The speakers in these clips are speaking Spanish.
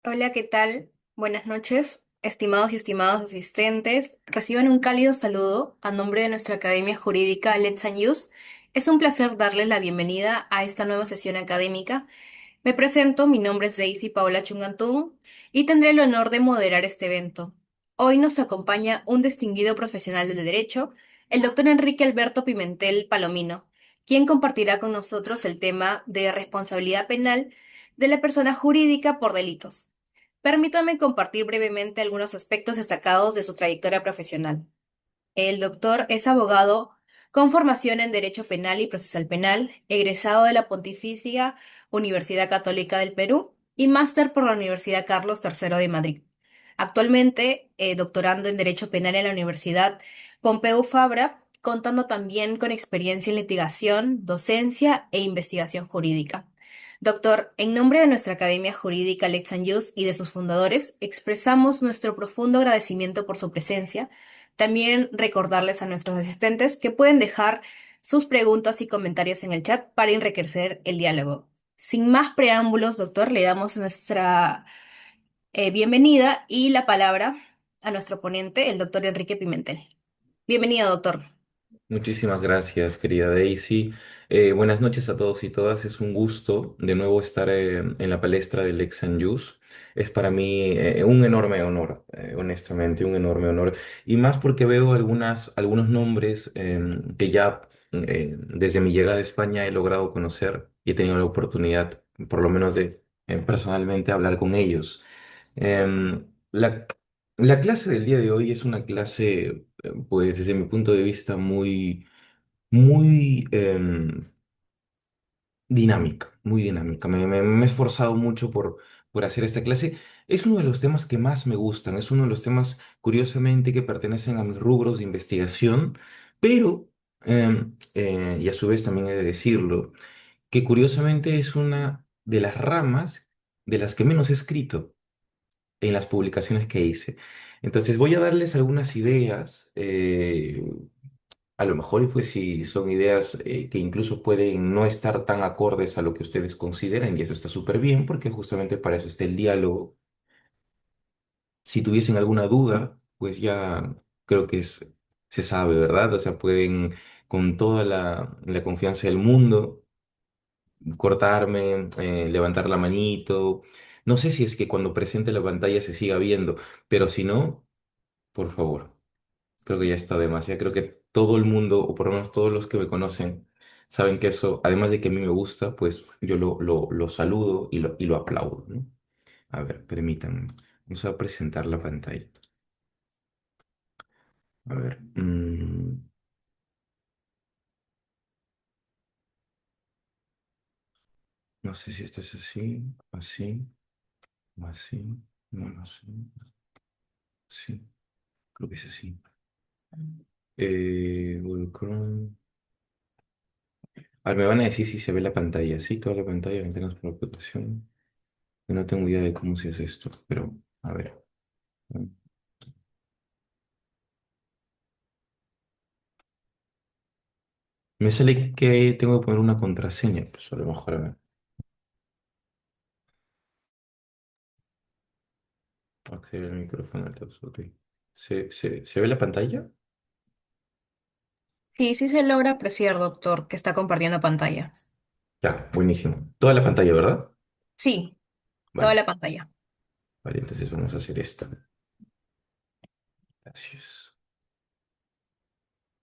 Hola, ¿qué tal? Buenas noches, estimados y estimadas asistentes. Reciban un cálido saludo a nombre de nuestra Academia Jurídica Let's and Use. Es un placer darles la bienvenida a esta nueva sesión académica. Me presento, mi nombre es Daisy Paola Chungantún y tendré el honor de moderar este evento. Hoy nos acompaña un distinguido profesional del derecho, el doctor Enrique Alberto Pimentel Palomino, quien compartirá con nosotros el tema de responsabilidad penal de la persona jurídica por delitos. Permítame compartir brevemente algunos aspectos destacados de su trayectoria profesional. El doctor es abogado con formación en Derecho Penal y Procesal Penal, egresado de la Pontificia Universidad Católica del Perú y máster por la Universidad Carlos III de Madrid. Actualmente, doctorando en Derecho Penal en la Universidad Pompeu Fabra, contando también con experiencia en litigación, docencia e investigación jurídica. Doctor, en nombre de nuestra Academia Jurídica Lex Jus y de sus fundadores, expresamos nuestro profundo agradecimiento por su presencia. También recordarles a nuestros asistentes que pueden dejar sus preguntas y comentarios en el chat para enriquecer el diálogo. Sin más preámbulos, doctor, le damos nuestra bienvenida y la palabra a nuestro ponente, el doctor Enrique Pimentel. Bienvenido, doctor. Muchísimas gracias, querida Daisy. Buenas noches a todos y todas. Es un gusto de nuevo estar en la palestra del Lex and Jus. Es para mí un enorme honor, honestamente, un enorme honor. Y más porque veo algunos nombres que ya desde mi llegada a España he logrado conocer y he tenido la oportunidad, por lo menos de personalmente, hablar con ellos. La, la clase del día de hoy es una clase, pues desde mi punto de vista, muy dinámica, muy dinámica. Me he esforzado mucho por hacer esta clase. Es uno de los temas que más me gustan, es uno de los temas, curiosamente, que pertenecen a mis rubros de investigación, pero, y a su vez también he de decirlo, que curiosamente es una de las ramas de las que menos he escrito en las publicaciones que hice. Entonces voy a darles algunas ideas, a lo mejor pues si son ideas que incluso pueden no estar tan acordes a lo que ustedes consideran y eso está súper bien porque justamente para eso está el diálogo. Si tuviesen alguna duda, pues ya creo que se sabe, ¿verdad? O sea, pueden con toda la confianza del mundo cortarme, levantar la manito. No sé si es que cuando presente la pantalla se siga viendo, pero si no, por favor, creo que ya está de más. Ya creo que todo el mundo, o por lo menos todos los que me conocen, saben que eso, además de que a mí me gusta, pues yo lo saludo y lo aplaudo, ¿no? A ver, permítanme. Vamos a presentar la pantalla. A ver. No sé si esto es así, así, o así. No lo sé. Sí, creo que es así. Google Chrome. A ver, me van a decir si se ve la pantalla. Sí, toda la pantalla, ventanas por ocultación. Yo no tengo idea de cómo se hace esto, pero a ver. Me sale que tengo que poner una contraseña, pues a lo mejor a ver. Acceder al micrófono altavoz, ok. ¿Se ve la pantalla? Sí, sí se logra apreciar, doctor, que está compartiendo pantalla. Ya, buenísimo. Toda la pantalla, ¿verdad? Sí, toda Vale, la pantalla. vale, entonces vamos a hacer esto. Gracias.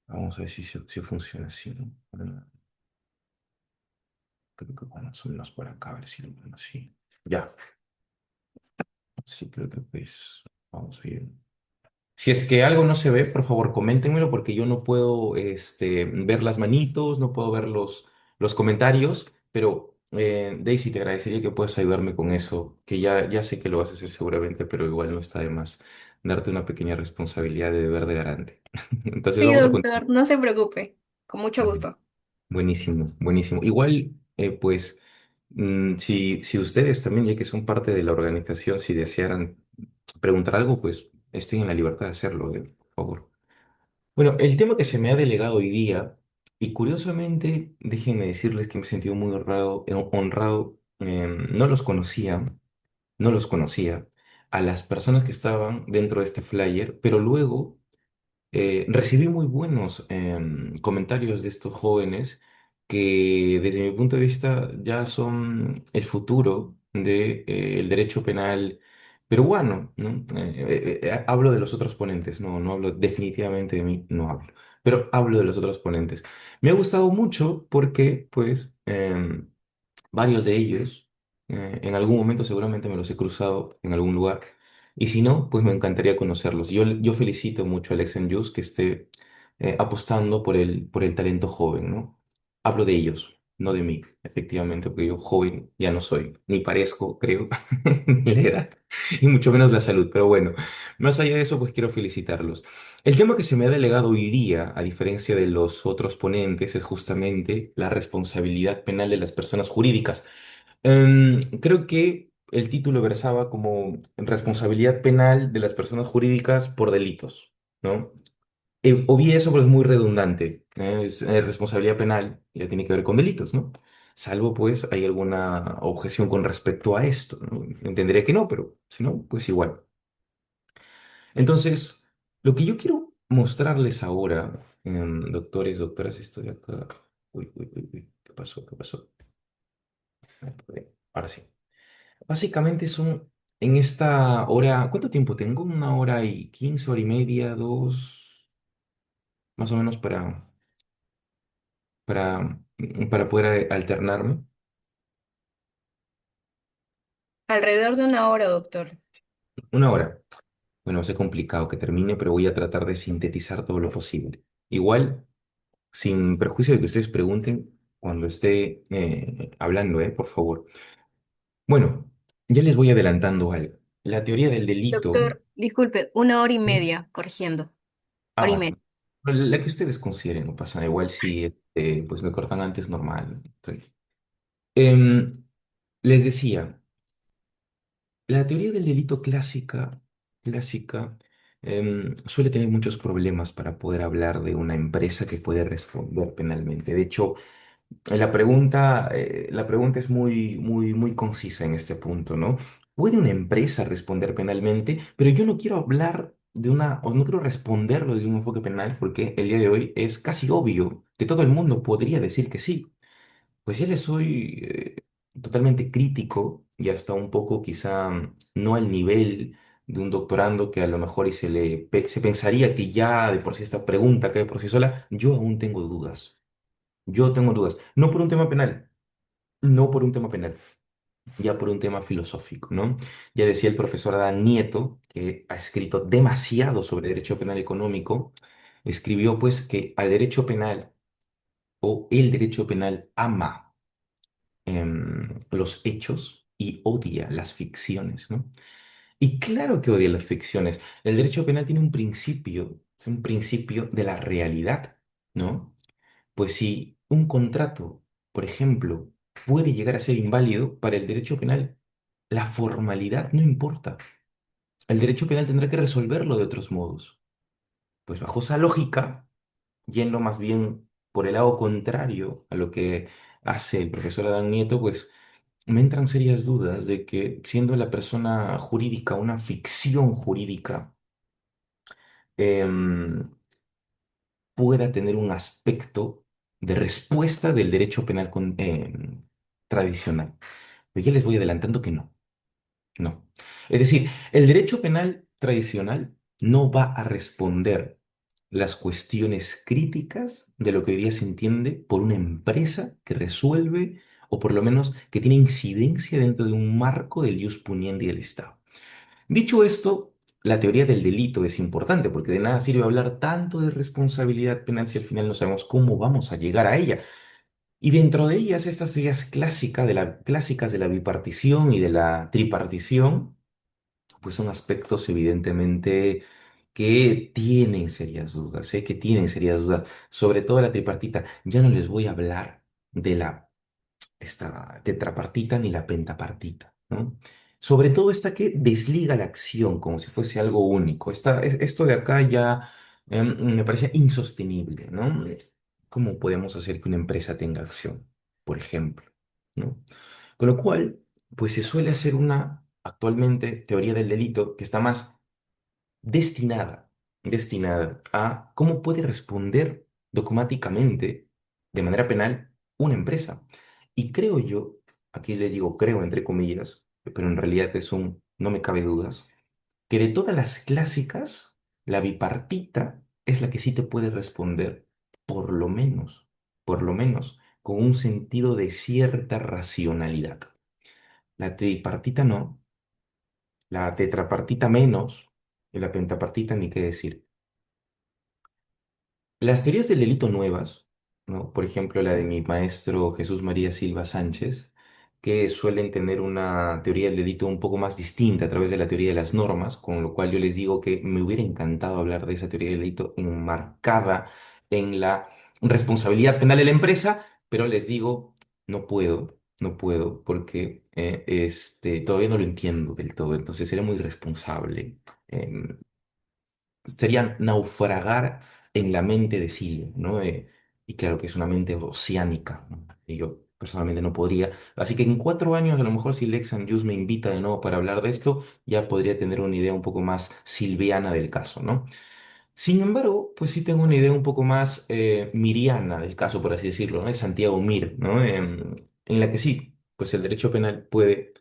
Vamos a ver si funciona así, ¿no? Creo que más o menos por acá, a ver si lo pongo así. Ya, sí, creo que pues vamos bien. Si es que algo no se ve, por favor, coméntenmelo porque yo no puedo ver las manitos, no puedo ver los comentarios, pero Daisy, te agradecería que puedas ayudarme con eso, que ya sé que lo vas a hacer seguramente, pero igual no está de más darte una pequeña responsabilidad de deber de garante. Entonces Sí, vamos a continuar. doctor, no se preocupe. Con mucho gusto. Buenísimo, buenísimo. Igual, pues, si ustedes también, ya que son parte de la organización, si desearan preguntar algo, pues estén en la libertad de hacerlo, por favor. Bueno, el tema que se me ha delegado hoy día, y curiosamente, déjenme decirles que me he sentido muy honrado, no los conocía, no los conocía, a las personas que estaban dentro de este flyer, pero luego recibí muy buenos comentarios de estos jóvenes que desde mi punto de vista ya son el futuro del derecho penal peruano, ¿no? Hablo de los otros ponentes, no hablo definitivamente de mí, no hablo, pero hablo de los otros ponentes. Me ha gustado mucho porque, pues, varios de ellos, en algún momento seguramente me los he cruzado en algún lugar. Y si no, pues me encantaría conocerlos. Yo felicito mucho a Alex Just que esté apostando por el talento joven, ¿no? Hablo de ellos, no de mí, efectivamente, porque yo joven ya no soy, ni parezco, creo, ni la edad, y mucho menos la salud. Pero bueno, más allá de eso, pues quiero felicitarlos. El tema que se me ha delegado hoy día, a diferencia de los otros ponentes, es justamente la responsabilidad penal de las personas jurídicas. Creo que el título versaba como responsabilidad penal de las personas jurídicas por delitos, ¿no? Obvié eso porque es muy redundante, ¿eh? Es responsabilidad penal, ya tiene que ver con delitos, ¿no? Salvo pues hay alguna objeción con respecto a esto, ¿no? Entenderé que no, pero si no, pues igual. Entonces, lo que yo quiero mostrarles ahora, doctores, doctoras, estoy acá. Uy, uy, uy, uy, ¿qué pasó? ¿Qué pasó? Ahora sí. Básicamente son en esta hora, ¿cuánto tiempo tengo? Una hora y 15, hora y media, dos, más o menos para, para poder alternarme. Alrededor de una hora, doctor. Una hora. Bueno, va a ser complicado que termine, pero voy a tratar de sintetizar todo lo posible. Igual, sin perjuicio de que ustedes pregunten cuando esté hablando, por favor. Bueno, ya les voy adelantando algo. La teoría del delito. Doctor, disculpe, una hora y media, corrigiendo. Hora y Ah, media. la que ustedes consideren, no pasa nada. Igual si pues me cortan antes, normal. Tranqui. Em, les decía, la teoría del delito clásica, suele tener muchos problemas para poder hablar de una empresa que puede responder penalmente. De hecho, la pregunta es muy concisa en este punto, ¿no? ¿Puede una empresa responder penalmente? Pero yo no quiero hablar o no quiero responderlo desde un enfoque penal, porque el día de hoy es casi obvio que todo el mundo podría decir que sí. Pues ya le soy totalmente crítico y hasta un poco quizá no al nivel de un doctorando que a lo mejor se pensaría que ya de por sí esta pregunta cae por sí sola. Yo aún tengo dudas. Yo tengo dudas. No por un tema penal, no por un tema penal, ya por un tema filosófico, ¿no? Ya decía el profesor Adán Nieto, que ha escrito demasiado sobre derecho penal económico, escribió pues que al derecho penal o el derecho penal ama los hechos y odia las ficciones, ¿no? Y claro que odia las ficciones. El derecho penal tiene un principio, es un principio de la realidad, ¿no? Pues si un contrato, por ejemplo, puede llegar a ser inválido para el derecho penal, la formalidad no importa. El derecho penal tendrá que resolverlo de otros modos. Pues bajo esa lógica, yendo más bien por el lado contrario a lo que hace el profesor Adán Nieto, pues me entran serias dudas de que siendo la persona jurídica una ficción jurídica, em, pueda tener un aspecto de respuesta del derecho penal tradicional. Pero ya les voy adelantando que no, no. Es decir, el derecho penal tradicional no va a responder las cuestiones críticas de lo que hoy día se entiende por una empresa que resuelve o por lo menos que tiene incidencia dentro de un marco del ius puniendi del Estado. Dicho esto, la teoría del delito es importante porque de nada sirve hablar tanto de responsabilidad penal si al final no sabemos cómo vamos a llegar a ella. Y dentro de ellas, estas teorías clásicas de la bipartición y de la tripartición, pues son aspectos evidentemente que tienen serias dudas, que tienen serias dudas, sobre todo la tripartita. Ya no les voy a hablar de esta tetrapartita ni la pentapartita, ¿no? Sobre todo esta que desliga la acción como si fuese algo único. Esto de acá ya me parece insostenible, ¿no? ¿Cómo podemos hacer que una empresa tenga acción, por ejemplo, ¿no? Con lo cual, pues se suele hacer una actualmente teoría del delito que está más destinada a cómo puede responder dogmáticamente de manera penal una empresa. Y creo yo, aquí le digo creo entre comillas, pero en realidad es un, no me cabe dudas, que de todas las clásicas, la bipartita es la que sí te puede responder, por lo menos, con un sentido de cierta racionalidad. La tripartita no, la tetrapartita menos, y la pentapartita ni qué decir. Las teorías del delito nuevas, ¿no? Por ejemplo, la de mi maestro Jesús María Silva Sánchez, que suelen tener una teoría del delito un poco más distinta a través de la teoría de las normas, con lo cual yo les digo que me hubiera encantado hablar de esa teoría del delito enmarcada en la responsabilidad penal de la empresa, pero les digo, no puedo, porque todavía no lo entiendo del todo, entonces sería muy irresponsable. Sería naufragar en la mente de Silvia, ¿no? Y claro que es una mente oceánica, ¿no? Y yo personalmente no podría. Así que en 4 años, a lo mejor si Lex and Juice me invita de nuevo para hablar de esto, ya podría tener una idea un poco más silviana del caso, ¿no? Sin embargo, pues sí tengo una idea un poco más miriana del caso, por así decirlo, ¿no? De Santiago Mir, ¿no? En la que sí, pues el derecho penal puede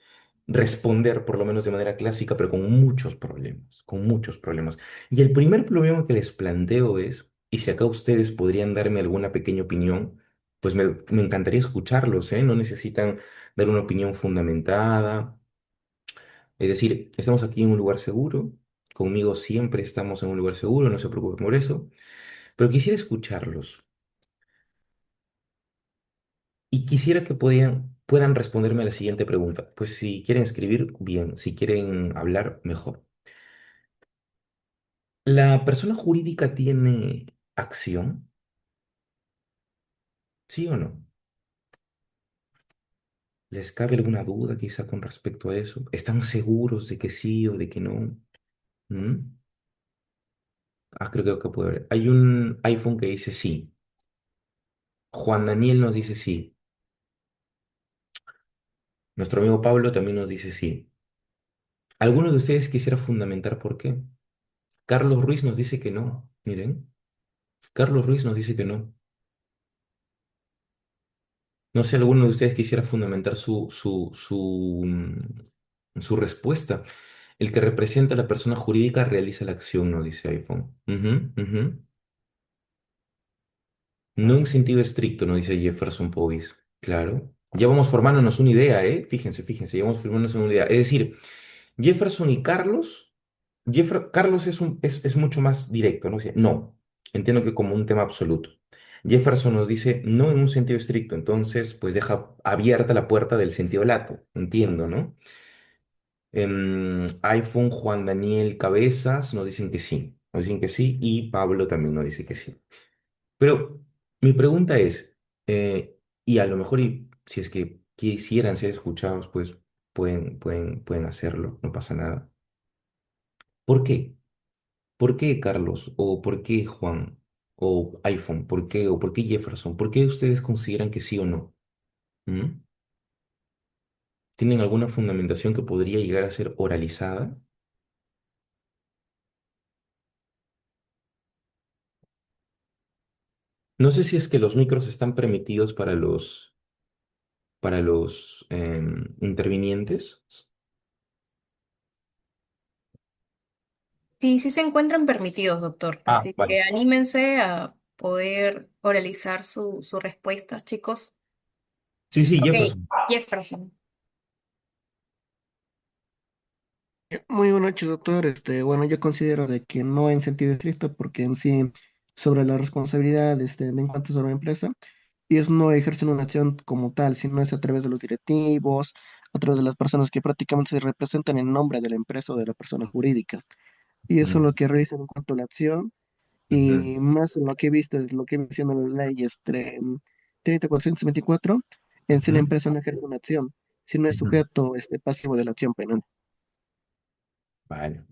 responder, por lo menos de manera clásica, pero con muchos problemas, con muchos problemas. Y el primer problema que les planteo es, y si acá ustedes podrían darme alguna pequeña opinión, pues me encantaría escucharlos, ¿eh? No necesitan dar una opinión fundamentada. Es decir, estamos aquí en un lugar seguro, conmigo siempre estamos en un lugar seguro, no se preocupen por eso, pero quisiera escucharlos y quisiera que puedan responderme a la siguiente pregunta. Pues si quieren escribir, bien, si quieren hablar, mejor. ¿La persona jurídica tiene acción? ¿Sí o no? ¿Les cabe alguna duda quizá con respecto a eso? ¿Están seguros de que sí o de que no? ¿Mm? Ah, creo que puede haber. Hay un iPhone que dice sí. Juan Daniel nos dice sí. Nuestro amigo Pablo también nos dice sí. ¿Alguno de ustedes quisiera fundamentar por qué? Carlos Ruiz nos dice que no. Miren, Carlos Ruiz nos dice que no. No sé, alguno de ustedes quisiera fundamentar su respuesta. El que representa a la persona jurídica realiza la acción, nos dice iPhone. Ujú, ujú. No en sentido estricto, nos dice Jefferson Powys. Claro. Ya vamos formándonos una idea, ¿eh? Fíjense, ya vamos formándonos una idea. Es decir, Jefferson y Carlos, Carlos es mucho más directo, ¿no? O sea, no, entiendo que como un tema absoluto. Jefferson nos dice no en un sentido estricto, entonces pues deja abierta la puerta del sentido lato, entiendo, ¿no? iPhone, Juan Daniel Cabezas nos dicen que sí y Pablo también nos dice que sí. Pero mi pregunta es, y a lo mejor si es que quisieran ser escuchados, pues pueden hacerlo, no pasa nada. ¿Por qué? ¿Por qué Carlos? ¿O por qué Juan? ¿O iPhone? ¿Por qué? ¿O por qué Jefferson? ¿Por qué ustedes consideran que sí o no? ¿Mm? ¿Tienen alguna fundamentación que podría llegar a ser oralizada? No sé si es que los micros están permitidos para los intervinientes. Sí, sí se encuentran permitidos, doctor. Ah, Así vale. que anímense a poder oralizar sus respuestas, chicos. Sí, sí, Ok, Jefferson. Jefferson. Muy buenas noches, doctor. Bueno, yo considero de que no en sentido estricto, porque en sí, sobre la responsabilidad, en cuanto sobre la empresa, ellos no ejercen una acción como tal, sino es a través de los directivos, a través de las personas que prácticamente se representan en nombre de la empresa o de la persona jurídica. Y eso es Mm, lo que realizan en cuanto a la acción, ujú, y más en lo que he visto, es lo que viene siendo la ley 30.424, en sí la ujú, empresa no ejerce una acción, sino es ujú. sujeto pasivo de la acción penal. Vale.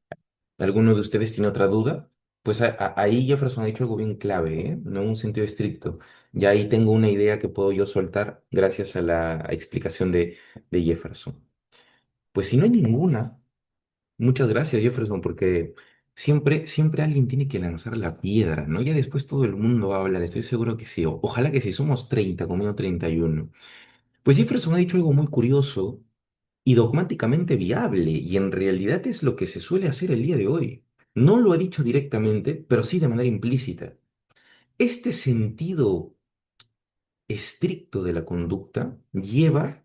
¿Alguno de ustedes tiene otra duda? Pues ahí Jefferson ha dicho algo bien clave, ¿eh? No en un sentido estricto. Ya ahí tengo una idea que puedo yo soltar gracias a la explicación de Jefferson. Pues si no hay ninguna, muchas gracias, Jefferson, porque siempre alguien tiene que lanzar la piedra, ¿no? Ya después todo el mundo habla, estoy seguro que sí. Ojalá que sí, somos 30 conmigo 31. Pues Jefferson ha dicho algo muy curioso y dogmáticamente viable, y en realidad es lo que se suele hacer el día de hoy. No lo ha dicho directamente, pero sí de manera implícita. Este sentido estricto de la conducta lleva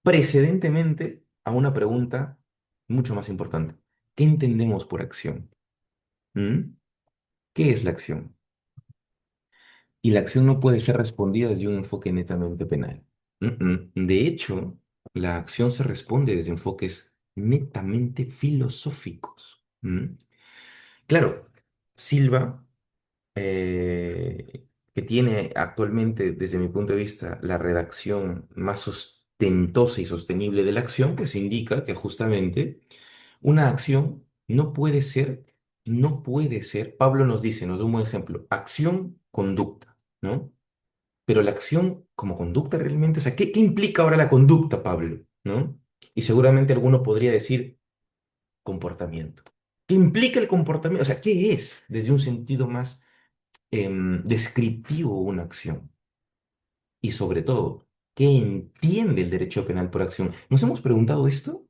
precedentemente a una pregunta mucho más importante. ¿Qué entendemos por acción? ¿Mm? ¿Qué es la acción? Y la acción no puede ser respondida desde un enfoque netamente penal. De hecho, la acción se responde desde enfoques netamente filosóficos. Claro, Silva, que tiene actualmente, desde mi punto de vista, la redacción más ostentosa y sostenible de la acción, pues indica que justamente una acción no puede ser, Pablo nos dice, nos da un buen ejemplo, acción, conducta, ¿no? Pero la acción como conducta realmente, o sea, ¿qué implica ahora la conducta, Pablo? ¿No? Y seguramente alguno podría decir comportamiento. ¿Qué implica el comportamiento? O sea, ¿qué es desde un sentido más descriptivo una acción? Y sobre todo, ¿qué entiende el derecho penal por acción? ¿Nos hemos preguntado esto?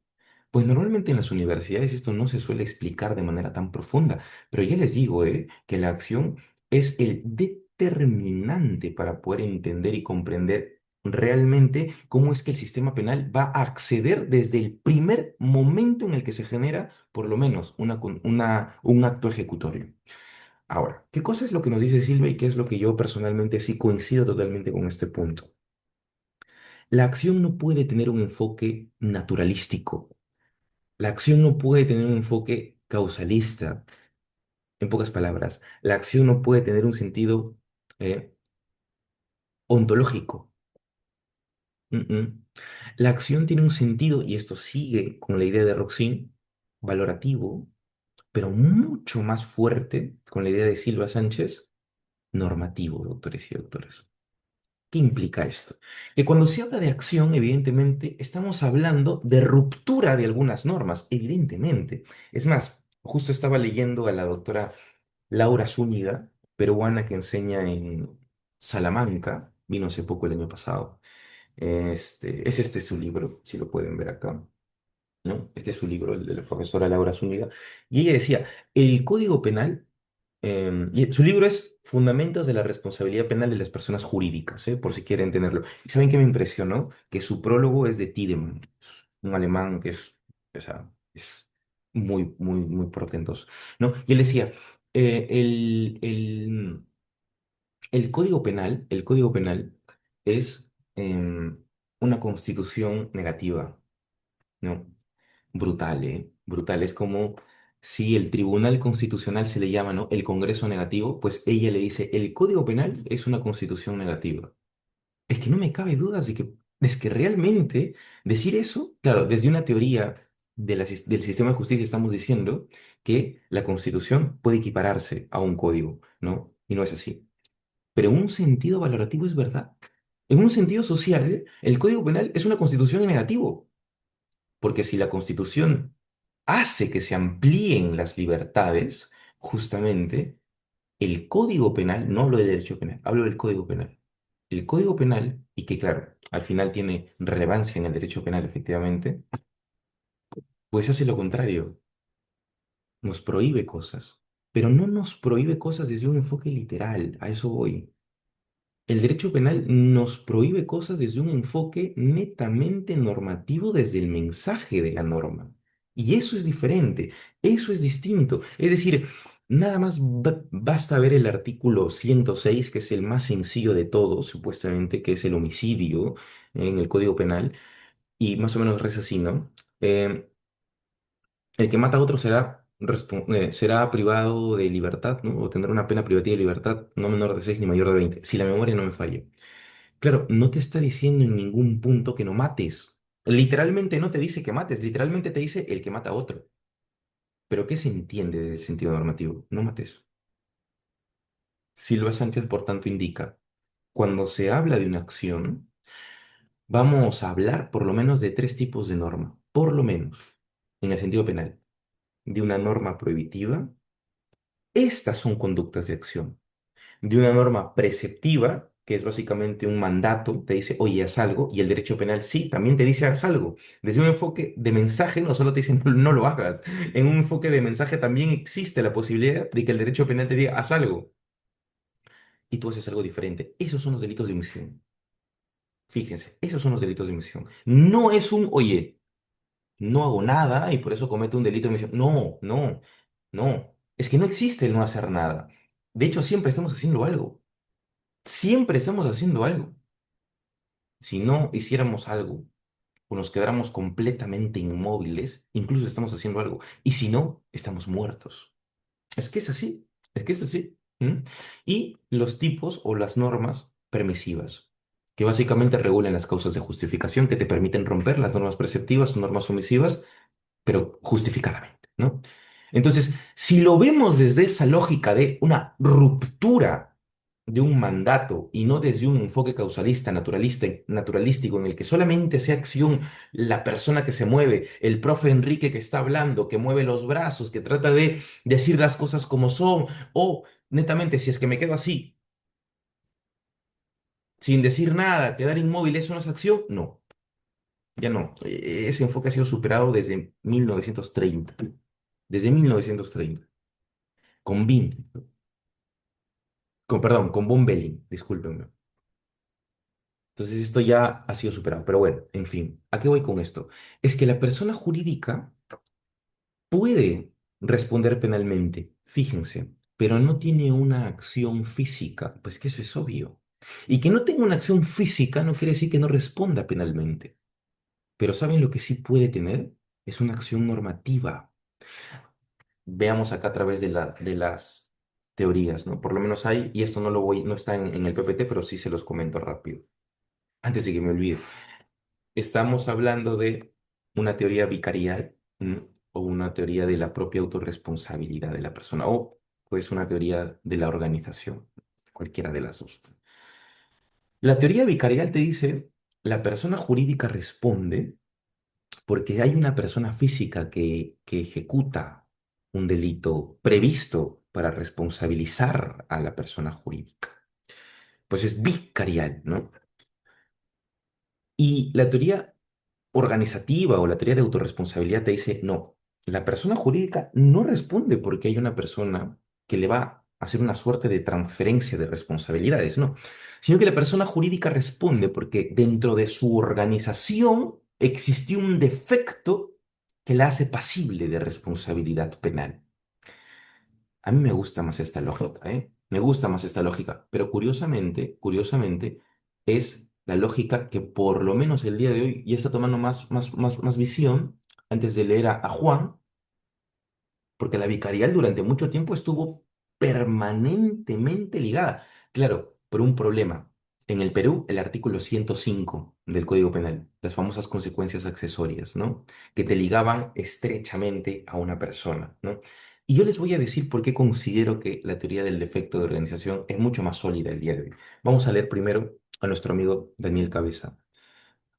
Pues normalmente en las universidades esto no se suele explicar de manera tan profunda, pero ya les digo, que la acción es el determinante para poder entender y comprender realmente cómo es que el sistema penal va a acceder desde el primer momento en el que se genera, por lo menos, un acto ejecutorio. Ahora, ¿qué cosa es lo que nos dice Silva y qué es lo que yo personalmente sí coincido totalmente con este punto? La acción no puede tener un enfoque naturalístico. La acción no puede tener un enfoque causalista. En pocas palabras, la acción no puede tener un sentido eh, ontológico. Mm. La acción tiene un sentido, y esto sigue con la idea de Roxin, valorativo, pero mucho más fuerte con la idea de Silva Sánchez, normativo, doctores y doctores. ¿Qué implica esto? Que cuando se habla de acción, evidentemente, estamos hablando de ruptura de algunas normas, evidentemente. Es más, justo estaba leyendo a la doctora Laura Zúñiga, peruana que enseña en Salamanca, vino hace poco el año pasado. Es este su libro, si lo pueden ver acá, ¿no? Este es su libro, el de la profesora Laura Zúñiga. Y ella decía, el Código Penal, y su libro es Fundamentos de la Responsabilidad Penal de las Personas Jurídicas, por si quieren tenerlo. ¿Y saben qué me impresionó? Que su prólogo es de Tiedemann, un alemán que es, o sea, es muy, muy, muy portentoso, ¿no? Y él decía, el Código Penal es una constitución negativa, ¿no? Brutal, ¿eh? Brutal. Es como si el Tribunal Constitucional se le llama, ¿no? El Congreso negativo, pues ella le dice, el Código Penal es una constitución negativa. Es que no me cabe dudas es que realmente decir eso, claro, desde una teoría del sistema de justicia estamos diciendo que la Constitución puede equipararse a un código, ¿no? Y no es así. Pero en un sentido valorativo es verdad. En un sentido social, el Código Penal es una constitución en negativo. Porque si la Constitución hace que se amplíen las libertades, justamente el Código Penal, no hablo de derecho penal, hablo del Código Penal. El Código Penal, y que claro, al final tiene relevancia en el derecho penal, efectivamente, pues hace lo contrario, nos prohíbe cosas, pero no nos prohíbe cosas desde un enfoque literal, a eso voy. El derecho penal nos prohíbe cosas desde un enfoque netamente normativo desde el mensaje de la norma. Y eso es diferente, eso es distinto. Es decir, nada más basta ver el artículo 106, que es el más sencillo de todos, supuestamente, que es el homicidio en el Código Penal, y más o menos reza así, ¿no? Eh, el que mata a otro será privado de libertad, ¿no? O tendrá una pena privativa de libertad no menor de 6 ni mayor de 20 si la memoria no me falla. Claro, no te está diciendo en ningún punto que no mates. Literalmente no te dice que mates, literalmente te dice el que mata a otro. Pero ¿qué se entiende del sentido normativo? No mates. Silva Sánchez, por tanto, indica, cuando se habla de una acción, vamos a hablar por lo menos de tres tipos de norma. por lo menos, en el sentido penal, de una norma prohibitiva, estas son conductas de acción. De una norma preceptiva, que es básicamente un mandato, te dice, oye, haz algo, y el derecho penal sí, también te dice, haz algo. Desde un enfoque de mensaje, no solo te dicen, no, no lo hagas. En un enfoque de mensaje también existe la posibilidad de que el derecho penal te diga, haz algo, y tú haces algo diferente. Esos son los delitos de omisión. Fíjense, esos son los delitos de omisión. No es un, oye, no hago nada y por eso cometo un delito de omisión. No, no, no. Es que no existe el no hacer nada. De hecho, siempre estamos haciendo algo. Siempre estamos haciendo algo. Si no hiciéramos algo o nos quedáramos completamente inmóviles, incluso estamos haciendo algo. Y si no, estamos muertos. Es que es así, es que es así. ¿M? Y los tipos o las normas permisivas, que básicamente regulan las causas de justificación que te permiten romper las normas preceptivas o normas omisivas pero justificadamente, ¿no? Entonces, si lo vemos desde esa lógica de una ruptura de un mandato y no desde un enfoque causalista, naturalista, naturalístico, en el que solamente sea acción la persona que se mueve, el profe Enrique que está hablando, que mueve los brazos, que trata de decir las cosas como son, o netamente, si es que me quedo así, sin decir nada, quedar inmóvil, ¿eso no es acción? No, ya no. Ese enfoque ha sido superado desde 1930. Desde 1930, con Bean, perdón, con Von Belling, discúlpenme. Entonces esto ya ha sido superado, pero bueno, en fin, ¿a qué voy con esto? Es que la persona jurídica puede responder penalmente, fíjense, pero no tiene una acción física, pues que eso es obvio. Y que no tenga una acción física no quiere decir que no responda penalmente, pero ¿saben lo que sí puede tener? Es una acción normativa. Veamos acá a través de las teorías, ¿no? Por lo menos hay, y esto no está en el PPT, pero sí se los comento rápido, antes de que me olvide. Estamos hablando de una teoría vicarial, o una teoría de la propia autorresponsabilidad de la persona, o pues una teoría de la organización, cualquiera de las dos. La teoría vicarial te dice, la persona jurídica responde porque hay una persona física que ejecuta un delito previsto para responsabilizar a la persona jurídica. Pues es vicarial, ¿no? Y la teoría organizativa o la teoría de autorresponsabilidad te dice, no, la persona jurídica no responde porque hay una persona que le va a hacer una suerte de transferencia de responsabilidades, no, sino que la persona jurídica responde porque dentro de su organización existió un defecto que la hace pasible de responsabilidad penal. A mí me gusta más esta lógica, ¿eh? Me gusta más esta lógica, pero curiosamente, es la lógica que por lo menos el día de hoy ya está tomando más visión antes de leer a Juan, porque la vicarial durante mucho tiempo estuvo permanentemente ligada. Claro, por un problema. En el Perú, el artículo 105 del Código Penal, las famosas consecuencias accesorias, ¿no? Que te ligaban estrechamente a una persona, ¿no? Y yo les voy a decir por qué considero que la teoría del defecto de organización es mucho más sólida el día de hoy. Vamos a leer primero a nuestro amigo Daniel Cabeza.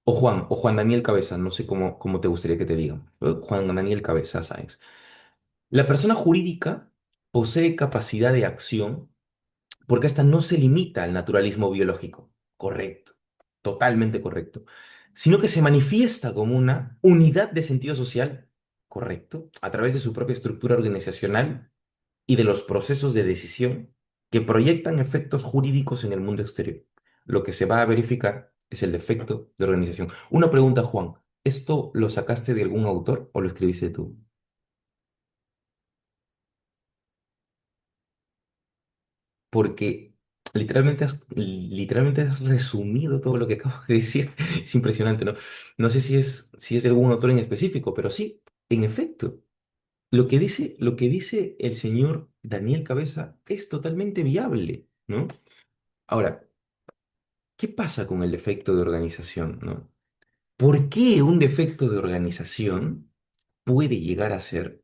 O Juan Daniel Cabeza, no sé cómo te gustaría que te digan. Juan Daniel Cabeza, ¿sabes? La persona jurídica posee capacidad de acción porque esta no se limita al naturalismo biológico, correcto, totalmente correcto, sino que se manifiesta como una unidad de sentido social, correcto, a través de su propia estructura organizacional y de los procesos de decisión que proyectan efectos jurídicos en el mundo exterior. Lo que se va a verificar es el defecto de organización. Una pregunta, Juan, ¿esto lo sacaste de algún autor o lo escribiste tú? Porque literalmente has resumido todo lo que acabo de decir. Es impresionante, ¿no? No sé si es de algún autor en específico, pero sí, en efecto, lo que dice el señor Daniel Cabeza es totalmente viable, ¿no? Ahora, ¿qué pasa con el defecto de organización, ¿no? ¿Por qué un defecto de organización puede llegar a ser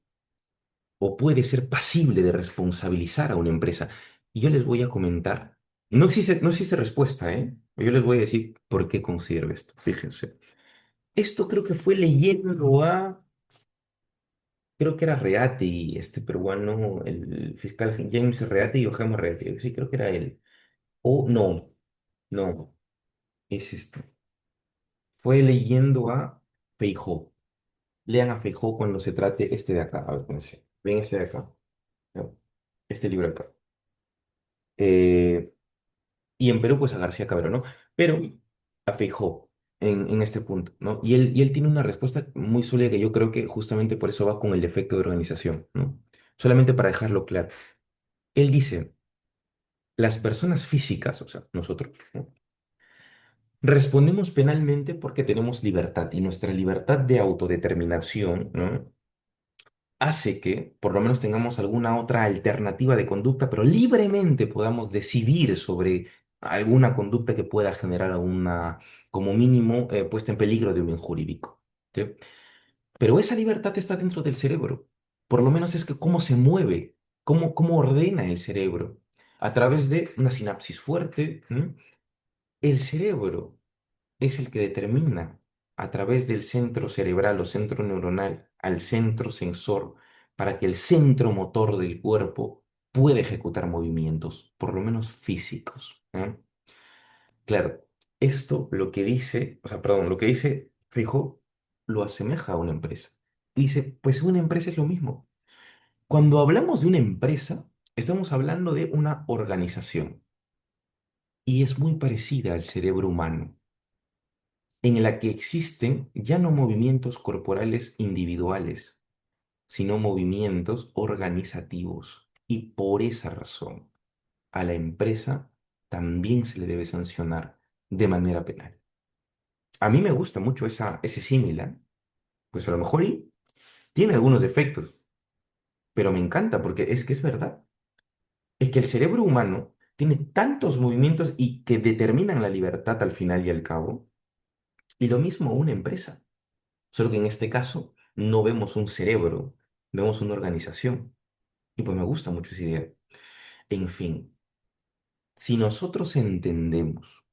o puede ser pasible de responsabilizar a una empresa? Y yo les voy a comentar, no existe respuesta, ¿eh? Yo les voy a decir por qué considero esto, fíjense. Esto creo que fue leyendo creo que era Reati, este peruano, el fiscal James Reati o Jaime Reati, sí, creo que era él. O no, no, es esto. Fue leyendo a Feijó. Lean a Feijó cuando se trate este de acá. A ver, pensé. Ven este de acá. ¿No? Este libro de acá. Eh, y en Perú, pues a García Cabrera, ¿no? Pero a Feijó en este punto, ¿no? Y él tiene una respuesta muy sólida que yo creo que justamente por eso va con el defecto de organización, ¿no? Solamente para dejarlo claro. Él dice, las personas físicas, o sea, nosotros, ¿no? Respondemos penalmente porque tenemos libertad y nuestra libertad de autodeterminación, ¿no? Hace que por lo menos tengamos alguna otra alternativa de conducta, pero libremente podamos decidir sobre alguna conducta que pueda generar una, como mínimo, puesta en peligro de un bien jurídico. ¿Sí? Pero esa libertad está dentro del cerebro. Por lo menos es que cómo se mueve, cómo ordena el cerebro. A través de una sinapsis fuerte, ¿m? El cerebro es el que determina a través del centro cerebral o centro neuronal al centro sensor para que el centro motor del cuerpo pueda ejecutar movimientos, por lo menos físicos. ¿Eh? Claro, esto lo que dice, o sea, perdón, lo que dice Fijo lo asemeja a una empresa. Dice, pues una empresa es lo mismo. Cuando hablamos de una empresa, estamos hablando de una organización y es muy parecida al cerebro humano, en la que existen ya no movimientos corporales individuales, sino movimientos organizativos. Y por esa razón, a la empresa también se le debe sancionar de manera penal. A mí me gusta mucho ese símil, ¿eh? Pues a lo mejor tiene algunos defectos, pero me encanta porque es que es verdad. Es que el cerebro humano tiene tantos movimientos y que determinan la libertad al final y al cabo, y lo mismo una empresa. Solo que en este caso no vemos un cerebro, vemos una organización. Y pues me gusta mucho esa idea. En fin, si nosotros entendemos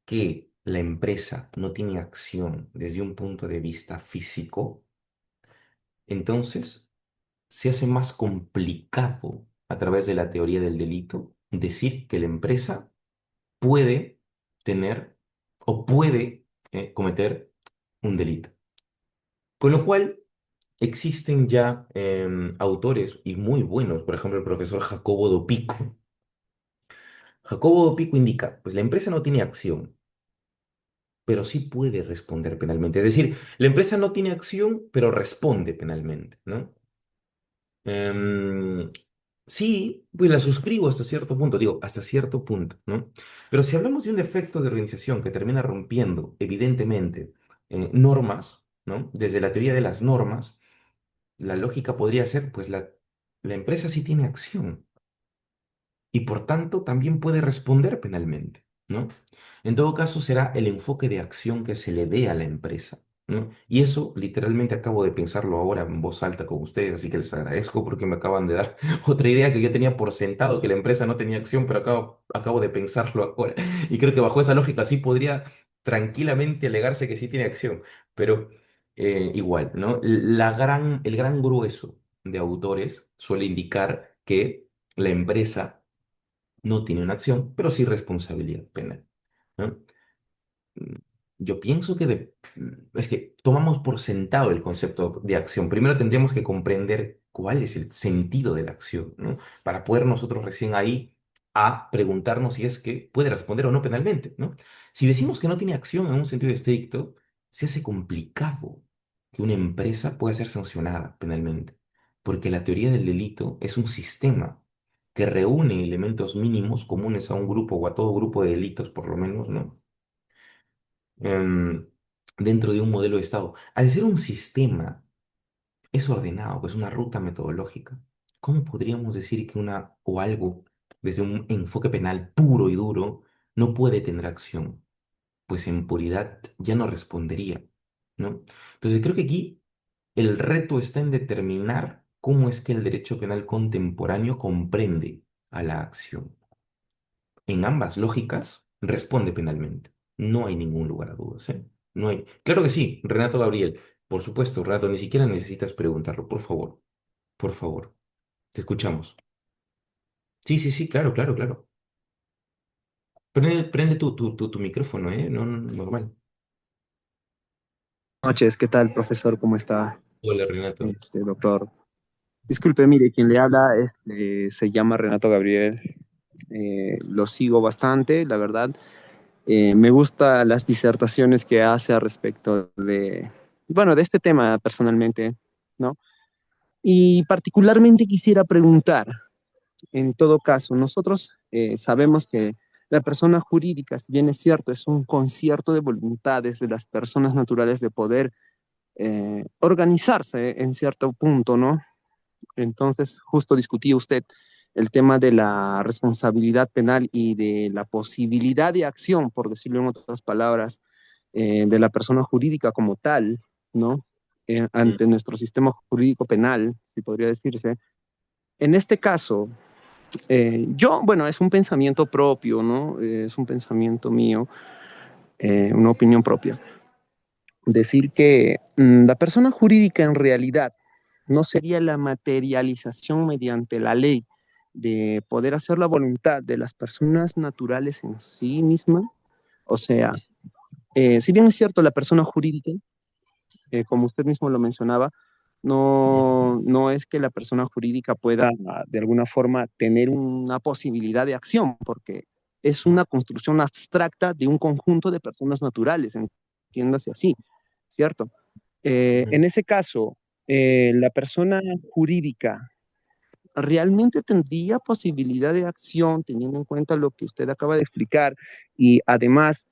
que la empresa no tiene acción desde un punto de vista físico, entonces se hace más complicado a través de la teoría del delito decir que la empresa puede tener o puede cometer un delito. Con lo cual, existen ya autores y muy buenos, por ejemplo, el profesor Jacobo Dopico. Jacobo Dopico indica, pues la empresa no tiene acción, pero sí puede responder penalmente. Es decir, la empresa no tiene acción, pero responde penalmente, ¿no? Em, sí, pues la suscribo hasta cierto punto, digo, hasta cierto punto, ¿no? Pero si hablamos de un defecto de organización que termina rompiendo, evidentemente, normas, ¿no? Desde la teoría de las normas, la lógica podría ser, pues la empresa sí tiene acción y por tanto también puede responder penalmente, ¿no? En todo caso, será el enfoque de acción que se le dé a la empresa, ¿no? Y eso literalmente acabo de pensarlo ahora en voz alta con ustedes, así que les agradezco porque me acaban de dar otra idea que yo tenía por sentado, que la empresa no tenía acción, pero acabo de pensarlo ahora. Y creo que bajo esa lógica sí podría tranquilamente alegarse que sí tiene acción, pero igual, ¿no? El gran grueso de autores suele indicar que la empresa no tiene una acción, pero sí responsabilidad penal, ¿no? Mm, Yo pienso que es que tomamos por sentado el concepto de acción. Primero tendríamos que comprender cuál es el sentido de la acción, ¿no? Para poder nosotros recién ahí a preguntarnos si es que puede responder o no penalmente, ¿no? Si decimos que no tiene acción en un sentido estricto, se hace complicado que una empresa pueda ser sancionada penalmente, porque la teoría del delito es un sistema que reúne elementos mínimos comunes a un grupo o a todo grupo de delitos, por lo menos, ¿no? em, Dentro de un modelo de Estado. Al ser un sistema, es ordenado, es una ruta metodológica. ¿Cómo podríamos decir que una o algo, desde un enfoque penal puro y duro, no puede tener acción? Pues en puridad ya no respondería, ¿no? Entonces creo que aquí el reto está en determinar cómo es que el derecho penal contemporáneo comprende a la acción. En ambas lógicas, responde penalmente. No hay ningún lugar a dudas, ¿eh? No hay. Claro que sí, Renato Gabriel. Por supuesto, Renato, ni siquiera necesitas preguntarlo, por favor. Por favor. Te escuchamos. Sí, sí, sí, claro, claro, claro. Prende tu micrófono, ¿eh? No, no, normal. Noches, ¿qué tal, profesor? ¿Cómo está, Hola, Renato. doctor? Disculpe, mire, quien le habla se llama Renato Gabriel. Lo sigo bastante, la verdad. Me gustan las disertaciones que hace a respecto bueno, de este tema personalmente, ¿no? Y particularmente quisiera preguntar, en todo caso, nosotros sabemos que la persona jurídica, si bien es cierto, es un concierto de voluntades de las personas naturales de poder organizarse en cierto punto, ¿no? Entonces, justo discutía usted el tema de la responsabilidad penal y de la posibilidad de acción, por decirlo en otras palabras, de la persona jurídica como tal, ¿no? Mm, Ante nuestro sistema jurídico penal, si podría decirse. En este caso, bueno, es un pensamiento propio, ¿no? Es un pensamiento mío, una opinión propia. Decir que la persona jurídica en realidad no sería la materialización mediante la ley de poder hacer la voluntad de las personas naturales en sí misma. O sea, si bien es cierto, la persona jurídica, como usted mismo lo mencionaba, no es que la persona jurídica pueda de alguna forma tener una posibilidad de acción, porque es una construcción abstracta de un conjunto de personas naturales, entiéndase así, ¿cierto? mm, En ese caso, la persona jurídica realmente tendría posibilidad de acción teniendo en cuenta lo que usted acaba de explicar y además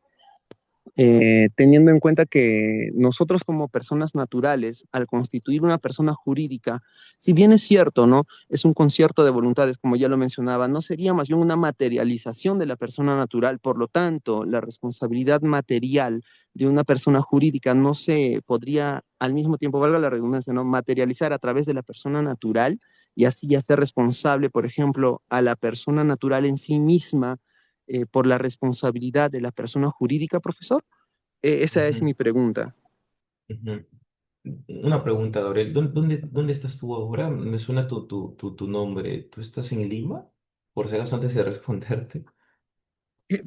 teniendo en cuenta que nosotros como personas naturales, al constituir una persona jurídica, si bien es cierto, ¿no? Es un concierto de voluntades, como ya lo mencionaba, no sería más bien una materialización de la persona natural, por lo tanto, la responsabilidad material de una persona jurídica no se podría al mismo tiempo, valga la redundancia, ¿no? Materializar a través de la persona natural y así hacer responsable, por ejemplo, a la persona natural en sí misma por la responsabilidad de la persona jurídica, profesor? Esa es ujú, mi pregunta. ujú. Una pregunta, Gabriel. ¿Dónde estás tú ahora? Me suena tu nombre. ¿Tú estás en Lima? Por si acaso, antes de responderte.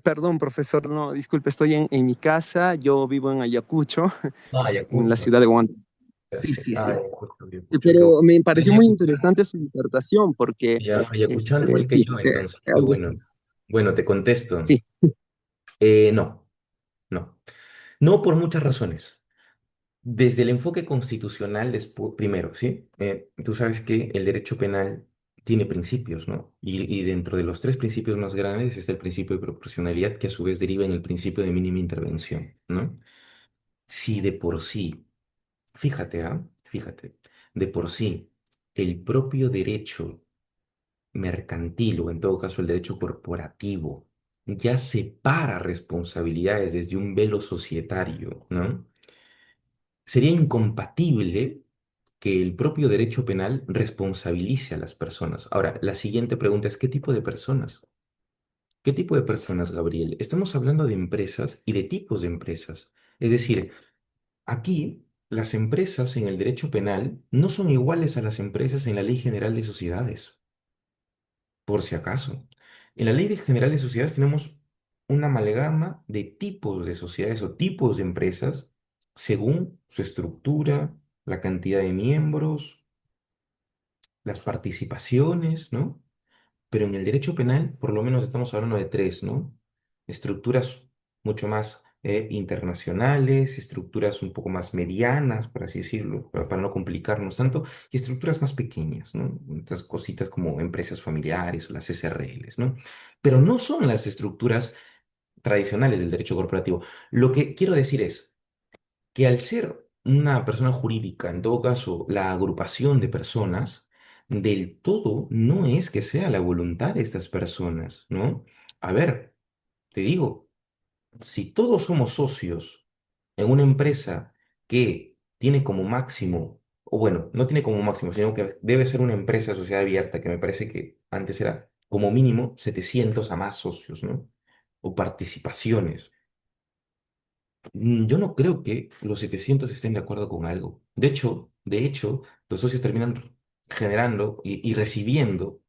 Perdón, profesor, no, disculpe, estoy en mi casa, yo vivo en Ayacucho, Ah, en la Ayacucho. ciudad de Huanta. Sí, sí, Perfecto. Ah, sí. Ayacucho, Ayacucho, qué bueno. Pero me pareció muy Ayacuchano. interesante su disertación porque, Ya, ayacuchano igual que sí, yo, entonces, qué algo bueno. Bueno, te contesto. sí. No, no. No por muchas razones. Desde el enfoque constitucional, primero, ¿sí? Tú sabes que el derecho penal tiene principios, ¿no? Y dentro de los tres principios más grandes está el principio de proporcionalidad, que a su vez deriva en el principio de mínima intervención, ¿no? Si de por sí, fíjate, ¿ah? Fíjate, de por sí, el propio derecho mercantil o en todo caso el derecho corporativo ya separa responsabilidades desde un velo societario, ¿no? Sería incompatible que el propio derecho penal responsabilice a las personas. Ahora, la siguiente pregunta es, ¿qué tipo de personas? ¿Qué tipo de personas, Gabriel? Estamos hablando de empresas y de tipos de empresas. Es decir, aquí las empresas en el derecho penal no son iguales a las empresas en la Ley General de Sociedades, por si acaso. En la General de Sociedades tenemos una amalgama de tipos de sociedades o tipos de empresas según su estructura, la cantidad de miembros, las participaciones, ¿no? Pero en el derecho penal, por lo menos estamos hablando de tres, ¿no? Estructuras mucho más internacionales, estructuras un poco más medianas, por así decirlo, para no complicarnos tanto, y estructuras más pequeñas, ¿no? Estas cositas como empresas familiares o las SRLs, ¿no? Pero no son las estructuras tradicionales del derecho corporativo. Lo que quiero decir es que al ser una persona jurídica, en todo caso, la agrupación de personas, del todo no es que sea la voluntad de estas personas, ¿no? A ver, te digo, si todos somos socios en una empresa que tiene como máximo, o bueno, no tiene como máximo, sino que debe ser una empresa de sociedad abierta, que me parece que antes era como mínimo 700 a más socios, ¿no? O participaciones. Yo no creo que los 700 estén de acuerdo con algo. De hecho, los socios terminan generando y recibiendo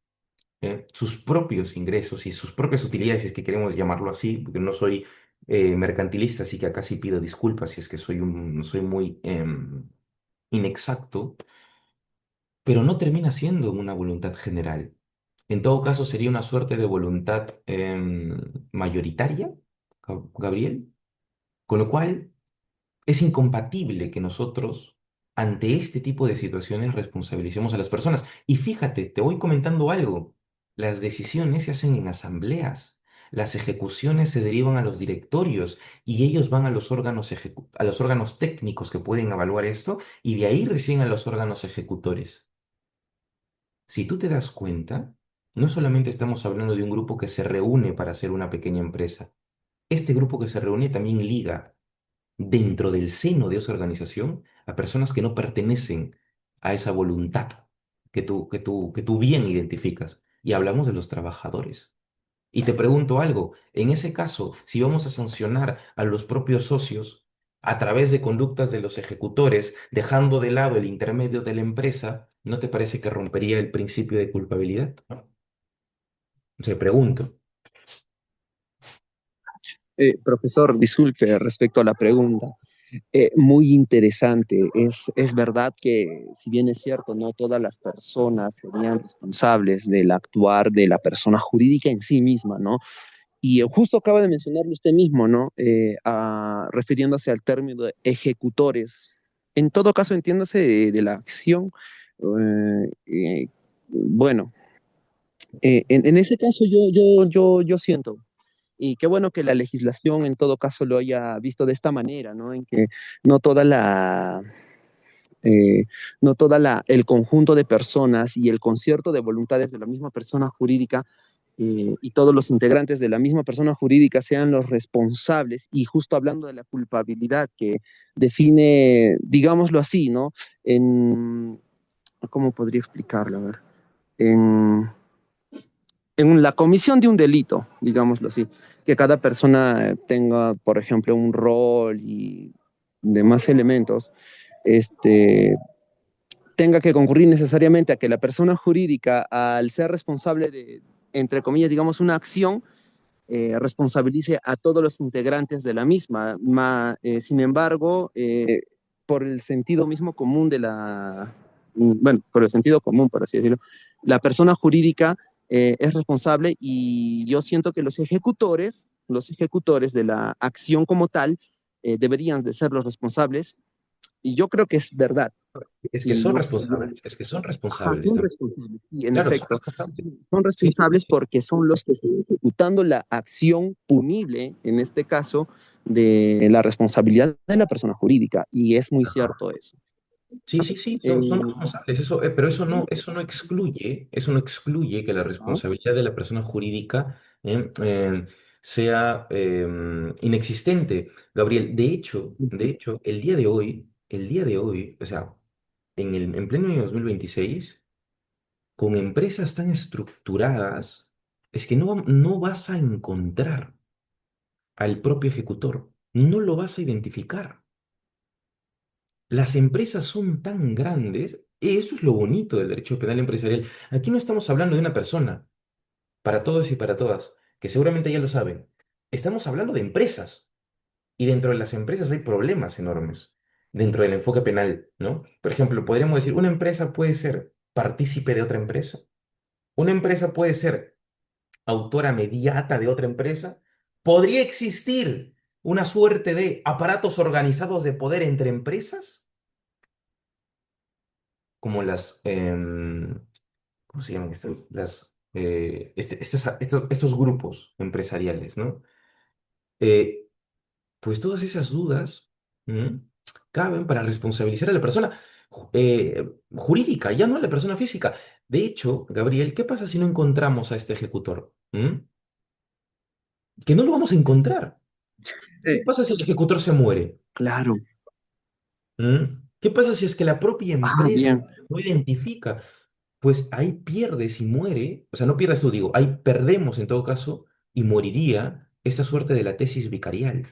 sus propios ingresos y sus propias utilidades, si es que queremos llamarlo así, porque no soy mercantilista, así que acá sí pido disculpas si es que soy muy inexacto, pero no termina siendo una voluntad general. En todo caso, sería una suerte de voluntad mayoritaria, Gabriel, con lo cual es incompatible que nosotros, ante este tipo de situaciones, responsabilicemos a las personas. Y fíjate, te voy comentando algo. Las decisiones se hacen en asambleas. Las ejecuciones se derivan a los directorios y ellos van a los órganos a los órganos técnicos que pueden evaluar esto y de ahí recién a los órganos ejecutores. Si tú te das cuenta, no solamente estamos hablando de un grupo que se reúne para hacer una pequeña empresa. Este grupo que se reúne también liga dentro del seno de esa organización a personas que no pertenecen a esa voluntad que tú bien identificas. Y hablamos de los trabajadores. Y te pregunto algo, en ese caso, si vamos a sancionar a los propios socios a través de conductas de los ejecutores, dejando de lado el intermedio de la empresa, ¿no te parece que rompería el principio de culpabilidad? Se pregunto. Profesor, disculpe respecto a la pregunta. Muy interesante. Es verdad que, si bien es cierto, no todas las personas serían responsables del actuar de la persona jurídica en sí misma, ¿no? Y justo acaba de mencionarlo usted mismo, ¿no? Refiriéndose al término de ejecutores. En todo caso, entiéndase de la acción. eh, eh, bueno, en ese caso yo siento, y qué bueno que la legislación en todo caso lo haya visto de esta manera, ¿no? En que no toda la, eh, no toda el conjunto de personas y el concierto de voluntades de la misma persona jurídica y todos los integrantes de la misma persona jurídica sean los responsables, y justo hablando de la culpabilidad que define, digámoslo así, ¿no? En, ¿cómo podría explicarlo? A ver, en, en la comisión de un delito, digámoslo así, que cada persona tenga, por ejemplo, un rol y demás elementos, este, tenga que concurrir necesariamente a que la persona jurídica, al ser responsable de, entre comillas, digamos, una acción, responsabilice a todos los integrantes de la misma. Sin embargo, por el sentido mismo común de la, bueno, por el sentido común, por así decirlo, la persona jurídica es responsable, y yo siento que los ejecutores de la acción como tal, deberían de ser los responsables, y yo creo que es verdad. Es que Y son yo, responsables, es que son ajá, responsables son también. responsables, sí, en Claro, son efecto. responsables. Son Sí, sí, responsables sí. porque son los que están ejecutando la acción punible, en este caso, de la responsabilidad de la persona jurídica. Y es muy cierto eso. Sí, sí, sí, son Eh, responsables, pero eso no excluye que la ajá, responsabilidad de la persona jurídica sea inexistente, Gabriel. De hecho, el día de hoy, o sea, en pleno año 2026, con empresas tan estructuradas, es que no vas a encontrar al propio ejecutor, no lo vas a identificar. Las empresas son tan grandes, y eso es lo bonito del derecho penal empresarial. Aquí no estamos hablando de una persona, para todos y para todas, que seguramente ya lo saben. Estamos hablando de empresas, y dentro de las empresas hay problemas enormes, dentro del enfoque penal, ¿no? Por ejemplo, podríamos decir, una empresa puede ser partícipe de otra empresa, una empresa puede ser autora mediata de otra empresa, podría existir una suerte de aparatos organizados de poder entre empresas, como ¿cómo se llaman estas? Estos grupos empresariales, ¿no? Eh, pues todas esas dudas ¿m? Caben para responsabilizar a la persona jurídica, ya no a la persona física. De hecho, Gabriel, ¿qué pasa si no encontramos a este ejecutor? Que no lo vamos a encontrar. ¿Qué sí, pasa si el ejecutor se muere? claro. ¿Qué pasa si es que la propia Ah, empresa bien. no identifica? Pues ahí pierdes y muere, o sea, no pierdes tú, digo, ahí perdemos en todo caso y moriría esta suerte de la tesis vicarial.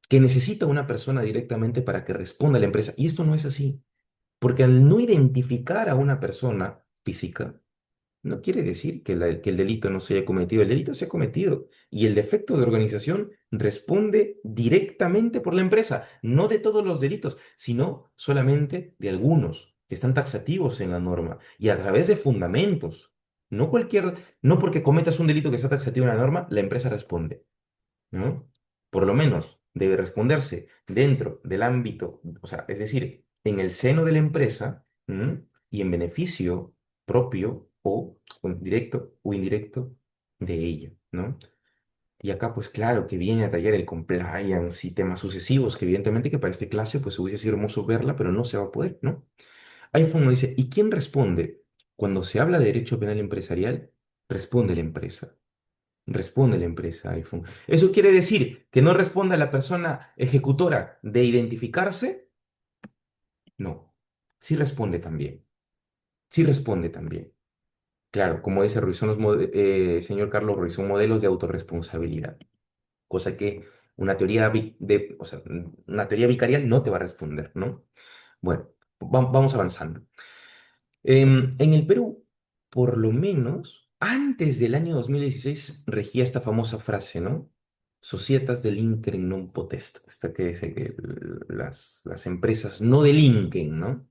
que necesita una persona directamente para que responda a la empresa. Y esto no es así, porque al no identificar a una persona física, no quiere decir que el delito no se haya cometido. El delito se ha cometido y el defecto de organización responde directamente por la empresa, no de todos los delitos, sino solamente de algunos que están taxativos en la norma y a través de fundamentos. No porque cometas un delito que está taxativo en la norma, la empresa responde, ¿no? Por lo menos debe responderse dentro del ámbito, o sea, es decir, en el seno de la empresa, ¿m? Y en beneficio propio o directo o indirecto de ella, ¿no? Y acá, pues claro, que viene a tallar el compliance y temas sucesivos, que evidentemente que para esta clase, pues hubiese sido hermoso verla, pero no se va a poder, ¿no? iPhone nos dice, ¿y quién responde? Cuando se habla de derecho penal empresarial, responde la empresa. Responde la empresa iPhone. ¿Eso quiere decir que no responda la persona ejecutora de identificarse? No. Sí responde también. Sí responde también. Claro, como dice Ruiz, señor Carlos Ruiz, son modelos de autorresponsabilidad, cosa que o sea, una teoría vicarial no te va a responder, ¿no? Bueno, vamos avanzando. En el Perú, por lo menos, antes del año 2016 regía esta famosa frase, ¿no? Societas delinquere non potest. Esta que dice que las empresas no delinquen, ¿no?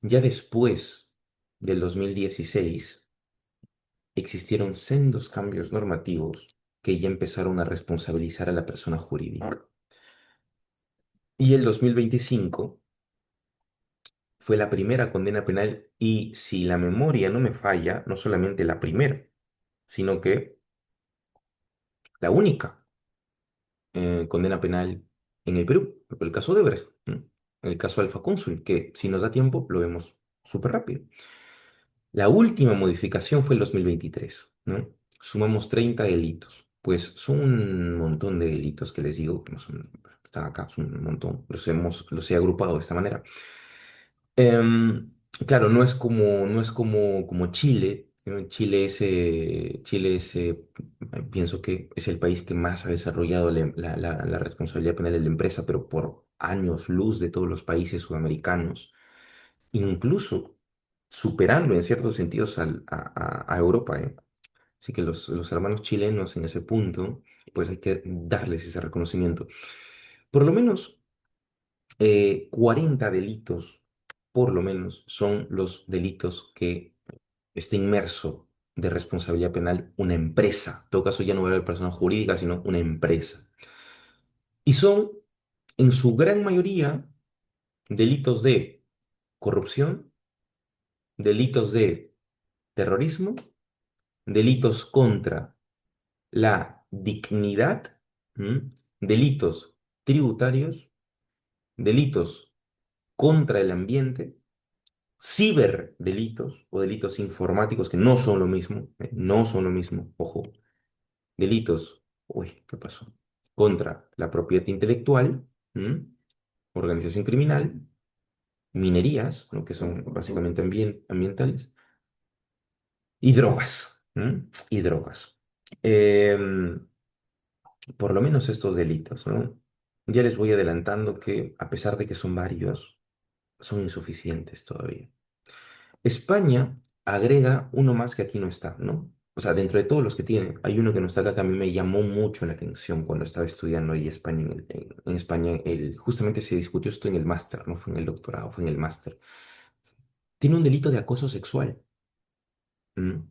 Ya después del 2016 existieron sendos cambios normativos que ya empezaron a responsabilizar a la persona jurídica. Y el 2025 fue la primera condena penal y si la memoria no me falla, no solamente la primera, sino que la única condena penal en el Perú, por el caso de Brecht, ¿no? En el caso de Alfa Cónsul, que si nos da tiempo lo vemos súper rápido. La última modificación fue el 2023, ¿no? Sumamos 30 delitos. Pues son un montón de delitos que les digo, que no son, están acá, son un montón. Los he agrupado de esta manera. Em, claro, no es como Chile. ¿No? Pienso que es el país que más ha desarrollado la responsabilidad penal de la empresa, pero por años luz de todos los países sudamericanos, incluso superando en ciertos sentidos a Europa, ¿eh? Así que los hermanos chilenos en ese punto, pues hay que darles ese reconocimiento. Por lo menos 40 delitos, por lo menos, son los delitos que está inmerso de responsabilidad penal una empresa. En todo caso, ya no va a haber persona jurídica, sino una empresa. Y son, en su gran mayoría, delitos de corrupción, delitos de terrorismo, delitos contra la dignidad, ¿m? Delitos tributarios, delitos contra el ambiente, ciberdelitos o delitos informáticos que no son lo mismo, no son lo mismo, ojo, delitos, uy, ¿qué pasó? Contra la propiedad intelectual, ¿m? Organización criminal, minerías, ¿no? Que son básicamente ambientales, y drogas, ¿m? Y drogas. Em, por lo menos estos delitos, ¿no? Ya les voy adelantando que, a pesar de que son varios, son insuficientes todavía. España agrega uno más que aquí no está, ¿no? O sea, dentro de todos los que tiene, hay uno que no está acá que a mí me llamó mucho la atención cuando estaba estudiando ahí España. En España, justamente se discutió esto en el máster, no fue en el doctorado, fue en el máster. Tiene un delito de acoso sexual. ¿M?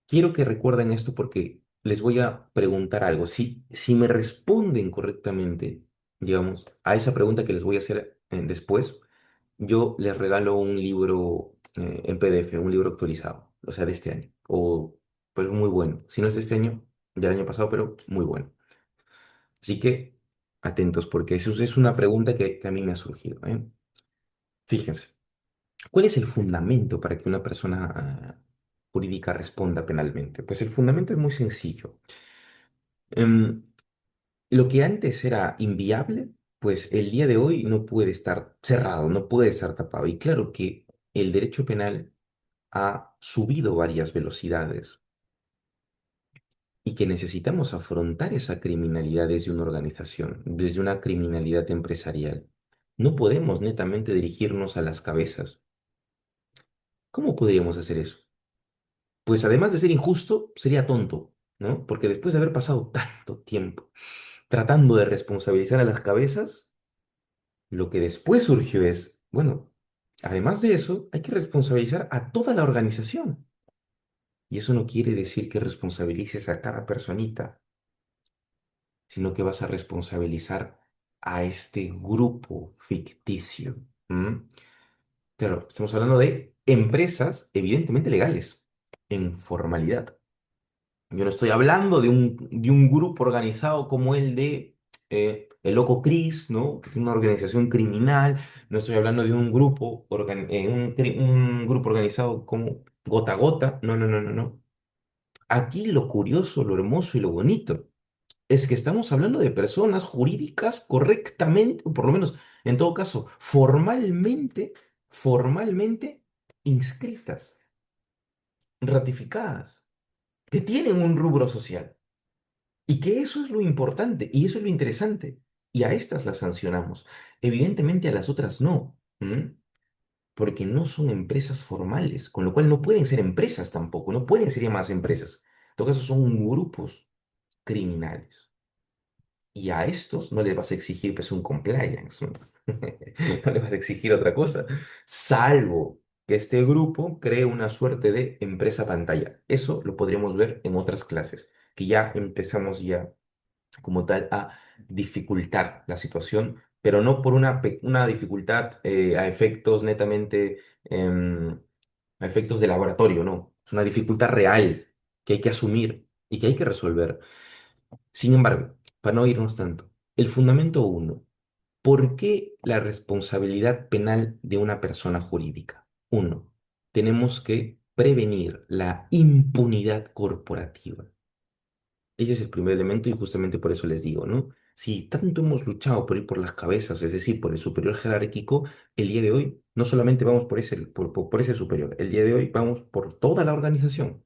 Quiero que recuerden esto porque les voy a preguntar algo. Si me responden correctamente, digamos, a esa pregunta que les voy a hacer después, yo les regalo un libro en PDF, un libro actualizado, o sea, de este año. O, pues muy bueno. Si no es de este año, del año pasado, pero muy bueno. Así que atentos, porque eso es una pregunta que a mí me ha surgido, ¿eh? Fíjense, ¿cuál es el fundamento para que una persona jurídica responda penalmente? Pues el fundamento es muy sencillo. Em, lo que antes era inviable, pues el día de hoy no puede estar cerrado, no puede estar tapado. Y claro que el derecho penal ha subido varias velocidades y que necesitamos afrontar esa criminalidad desde una organización, desde una criminalidad empresarial. No podemos netamente dirigirnos a las cabezas. ¿Cómo podríamos hacer eso? Pues además de ser injusto, sería tonto, ¿no? Porque después de haber pasado tanto tiempo tratando de responsabilizar a las cabezas, lo que después surgió es, bueno, además de eso, hay que responsabilizar a toda la organización. Y eso no quiere decir que responsabilices a cada personita, sino que vas a responsabilizar a este grupo ficticio. ¿M? Claro, estamos hablando de empresas evidentemente legales, en formalidad. Yo no estoy hablando de un grupo organizado como el de el Loco Cris, ¿no? Que es una organización criminal. No estoy hablando de un grupo, un grupo organizado como Gota a Gota. No, no, no, no, no. Aquí lo curioso, lo hermoso y lo bonito es que estamos hablando de personas jurídicas correctamente, o por lo menos, en todo caso, formalmente inscritas, ratificadas, que tienen un rubro social. Y que eso es lo importante y eso es lo interesante. Y a estas las sancionamos. Evidentemente a las otras no, ¿m? Porque no son empresas formales, con lo cual no pueden ser empresas tampoco, no pueden ser llamadas empresas. En todo caso son grupos criminales. Y a estos no les vas a exigir pues un compliance, ¿no? No les vas a exigir otra cosa, salvo que este grupo cree una suerte de empresa pantalla. Eso lo podríamos ver en otras clases, que ya empezamos ya como tal a dificultar la situación, pero no por una dificultad a efectos netamente, a efectos de laboratorio, no. Es una dificultad real que hay que asumir y que hay que resolver. Sin embargo, para no irnos tanto, el fundamento uno, ¿por qué la responsabilidad penal de una persona jurídica? Uno, tenemos que prevenir la impunidad corporativa. Ese es el primer elemento y justamente por eso les digo, ¿no? Si tanto hemos luchado por ir por las cabezas, es decir, por el superior jerárquico, el día de hoy no solamente vamos por ese superior, el día de hoy vamos por toda la organización,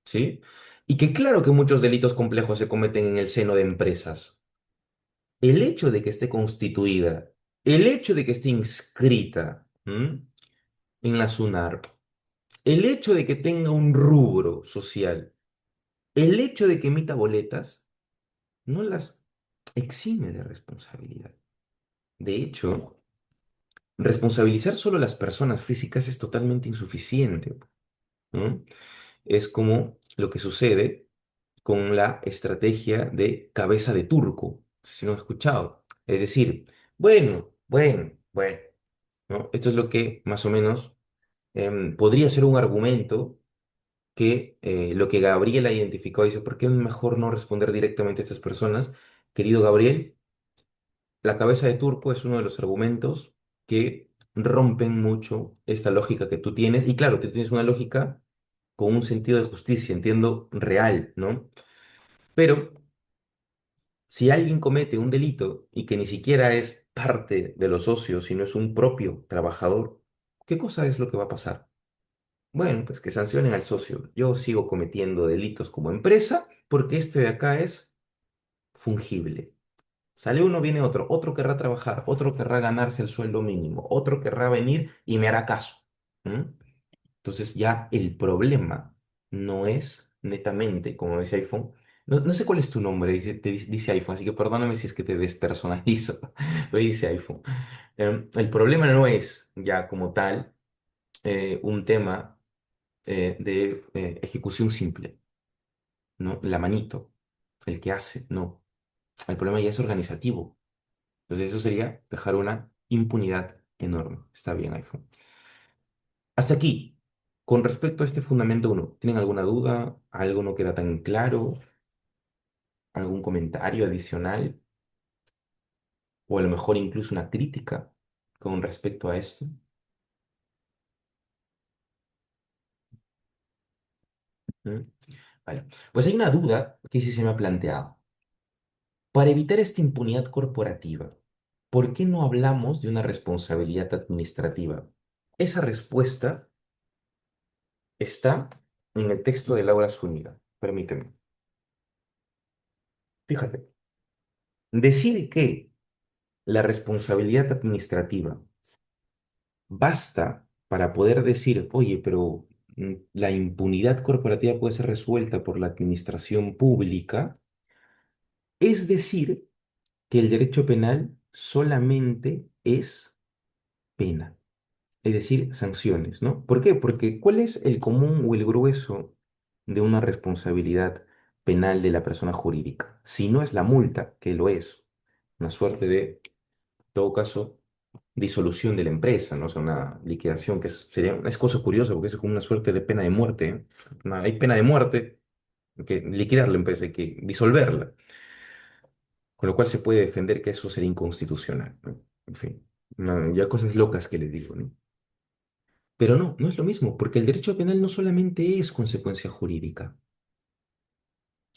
¿sí? Y que claro que muchos delitos complejos se cometen en el seno de empresas. El hecho de que esté constituida, el hecho de que esté inscrita, ¿m? En la SUNARP, el hecho de que tenga un rubro social, el hecho de que emita boletas, no las exime de responsabilidad. De hecho, responsabilizar solo a las personas físicas es totalmente insuficiente, ¿no? Es como lo que sucede con la estrategia de cabeza de turco, no sé si no has escuchado. Es decir, bueno, ¿no? Esto es lo que más o menos podría ser un argumento que lo que Gabriela identificó, dice, ¿por qué es mejor no responder directamente a estas personas? Querido Gabriel, la cabeza de turco es uno de los argumentos que rompen mucho esta lógica que tú tienes. Y claro, tú tienes una lógica con un sentido de justicia, entiendo, real, ¿no? Pero si alguien comete un delito y que ni siquiera es parte de los socios, sino es un propio trabajador, ¿qué cosa es lo que va a pasar? Bueno, pues que sancionen al socio. Yo sigo cometiendo delitos como empresa porque este de acá es fungible. Sale uno, viene otro, otro querrá trabajar, otro querrá ganarse el sueldo mínimo, otro querrá venir y me hará caso. ¿M? Entonces ya el problema no es netamente, como dice iPhone, no sé cuál es tu nombre, dice iPhone, así que perdóname si es que te despersonalizo, pero dice iPhone. El problema no es ya como tal un tema de ejecución simple, ¿no? La manito, el que hace, no. El problema ya es organizativo. Entonces eso sería dejar una impunidad enorme. Está bien, iPhone. Hasta aquí, con respecto a este fundamento uno, ¿tienen alguna duda? ¿Algo no queda tan claro? ¿Algún comentario adicional? ¿O a lo mejor incluso una crítica con respecto a esto? ¿Mm? Vale. Pues hay una duda que sí se me ha planteado. Para evitar esta impunidad corporativa, ¿por qué no hablamos de una responsabilidad administrativa? Esa respuesta está en el texto de Laura Zúñiga. Permíteme. Fíjate, decir que la responsabilidad administrativa basta para poder decir, oye, pero la impunidad corporativa puede ser resuelta por la administración pública, es decir, que el derecho penal solamente es pena, es decir, sanciones, ¿no? ¿Por qué? Porque ¿cuál es el común o el grueso de una responsabilidad penal de la persona jurídica? Si no es la multa, que lo es, una suerte de, en todo caso, disolución de la empresa, ¿no? O sea, una liquidación sería, es cosa curiosa porque es como una suerte de pena de muerte, ¿eh? Hay pena de muerte, hay que liquidar la empresa, hay que disolverla, con lo cual se puede defender que eso sería inconstitucional, ¿no? En fin, ya cosas locas que les digo, ¿no? Pero no, no es lo mismo, porque el derecho penal no solamente es consecuencia jurídica,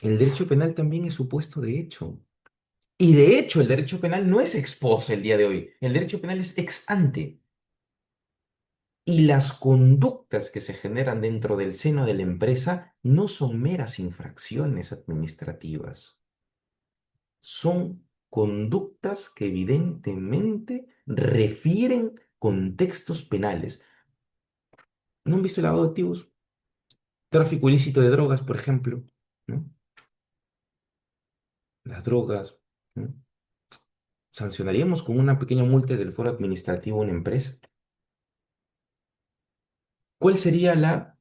el derecho penal también es supuesto de hecho. Y de hecho, el derecho penal no es ex post el día de hoy, el derecho penal es ex ante. Y las conductas que se generan dentro del seno de la empresa no son meras infracciones administrativas, son conductas que evidentemente refieren contextos penales. ¿No han visto el lavado de activos? Tráfico ilícito de drogas, por ejemplo, ¿no? Las drogas, ¿no? ¿Sancionaríamos con una pequeña multa del foro administrativo a una empresa? ¿Cuál sería la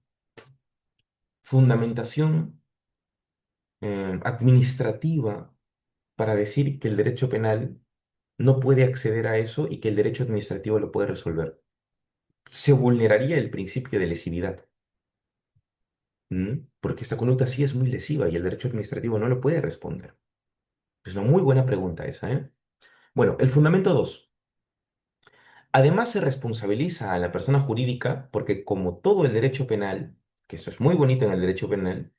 fundamentación administrativa para decir que el derecho penal no puede acceder a eso y que el derecho administrativo lo puede resolver? Se vulneraría el principio de lesividad, porque esta conducta sí es muy lesiva y el derecho administrativo no lo puede responder. Es una muy buena pregunta esa, ¿eh? Bueno, el fundamento 2. Además, se responsabiliza a la persona jurídica porque como todo el derecho penal, que eso es muy bonito en el derecho penal,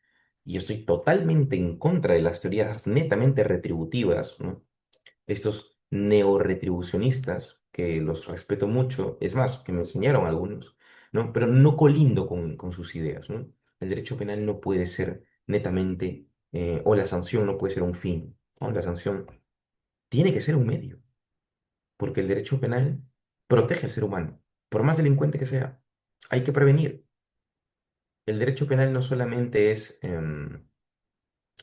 y yo estoy totalmente en contra de las teorías netamente retributivas, ¿no? Estos neorretribucionistas, que los respeto mucho, es más, que me enseñaron algunos, ¿no? Pero no colindo con sus ideas, ¿no? El derecho penal no puede ser netamente, o la sanción no puede ser un fin, ¿no? La sanción tiene que ser un medio, porque el derecho penal protege al ser humano, por más delincuente que sea. Hay que prevenir. El derecho penal no solamente es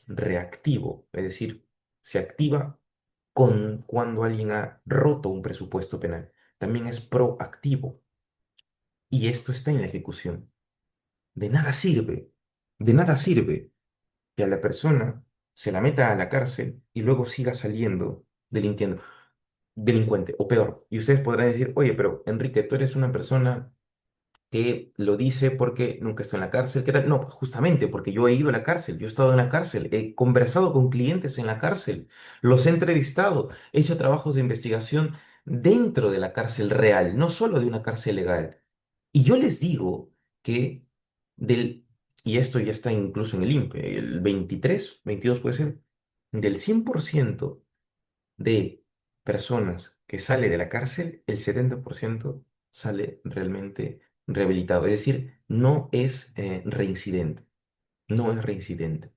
reactivo, es decir, se activa cuando alguien ha roto un presupuesto penal. También es proactivo y esto está en la ejecución. De nada sirve que a la persona se la meta a la cárcel y luego siga saliendo delincuente o peor. Y ustedes podrán decir, oye, pero Enrique, tú eres una persona que lo dice porque nunca está en la cárcel. ¿Qué tal? No, pues justamente porque yo he ido a la cárcel, yo he estado en la cárcel, he conversado con clientes en la cárcel, los he entrevistado, he hecho trabajos de investigación dentro de la cárcel real, no solo de una cárcel legal. Y yo les digo que del, y esto ya está incluso en el INPE, el 23, 22 puede ser, del 100% de personas que sale de la cárcel, el 70% sale realmente rehabilitado. Es decir, no es reincidente, no es reincidente.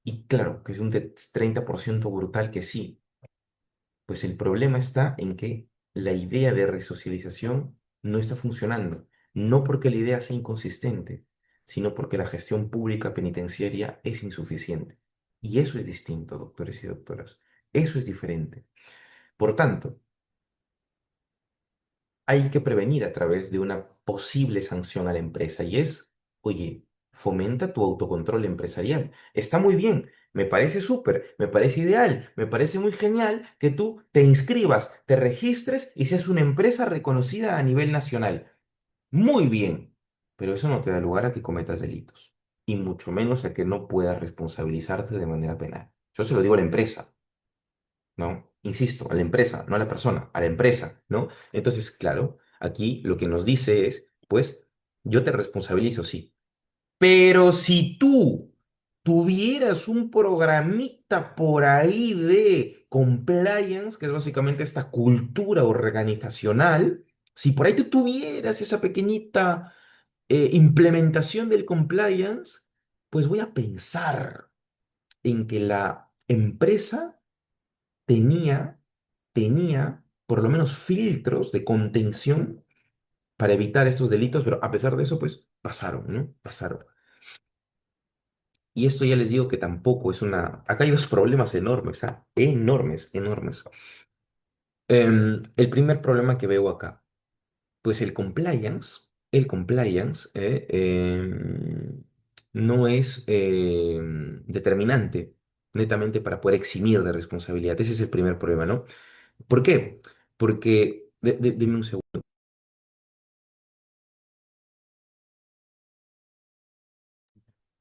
Y claro, que es un 30% brutal que sí, pues el problema está en que la idea de resocialización no está funcionando, no porque la idea sea inconsistente, sino porque la gestión pública penitenciaria es insuficiente. Y eso es distinto, doctores y doctoras. Eso es diferente. Por tanto, hay que prevenir a través de una posible sanción a la empresa y es, oye, fomenta tu autocontrol empresarial. Está muy bien, me parece súper, me parece ideal, me parece muy genial que tú te inscribas, te registres y seas una empresa reconocida a nivel nacional. Muy bien, pero eso no te da lugar a que cometas delitos y mucho menos a que no puedas responsabilizarte de manera penal. Yo se lo digo a la empresa. ¿No? Insisto, a la empresa, no a la persona, a la empresa, ¿no? Entonces, claro, aquí lo que nos dice es, pues, yo te responsabilizo, sí, pero si tú tuvieras un programita por ahí de compliance, que es básicamente esta cultura organizacional, si por ahí tú tuvieras esa pequeñita implementación del compliance, pues voy a pensar en que la empresa tenía, tenía por lo menos filtros de contención para evitar estos delitos, pero a pesar de eso, pues pasaron, ¿no? Pasaron. Y esto ya les digo que tampoco es una... Acá hay dos problemas enormes, ¿ah? Enormes, enormes. El primer problema que veo acá, pues el compliance no es determinante netamente para poder eximir de responsabilidad. Ese es el primer problema, ¿no? ¿Por qué? Porque, dime un segundo,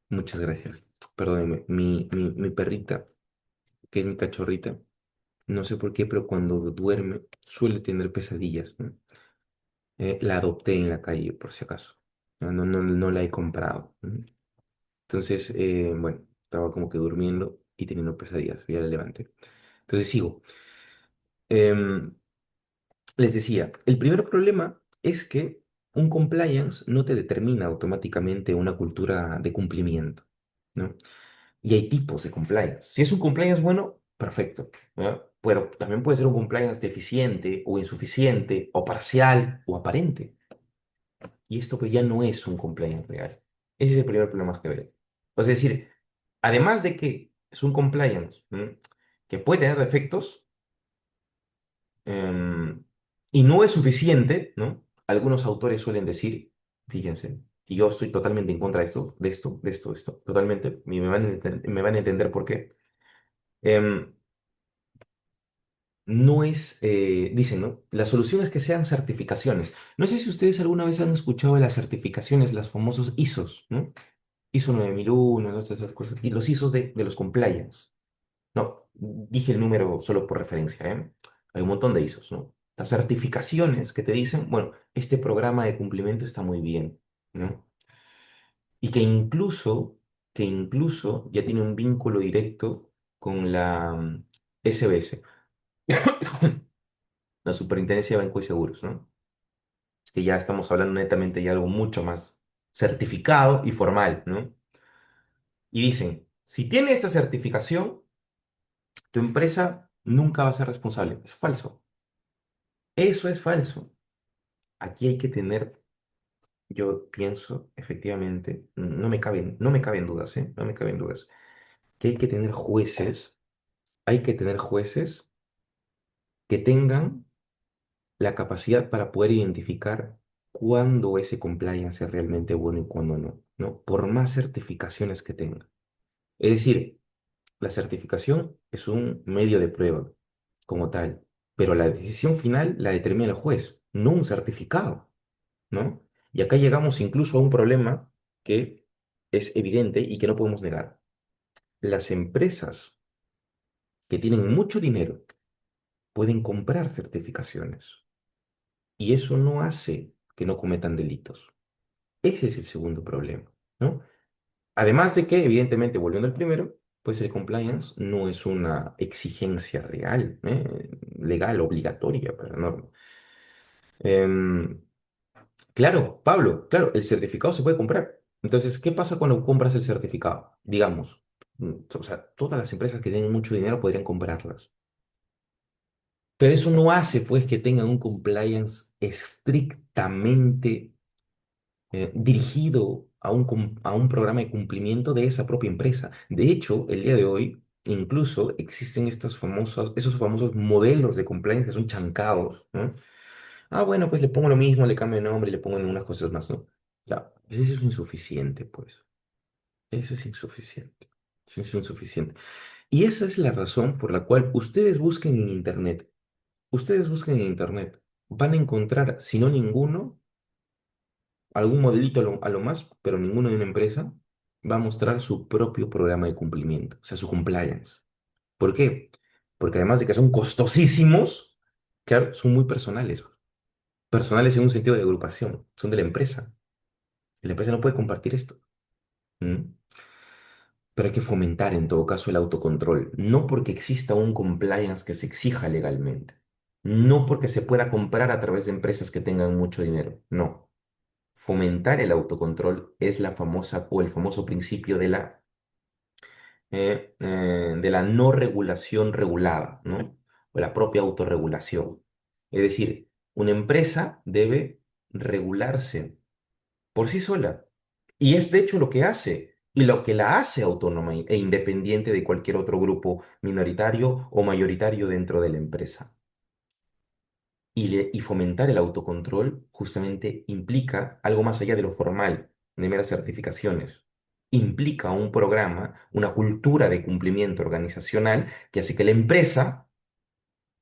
muchas gracias. Perdónenme, mi perrita, que es mi cachorrita, no sé por qué, pero cuando duerme suele tener pesadillas, ¿no? La adopté en la calle, por si acaso. No la he comprado, ¿no? Entonces, bueno, estaba como que durmiendo y teniendo pesadillas. Ya la levanté. Entonces sigo. Em, Les decía, el primer problema es que un compliance no te determina automáticamente una cultura de cumplimiento, ¿no? Y hay tipos de compliance. Si es un compliance bueno, perfecto, ¿no? Pero también puede ser un compliance deficiente o insuficiente o parcial o aparente. Y esto pues ya no es un compliance real. Ese es el primer problema que veo. Es decir, además de que es un compliance que puede tener defectos em, y no es suficiente, ¿no? Algunos autores suelen decir, fíjense, y yo estoy totalmente en contra de esto, totalmente, y me van a entender por qué. Em, no es, dicen, ¿no? La solución es que sean certificaciones. No sé si ustedes alguna vez han escuchado de las certificaciones, las famosos ISOs, ¿no? ISO 9001, ¿no? Estas cosas. Y los ISOs de los compliance. No, dije el número solo por referencia, ¿eh? Hay un montón de ISOs, ¿no? Las certificaciones que te dicen, bueno, este programa de cumplimiento está muy bien, ¿no? Y que incluso ya tiene un vínculo directo con la SBS, la Superintendencia de Banco y Seguros, ¿no? Que ya estamos hablando netamente de algo mucho más certificado y formal, ¿no? Y dicen, si tiene esta certificación, tu empresa nunca va a ser responsable. Es falso. Eso es falso. Aquí hay que tener, yo pienso, efectivamente, no me caben dudas, ¿eh? No me caben dudas, que hay que tener jueces que tengan la capacidad para poder identificar cuándo ese compliance es realmente bueno y cuándo no, ¿no? Por más certificaciones que tenga. Es decir, la certificación es un medio de prueba como tal, pero la decisión final la determina el juez, no un certificado, ¿no? Y acá llegamos incluso a un problema que es evidente y que no podemos negar. Las empresas que tienen mucho dinero pueden comprar certificaciones y eso no hace que no cometan delitos. Ese es el segundo problema, ¿no? Además de que, evidentemente, volviendo al primero, pues el compliance no es una exigencia real, legal, obligatoria para la norma. Em, claro, Pablo, claro, el certificado se puede comprar. Entonces, ¿qué pasa cuando compras el certificado? Digamos, o sea, todas las empresas que tienen mucho dinero podrían comprarlas. Pero eso no hace, pues, que tengan un compliance estrictamente dirigido a un programa de cumplimiento de esa propia empresa. De hecho, el día de hoy, incluso existen esos famosos modelos de compliance que son chancados, ¿no? Ah, bueno, pues le pongo lo mismo, le cambio de nombre, le pongo en unas cosas más, ¿no? Ya, pues eso es insuficiente, pues. Eso es insuficiente. Eso es insuficiente. Y esa es la razón por la cual ustedes busquen en Internet, van a encontrar, si no ninguno, algún modelito a lo más, pero ninguno de una empresa va a mostrar su propio programa de cumplimiento, o sea, su compliance. ¿Por qué? Porque además de que son costosísimos, claro, son muy personales. Personales en un sentido de agrupación, son de la empresa. La empresa no puede compartir esto. ¿Mm? Pero hay que fomentar en todo caso el autocontrol, no porque exista un compliance que se exija legalmente, no porque se pueda comprar a través de empresas que tengan mucho dinero, no. Fomentar el autocontrol es la famosa o el famoso principio de la de la no regulación regulada, ¿no? O la propia autorregulación. Es decir, una empresa debe regularse por sí sola. Y es de hecho lo que hace, y lo que la hace autónoma e independiente de cualquier otro grupo minoritario o mayoritario dentro de la empresa. Y fomentar el autocontrol justamente implica algo más allá de lo formal, de meras certificaciones. Implica un programa, una cultura de cumplimiento organizacional que hace que la empresa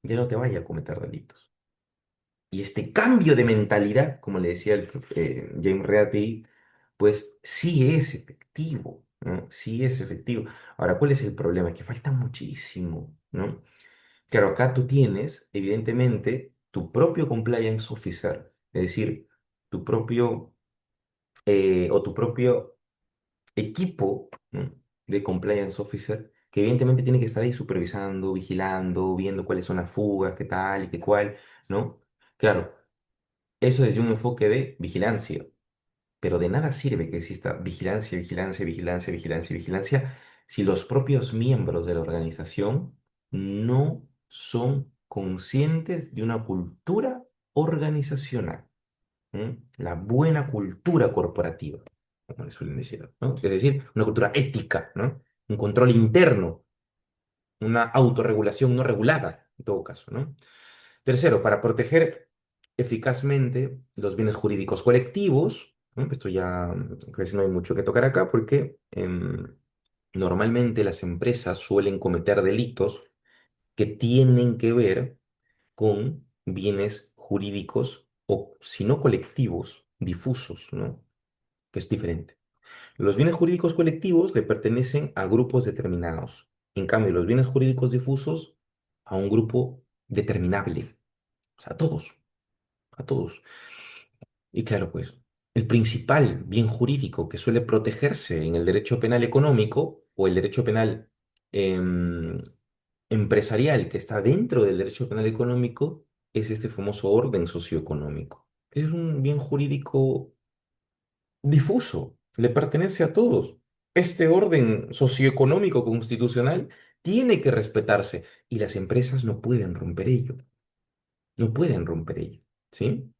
ya no te vaya a cometer delitos. Y este cambio de mentalidad, como le decía James Reatey, pues sí es efectivo, ¿no? Sí es efectivo. Ahora, ¿cuál es el problema? Que falta muchísimo, ¿no? Claro, acá tú tienes, evidentemente, tu propio compliance officer, es decir, tu propio o tu propio equipo, ¿no? de compliance officer, que evidentemente tiene que estar ahí supervisando, vigilando, viendo cuáles son las fugas, qué tal y qué cual, ¿no? Claro, eso desde un enfoque de vigilancia, pero de nada sirve que exista vigilancia, vigilancia, vigilancia, vigilancia, vigilancia, si los propios miembros de la organización no son conscientes de una cultura organizacional, ¿m? La buena cultura corporativa, como le suelen decir, ¿no? Es decir, una cultura ética, ¿no? Un control interno, una autorregulación no regulada, en todo caso, ¿no? Tercero, para proteger eficazmente los bienes jurídicos colectivos, ¿no? Esto ya casi no hay mucho que tocar acá porque normalmente las empresas suelen cometer delitos que tienen que ver con bienes jurídicos o, si no colectivos, difusos, ¿no? Que es diferente. Los bienes jurídicos colectivos le pertenecen a grupos determinados. En cambio, los bienes jurídicos difusos a un grupo determinable. O sea, a todos, a todos. Y claro, pues, el principal bien jurídico que suele protegerse en el derecho penal económico o el derecho penal em, empresarial que está dentro del derecho penal económico es este famoso orden socioeconómico. Es un bien jurídico difuso, le pertenece a todos. Este orden socioeconómico constitucional tiene que respetarse y las empresas no pueden romper ello, no pueden romper ello, ¿sí?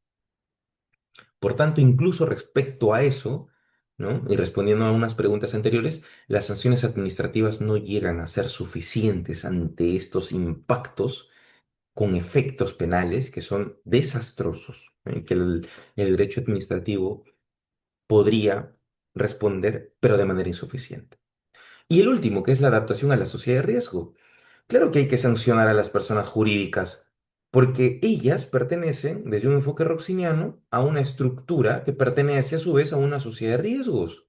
Por tanto, incluso respecto a eso, ¿no? Y respondiendo a unas preguntas anteriores, las sanciones administrativas no llegan a ser suficientes ante estos impactos con efectos penales que son desastrosos, que el derecho administrativo podría responder, pero de manera insuficiente. Y el último, que es la adaptación a la sociedad de riesgo. Claro que hay que sancionar a las personas jurídicas, porque ellas pertenecen, desde un enfoque roxiniano, a una estructura que pertenece a su vez a una sociedad de riesgos.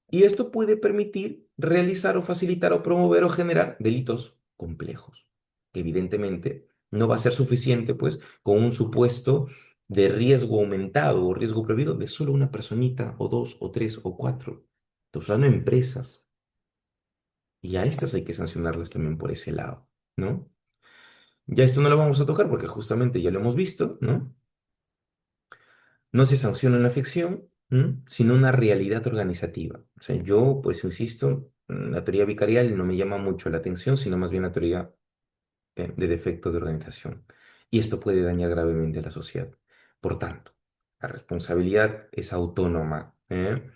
Y esto puede permitir realizar o facilitar o promover o generar delitos complejos, que evidentemente no va a ser suficiente, pues, con un supuesto de riesgo aumentado o riesgo prohibido de solo una personita, o dos, o tres, o cuatro. Estamos hablando de empresas, y a estas hay que sancionarlas también por ese lado, ¿no? Ya esto no lo vamos a tocar porque justamente ya lo hemos visto, ¿no? No se sanciona una ficción, sino una realidad organizativa. O sea, yo, pues, insisto, la teoría vicarial no me llama mucho la atención, sino más bien la teoría de defecto de organización. Y esto puede dañar gravemente a la sociedad. Por tanto, la responsabilidad es autónoma, ¿eh?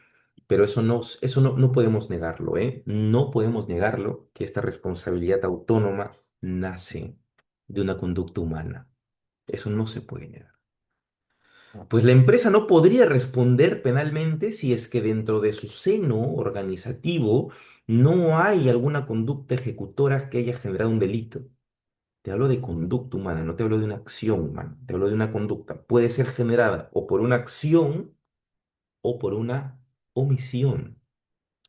Pero eso no podemos negarlo, ¿eh? No podemos negarlo que esta responsabilidad autónoma nace de una conducta humana. Eso no se puede negar. Pues la empresa no podría responder penalmente si es que dentro de su seno organizativo no hay alguna conducta ejecutora que haya generado un delito. Te hablo de conducta humana, no te hablo de una acción humana, te hablo de una conducta. Puede ser generada o por una acción o por una omisión.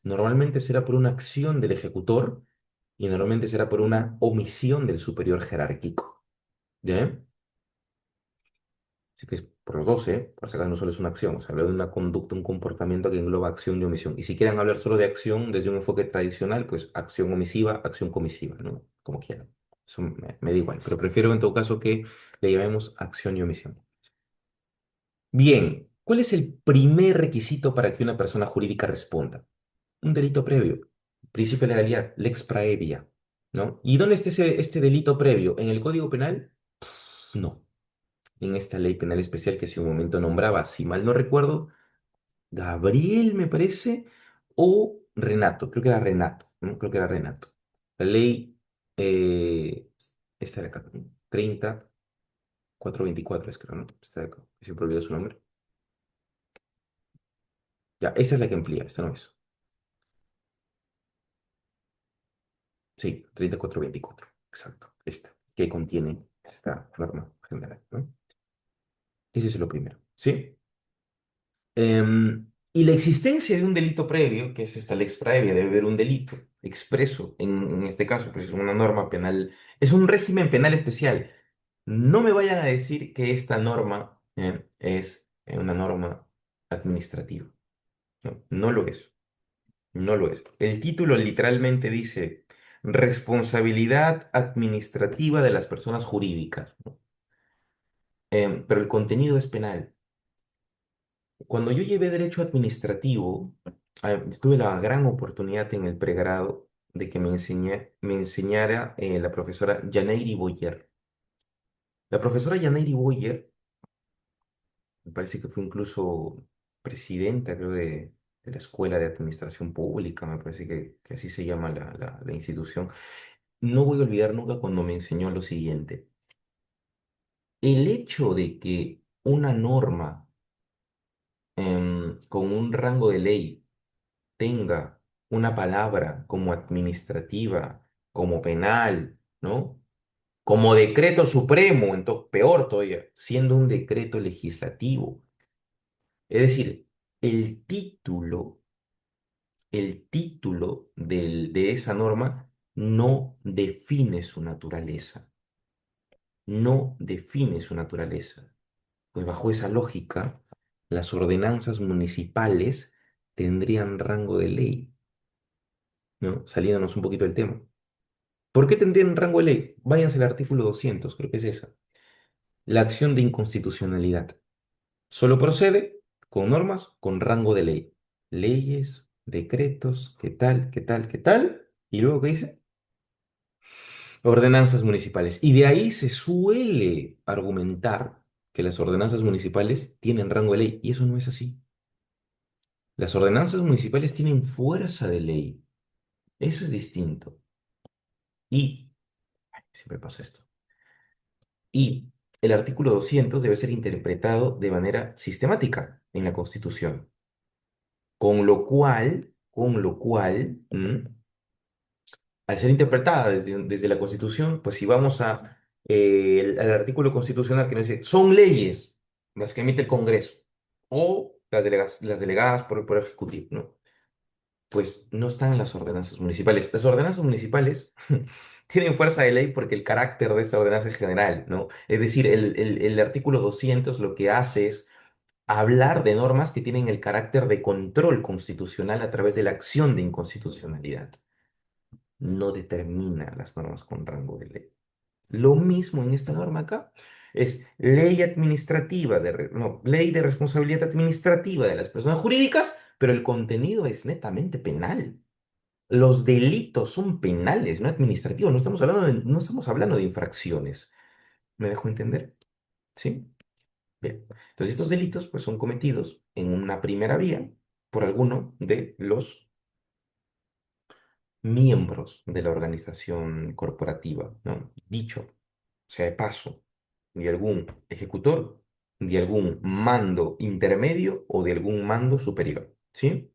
Normalmente será por una acción del ejecutor y normalmente será por una omisión del superior jerárquico. ¿Ya? Así que es por los dos, ¿eh? Por si acaso no solo es una acción, se habla de una conducta, un comportamiento que engloba acción y omisión. Y si quieren hablar solo de acción desde un enfoque tradicional, pues acción omisiva, acción comisiva, ¿no? Como quieran. Eso me da igual, pero prefiero en todo caso que le llamemos acción y omisión. Bien, ¿cuál es el primer requisito para que una persona jurídica responda? Un delito previo. Principio de legalidad, lex praevia, ¿no? ¿Y dónde está este delito previo? ¿En el Código Penal? No. En esta ley penal especial que hace un momento nombraba, si mal no recuerdo, Gabriel, me parece, o Renato, creo que era Renato, ¿no? Creo que era Renato. La ley, eh, esta de acá, 30.424 es creo, ¿no? Esta de acá, siempre olvido su nombre. Ya, esa es la que emplea, esta no es. Sí, 3424, exacto, esta, que contiene esta norma general, ¿no? Ese es lo primero, ¿sí? Y la existencia de un delito previo, que es esta lex previa, debe haber un delito expreso, en este caso, pues es una norma penal, es un régimen penal especial. No me vayan a decir que esta norma es una norma administrativa. No, no lo es, no lo es. El título literalmente dice responsabilidad administrativa de las personas jurídicas, ¿no? Pero el contenido es penal. Cuando yo llevé derecho administrativo, tuve la gran oportunidad en el pregrado de que me enseñara la profesora Yaneiri Boyer. La profesora Yaneiri Boyer, me parece que fue incluso presidenta, creo, de la Escuela de Administración Pública, me parece que así se llama la institución. No voy a olvidar nunca cuando me enseñó lo siguiente. El hecho de que una norma con un rango de ley tenga una palabra como administrativa, como penal, ¿no? Como decreto supremo, entonces peor todavía, siendo un decreto legislativo. Es decir, el título, el título de esa norma no define su naturaleza, no define su naturaleza. Pues bajo esa lógica, las ordenanzas municipales tendrían rango de ley, ¿no? Saliéndonos un poquito del tema. ¿Por qué tendrían rango de ley? Váyanse al artículo 200, creo que es esa. La acción de inconstitucionalidad solo procede con normas con rango de ley. Leyes, decretos, qué tal, qué tal, qué tal. Y luego, ¿qué dice? Ordenanzas municipales. Y de ahí se suele argumentar que las ordenanzas municipales tienen rango de ley. Y eso no es así. Las ordenanzas municipales tienen fuerza de ley. Eso es distinto. Y, siempre pasa esto. Y el artículo 200 debe ser interpretado de manera sistemática en la Constitución, con lo cual, al ser interpretada desde la Constitución, pues si vamos al artículo constitucional que nos dice, son leyes las que emite el Congreso o las delegadas por el Ejecutivo, ¿no? Pues no están en las ordenanzas municipales. Las ordenanzas municipales tienen fuerza de ley porque el carácter de esta ordenanza es general, ¿no? Es decir, el artículo 200 lo que hace es hablar de normas que tienen el carácter de control constitucional a través de la acción de inconstitucionalidad. No determina las normas con rango de ley. Lo mismo en esta norma acá. Es ley administrativa, no, ley de responsabilidad administrativa de las personas jurídicas, pero el contenido es netamente penal. Los delitos son penales, no administrativos. No estamos hablando de infracciones. ¿Me dejo entender? ¿Sí? Bien. Entonces, estos delitos pues, son cometidos en una primera vía por alguno de los miembros de la organización corporativa, ¿no? Dicho sea de paso, de algún ejecutor, de algún mando intermedio o de algún mando superior, ¿sí?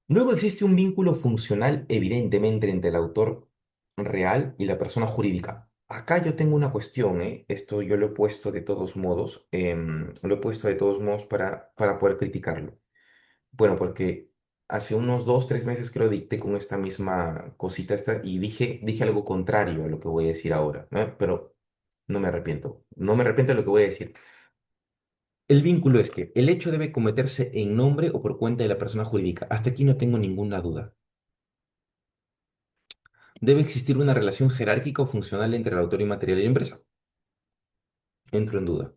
Luego existe un vínculo funcional evidentemente entre el autor real y la persona jurídica. Acá yo tengo una cuestión, ¿eh? Esto yo lo he puesto de todos modos, lo he puesto de todos modos para poder criticarlo. Bueno, porque hace unos 2, 3 meses que lo dicté con esta misma cosita esta y dije algo contrario a lo que voy a decir ahora, ¿no? Pero no me arrepiento. No me arrepiento de lo que voy a decir. El vínculo es que el hecho debe cometerse en nombre o por cuenta de la persona jurídica. Hasta aquí no tengo ninguna duda. Debe existir una relación jerárquica o funcional entre el autor inmaterial y la empresa. Entro en duda.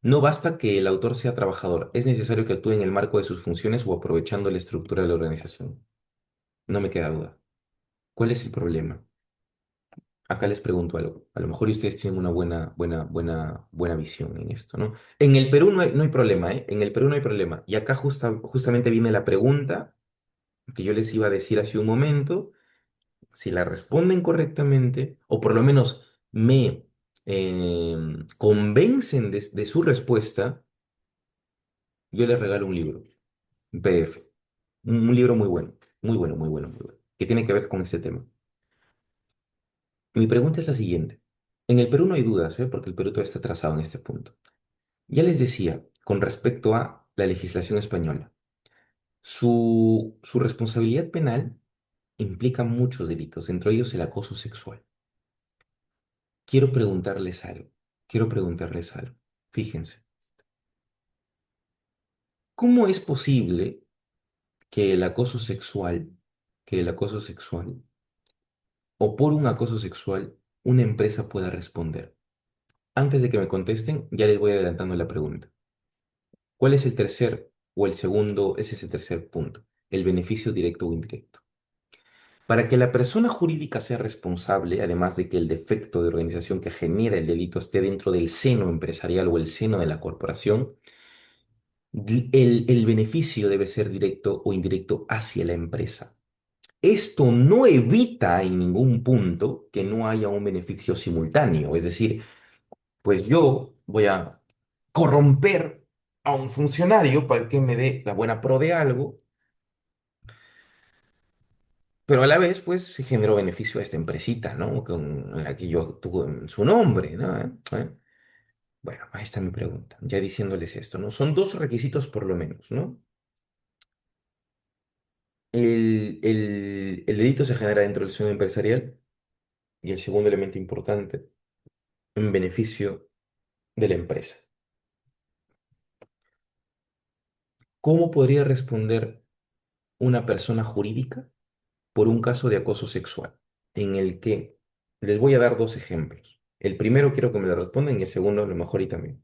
No basta que el autor sea trabajador, es necesario que actúe en el marco de sus funciones o aprovechando la estructura de la organización. No me queda duda. ¿Cuál es el problema? Acá les pregunto algo. A lo mejor ustedes tienen una buena visión en esto, ¿no? En el Perú no hay problema, ¿eh? En el Perú no hay problema. Y acá justamente viene la pregunta que yo les iba a decir hace un momento. Si la responden correctamente, o por lo menos me convencen de su respuesta, yo les regalo un libro, un PDF. Un libro muy bueno, muy bueno, muy bueno, muy bueno, que tiene que ver con este tema. Mi pregunta es la siguiente. En el Perú no hay dudas, ¿eh? Porque el Perú todavía está atrasado en este punto. Ya les decía, con respecto a la legislación española, su responsabilidad penal implica muchos delitos, entre ellos el acoso sexual. Quiero preguntarles algo, quiero preguntarles algo. Fíjense, ¿cómo es posible que el acoso sexual, que el acoso sexual, o por un acoso sexual, una empresa pueda responder? Antes de que me contesten, ya les voy adelantando la pregunta. ¿Cuál es el tercer o el segundo? Ese es el tercer punto, el beneficio directo o indirecto. Para que la persona jurídica sea responsable, además de que el defecto de organización que genera el delito esté dentro del seno empresarial o el seno de la corporación, el beneficio debe ser directo o indirecto hacia la empresa. Esto no evita en ningún punto que no haya un beneficio simultáneo, es decir, pues yo voy a corromper a un funcionario para que me dé la buena pro de algo, pero a la vez, pues, se generó beneficio a esta empresita, ¿no? En la que yo actúo en su nombre, ¿no? Bueno, ahí está mi pregunta, ya diciéndoles esto, ¿no? Son dos requisitos por lo menos, ¿no? El delito se genera dentro del seno empresarial y el segundo elemento importante, en beneficio de la empresa. ¿Cómo podría responder una persona jurídica por un caso de acoso sexual en el que les voy a dar dos ejemplos? El primero quiero que me lo respondan y el segundo a lo mejor y también.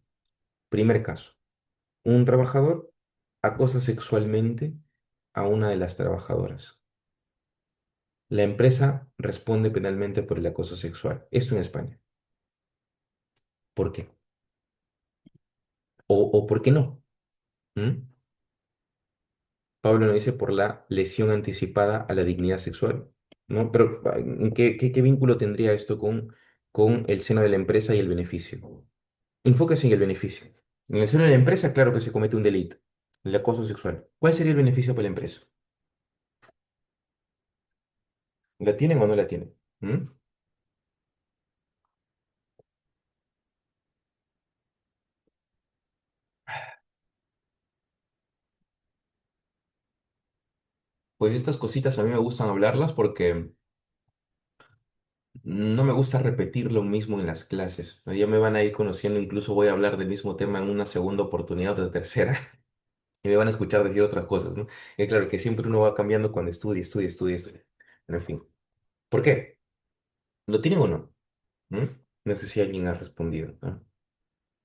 Primer caso, un trabajador acosa sexualmente a una de las trabajadoras. La empresa responde penalmente por el acoso sexual. Esto en España. ¿Por qué? ¿O por qué no? ¿Mm? Pablo nos dice por la lesión anticipada a la dignidad sexual, ¿no? Pero ¿en qué vínculo tendría esto con el seno de la empresa y el beneficio? Enfóquese en el beneficio. En el seno de la empresa, claro que se comete un delito, el acoso sexual. ¿Cuál sería el beneficio para la empresa? ¿La tienen o no la tienen? ¿Mm? Pues estas cositas a mí me gustan hablarlas porque no me gusta repetir lo mismo en las clases. Ya me van a ir conociendo, incluso voy a hablar del mismo tema en una segunda oportunidad o tercera. Y me van a escuchar decir otras cosas, ¿no? Y claro que siempre uno va cambiando cuando estudia, estudia, estudia, estudia. En fin. ¿Por qué? ¿Lo tienen o no? ¿Mm? No sé si alguien ha respondido, ¿no?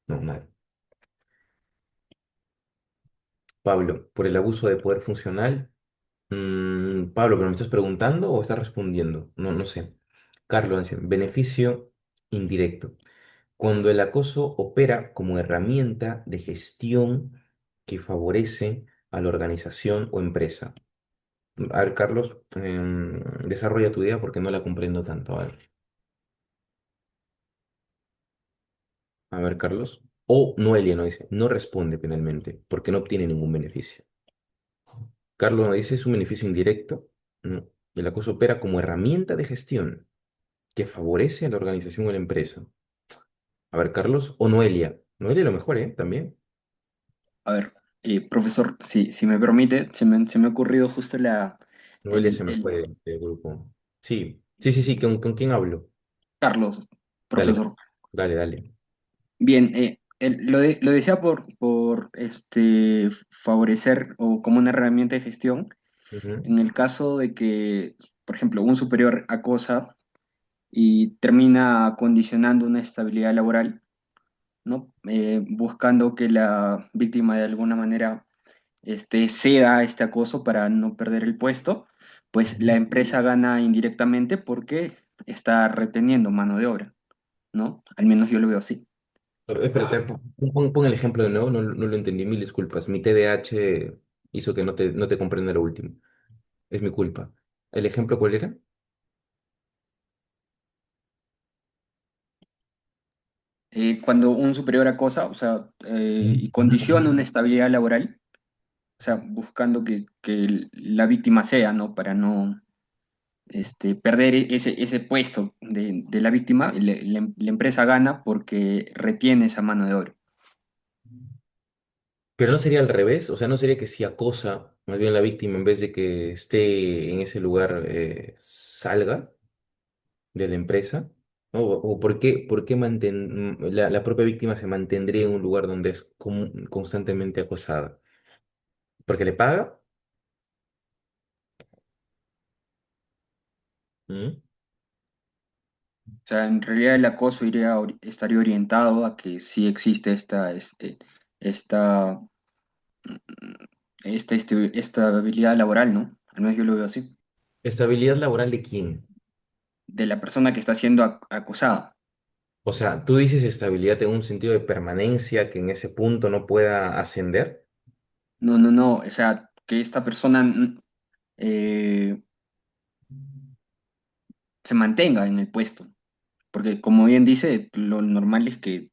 No, nadie. Pablo, por el abuso de poder funcional. Pablo, ¿pero me estás preguntando o estás respondiendo? No, no sé. Carlos, dice, beneficio indirecto. Cuando el acoso opera como herramienta de gestión que favorece a la organización o empresa. A ver, Carlos, desarrolla tu idea porque no la comprendo tanto. A ver, Carlos. O Noelia no dice, no responde penalmente porque no obtiene ningún beneficio. Carlos nos dice, es un beneficio indirecto, ¿no? El acoso opera como herramienta de gestión que favorece a la organización o la empresa. A ver, Carlos. O Noelia. Noelia lo mejor, ¿eh? También. A ver, profesor, si me permite, se me ha ocurrido justo Noelia el, se me el- fue del grupo. Sí, sí, sí, sí. ¿Con quién hablo? Carlos, Dale, profesor. dale, dale. Bien, lo decía por favorecer o como una herramienta de gestión Ujú. en el caso de que, por ejemplo, un superior acosa y termina condicionando una estabilidad laboral. ¿no? Buscando que la víctima de alguna manera ceda a este acoso para no perder el puesto, pues la empresa gana indirectamente porque está reteniendo mano de obra, ¿no? Al menos yo lo veo así. Pero, espérate, pon el ejemplo de nuevo, no lo entendí, mil disculpas. Mi TDAH hizo que no te comprenda lo último. Es mi culpa. ¿El ejemplo cuál era? Cuando un superior acosa, o sea, y condiciona una estabilidad laboral, o sea, buscando que la víctima sea, ¿no? Para no perder ese puesto de la víctima, la empresa gana porque retiene esa mano de obra. Pero no sería al revés, o sea, no sería que si acosa, más bien la víctima en vez de que esté en ese lugar, salga de la empresa, ¿no? O por qué la propia víctima se mantendría en un lugar donde es constantemente acosada. ¿Porque le paga? ¿Mm? O sea, en realidad el acoso estaría orientado a que sí existe esta, esta habilidad laboral, ¿no? Al menos yo lo veo así, ¿Estabilidad laboral de quién? de la persona que está siendo acosada. O sea, tú dices estabilidad en un sentido de permanencia que en ese punto no pueda ascender. No, no, no, o sea, que esta persona eh, se mantenga en el puesto, porque como bien dice, lo normal es que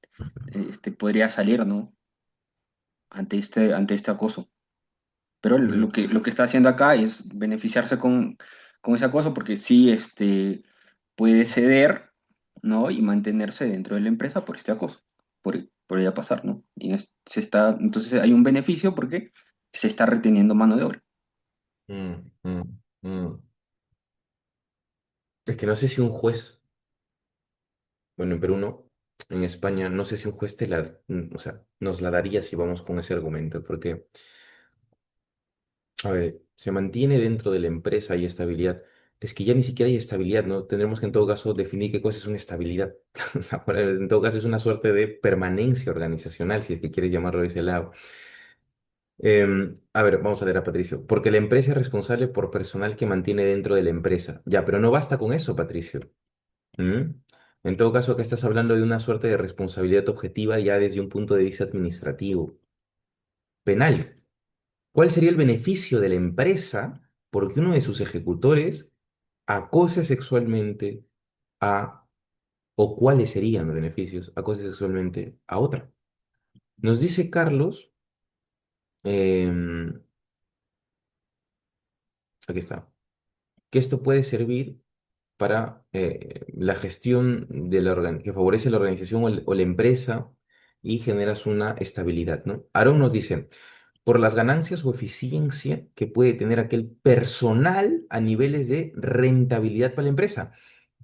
podría salir, ¿no? Ante este acoso. Pero Mm, lo que está haciendo acá es beneficiarse con ese acoso porque sí puede ceder, ¿no? Y mantenerse dentro de la empresa por este acoso, por ella pasar, ¿no? Entonces hay un beneficio porque se está reteniendo mano de obra. mm, mm, mm. Es que no sé si un juez, bueno, en Perú no, en España, no sé si un juez o sea, nos la daría si vamos con ese argumento, porque, a ver, se mantiene dentro de la empresa y estabilidad. Es que ya ni siquiera hay estabilidad, ¿no? Tendremos que en todo caso definir qué cosa es una estabilidad. En todo caso es una suerte de permanencia organizacional, si es que quieres llamarlo de ese lado. A ver, vamos a leer a Patricio. Porque la empresa es responsable por personal que mantiene dentro de la empresa. Ya, pero no basta con eso, Patricio. ¿Mm? En todo caso, acá estás hablando de una suerte de responsabilidad objetiva ya desde un punto de vista administrativo, penal. ¿Cuál sería el beneficio de la empresa porque uno de sus ejecutores acose sexualmente a, o cuáles serían los beneficios, acose sexualmente a otra? Nos dice Carlos, em, aquí está, que esto puede servir para la gestión que favorece la organización o la empresa y generas una estabilidad, ¿no? Aaron nos dice, por las ganancias o eficiencia que puede tener aquel personal a niveles de rentabilidad para la empresa,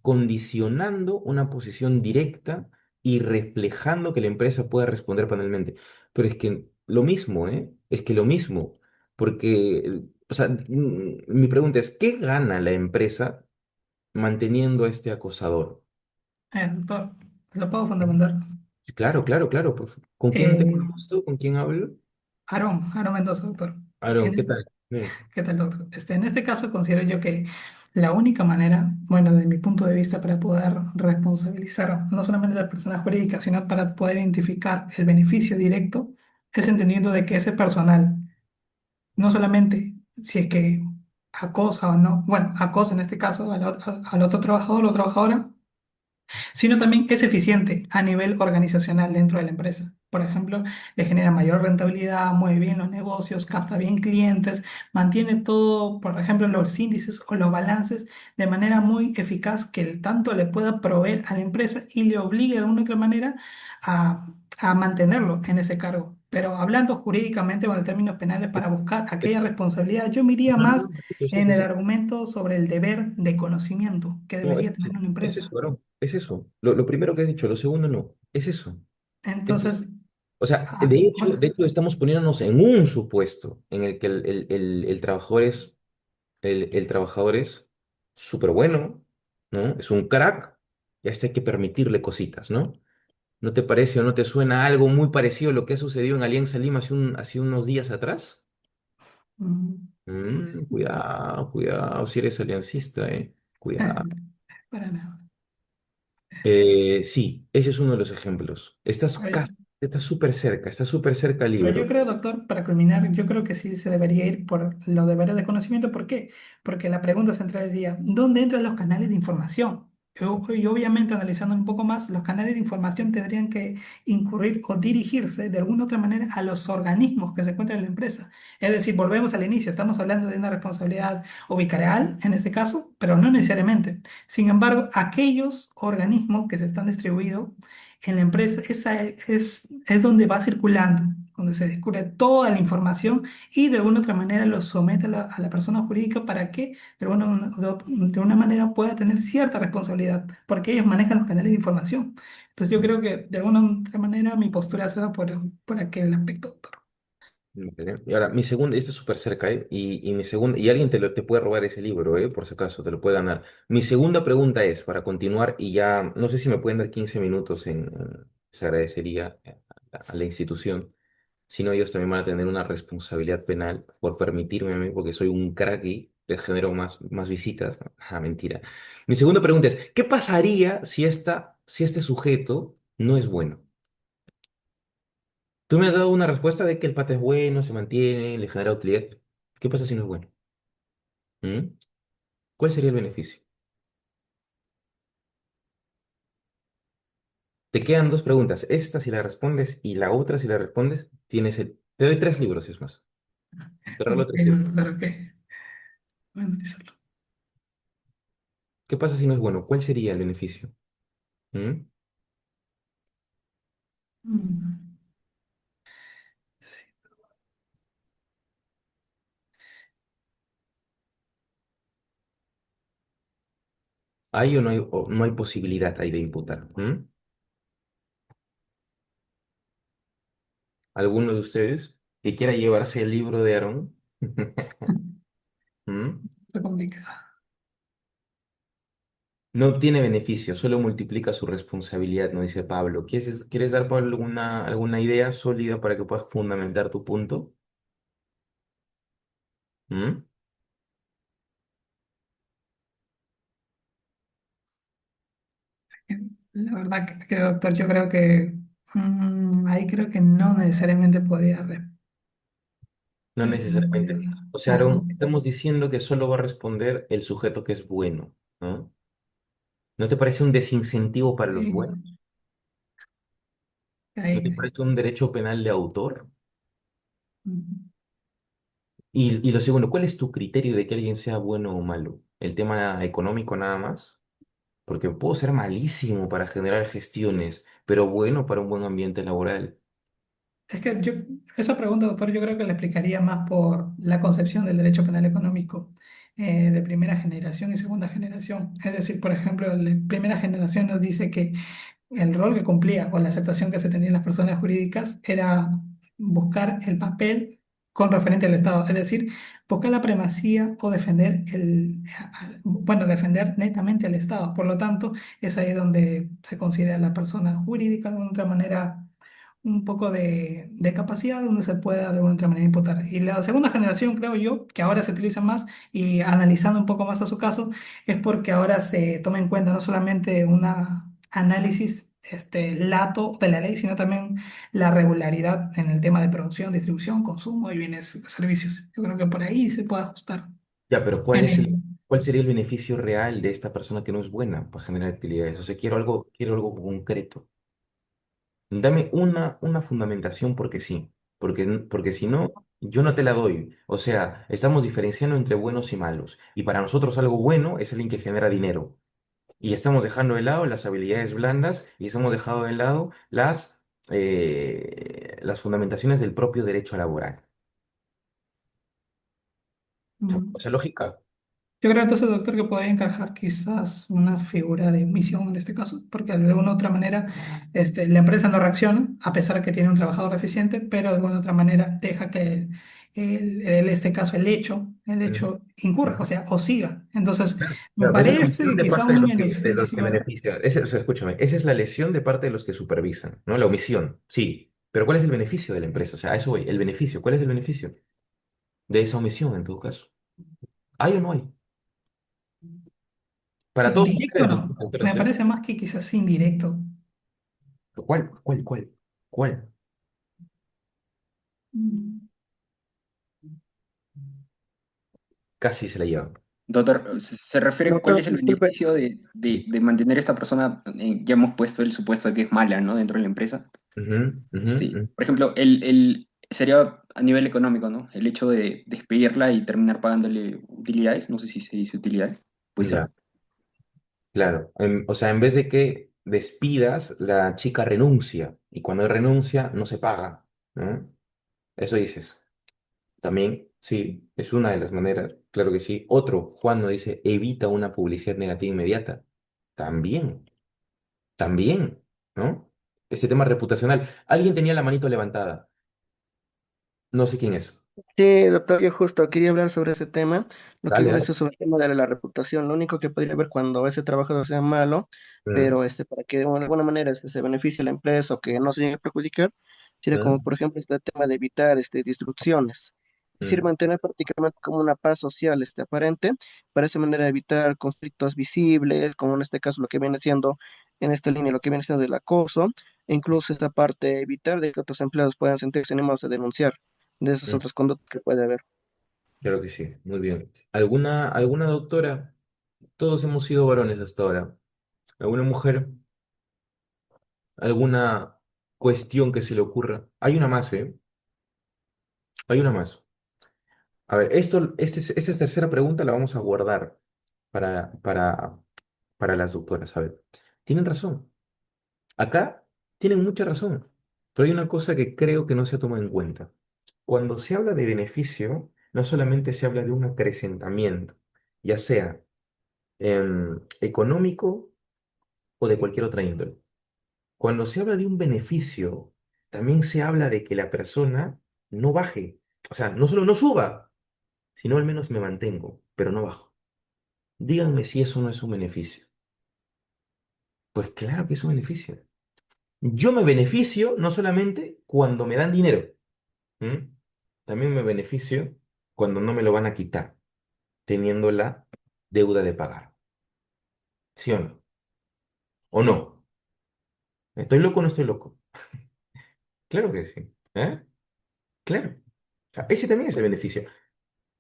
condicionando una posición directa y reflejando que la empresa pueda responder panelmente. Pero es que lo mismo, ¿eh? Es que lo mismo, porque, o sea, mi pregunta es, ¿qué gana la empresa manteniendo a este acosador? Doctor, ¿lo puedo fundamentar? Claro, claro, claro. ¿Con quién tengo el Eh, gusto? ¿Con quién hablo? Aarón Mendoza, doctor. Aaron, En ¿qué este, tal? ¿Qué tal, doctor? En este caso considero yo que la única manera, bueno, desde mi punto de vista, para poder responsabilizar no solamente a la persona jurídica, sino para poder identificar el beneficio directo, es entendiendo de que ese personal, no solamente si es que acosa o no, bueno, acosa en este caso al otro trabajador o trabajadora, sino también es eficiente a nivel organizacional dentro de la empresa. Por ejemplo, le genera mayor rentabilidad, mueve bien los negocios, capta bien clientes, mantiene todo, por ejemplo, los índices o los balances de manera muy eficaz que tanto le pueda proveer a la empresa y le obligue de una u otra manera a mantenerlo en ese cargo. Pero hablando jurídicamente o en términos penales para buscar aquella responsabilidad, yo me iría No, no, más no, yo sé en que el sí. argumento sobre el deber de conocimiento que No, debería tener una es empresa. eso, varón, es eso. Lo primero que has dicho, lo segundo no, es eso. Es eso. Entonces, O sea, de bueno, hecho, estamos poniéndonos en un supuesto en el que el trabajador es súper bueno, ¿no? Es un crack, y a este hay que permitirle cositas, ¿no? ¿No te parece o no te suena algo muy parecido a lo que ha sucedido en Alianza Lima hace unos días atrás? Mm, Cuidado, cuidado, si eres aliancista, cuidado. para nada. Sí, ese es uno de los ejemplos. Estás súper cerca al Pero yo libro. creo, doctor, para culminar, yo creo que sí se debería ir por los deberes de conocimiento. ¿Por qué? Porque la pregunta central sería, ¿dónde entran los canales de información? Y obviamente, analizando un poco más, los canales de información tendrían que incurrir o dirigirse de alguna otra manera a los organismos que se encuentran en la empresa. Es decir, volvemos al inicio, estamos hablando de una responsabilidad ubicareal en este caso, pero no necesariamente. Sin embargo, aquellos organismos que se están distribuidos en la empresa, es donde va circulando, donde se descubre toda la información y de alguna otra manera lo somete a la persona jurídica para que de una manera pueda tener cierta responsabilidad, porque ellos manejan los canales de información. Entonces yo creo que de alguna otra manera mi postura se va por aquel aspecto, doctor. Vale. Y ahora, mi segunda, este es súper cerca, ¿eh? Y mi segunda, y alguien te puede robar ese libro, ¿eh? Por si acaso, te lo puede ganar. Mi segunda pregunta es, para continuar, y ya, no sé si me pueden dar 15 minutos se agradecería a la institución. Si no, ellos también van a tener una responsabilidad penal por permitirme a mí, porque soy un crack y les genero más visitas. Ah, mentira. Mi segunda pregunta es, ¿qué pasaría si este sujeto no es bueno? Tú me has dado una respuesta de que el pata es bueno, se mantiene, le genera utilidad. ¿Qué pasa si no es bueno? ¿Mm? ¿Cuál sería el beneficio? Te quedan dos preguntas. Esta si la respondes y la otra si la respondes, Te doy tres libros, es más. Te regalo Ok, tres libros. doctor, ok. Voy a analizarlo. ¿Qué pasa si no es bueno? ¿Cuál sería el beneficio? ¿Mm? Mm, sí. ¿Hay o no hay posibilidad ahí de imputar? ¿Mm? ¿Alguno de ustedes que quiera llevarse el libro de Aaron? ¿Mm? Está complicado. No obtiene beneficio, solo multiplica su responsabilidad, nos dice Pablo. ¿Quieres dar, Pablo, alguna idea sólida para que puedas fundamentar tu punto? ¿Mm? La verdad doctor, yo creo que ahí creo que no necesariamente podía No necesariamente. responder. O sea, Ajá, Aaron, estamos diciendo que solo va a responder el sujeto que es bueno, ¿no? ¿No te parece un desincentivo para los sí, buenos? ¿No te ahí, parece un derecho penal de autor? mm, Y lo segundo, ¿cuál es tu criterio de que alguien sea bueno o malo? ¿El tema económico nada más? Porque puedo ser malísimo para generar gestiones, pero bueno para un buen ambiente laboral. es que esa pregunta, doctor, yo creo que la explicaría más por la concepción del derecho penal económico de primera generación y segunda generación. Es decir, por ejemplo, la primera generación nos dice que el rol que cumplía o la aceptación que se tenía en las personas jurídicas era buscar el papel con referente al Estado, es decir, buscar la primacía o defender bueno, defender netamente al Estado. Por lo tanto, es ahí donde se considera la persona jurídica de otra manera un poco de capacidad donde se pueda de alguna otra manera imputar. Y la segunda generación, creo yo, que ahora se utiliza más y analizando un poco más a su caso, es porque ahora se toma en cuenta no solamente una análisis lato de la ley, sino también la regularidad en el tema de producción, distribución, consumo y bienes y servicios. Yo creo que por ahí se puede ajustar. Ya, pero En el- ¿cuál sería el beneficio real de esta persona que no es buena para generar utilidades? O sea, quiero algo concreto. Dame una fundamentación porque sí, porque si no, yo no te la doy. O sea, estamos diferenciando entre buenos y malos. Y para nosotros algo bueno es alguien que genera dinero. Y estamos dejando de lado las habilidades blandas y estamos dejando de lado las fundamentaciones del propio derecho laboral. O sea, lógica. Yo creo entonces, doctor, que podría encajar quizás una figura de omisión en este caso, porque de alguna u otra manera la empresa no reacciona, a pesar de que tiene un trabajador eficiente, pero de alguna u otra manera deja que este caso, el Ujú, hecho incurra, o ujú. sea, o siga. Entonces, me Claro, esa es la parece omisión que de quizá parte un de los que beneficio. benefician. O sea, escúchame, esa es la lesión de parte de los que supervisan, ¿no? La omisión, sí. Pero ¿cuál es el beneficio de la empresa? O sea, a eso voy, el beneficio. ¿Cuál es el beneficio de esa omisión en todo caso? ¿Hay o no hay? Para todos Directo ustedes, los no, me autores, ¿eh? parece más que quizás indirecto. ¿Cuál? Mm. Casi se la llevan. Doctor, se refiere cuál Doctor, es el disculpe. beneficio de mantener a esta persona, ya hemos puesto el supuesto de que es mala, ¿no? Dentro de la empresa. Ujú, ujú, ujú. Por ejemplo, sería a nivel económico, ¿no? El hecho de despedirla y terminar pagándole utilidades, no sé si se dice utilidades, puede ser. Ya, claro. O sea, en vez de que despidas, la chica renuncia. Y cuando renuncia, no se paga, ¿no? Eso dices. También, sí, es una de las maneras, claro que sí. Otro, Juan nos dice, evita una publicidad negativa inmediata. También, también, ¿no? Este tema reputacional. Alguien tenía la manito levantada. No sé quién es. Sí, doctor, yo justo quería hablar sobre ese tema, lo que Dale, viene a dale. ser sobre el tema de la reputación. Lo único que podría haber cuando ese trabajador sea malo, Mm, pero para que de alguna manera se beneficie a la empresa o que no se llegue a perjudicar, sería como, mm, por ejemplo, este tema de evitar disrupciones. Es decir, mm, mantener prácticamente como una paz social aparente, para esa manera evitar conflictos visibles, como en este caso lo que viene siendo en esta línea, lo que viene siendo el acoso, e incluso esta parte, evitar de que otros empleados puedan sentirse animados a denunciar de esas mm. otras conductas que puede haber. Claro que sí, muy bien. ¿Alguna doctora? Todos hemos sido varones hasta ahora. ¿Alguna mujer? ¿Alguna cuestión que se le ocurra? Hay una más, ¿eh? Hay una más. A ver, esta tercera pregunta la vamos a guardar para, para, para las doctoras. A ver, tienen razón. Acá tienen mucha razón. Pero hay una cosa que creo que no se ha tomado en cuenta. Cuando se habla de beneficio, no solamente se habla de un acrecentamiento, ya sea económico o de cualquier otra índole. Cuando se habla de un beneficio, también se habla de que la persona no baje. O sea, no solo no suba, sino al menos me mantengo, pero no bajo. Díganme si eso no es un beneficio. Pues claro que es un beneficio. Yo me beneficio no solamente cuando me dan dinero, ¿m? También me beneficio cuando no me lo van a quitar, teniendo la deuda de pagar. ¿Sí o no? ¿O no? ¿Estoy loco o no estoy loco? Claro que sí. ¿Eh? Claro. O sea, ese también es el beneficio.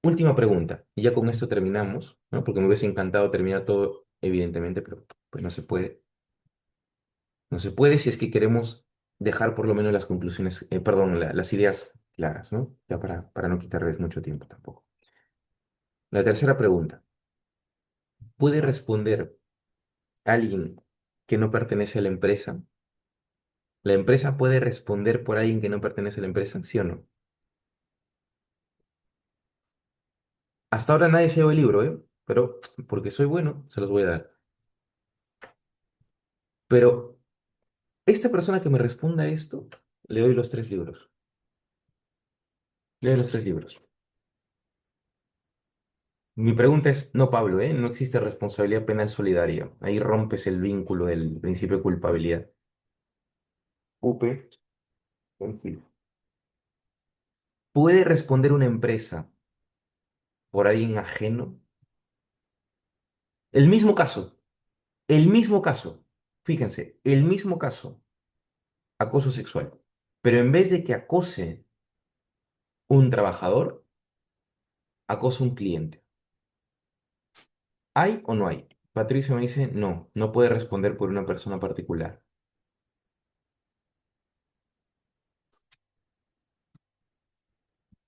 Última pregunta, y ya con esto terminamos, ¿no? Porque me hubiese encantado terminar todo, evidentemente, pero pues no se puede. No se puede si es que queremos dejar por lo menos las conclusiones, perdón, las ideas claras, ¿no? Ya para no quitarles mucho tiempo tampoco. La tercera pregunta, ¿puede responder alguien que no pertenece a la empresa? ¿La empresa puede responder por alguien que no pertenece a la empresa? ¿Sí o no? Hasta ahora nadie se dio el libro, ¿eh? Pero porque soy bueno, se los voy a dar. Pero esta persona que me responda esto, le doy los tres libros. Le doy los tres libros. Mi pregunta es, no, Pablo, ¿eh? No existe responsabilidad penal solidaria. Ahí rompes el vínculo del principio de culpabilidad. Upe, tranquilo. ¿Puede responder una empresa por alguien ajeno? El mismo caso. Fíjense, el mismo caso, acoso sexual. Pero en vez de que acose un trabajador, acosa un cliente. ¿Hay o no hay? Patricio me dice, no, no puede responder por una persona particular.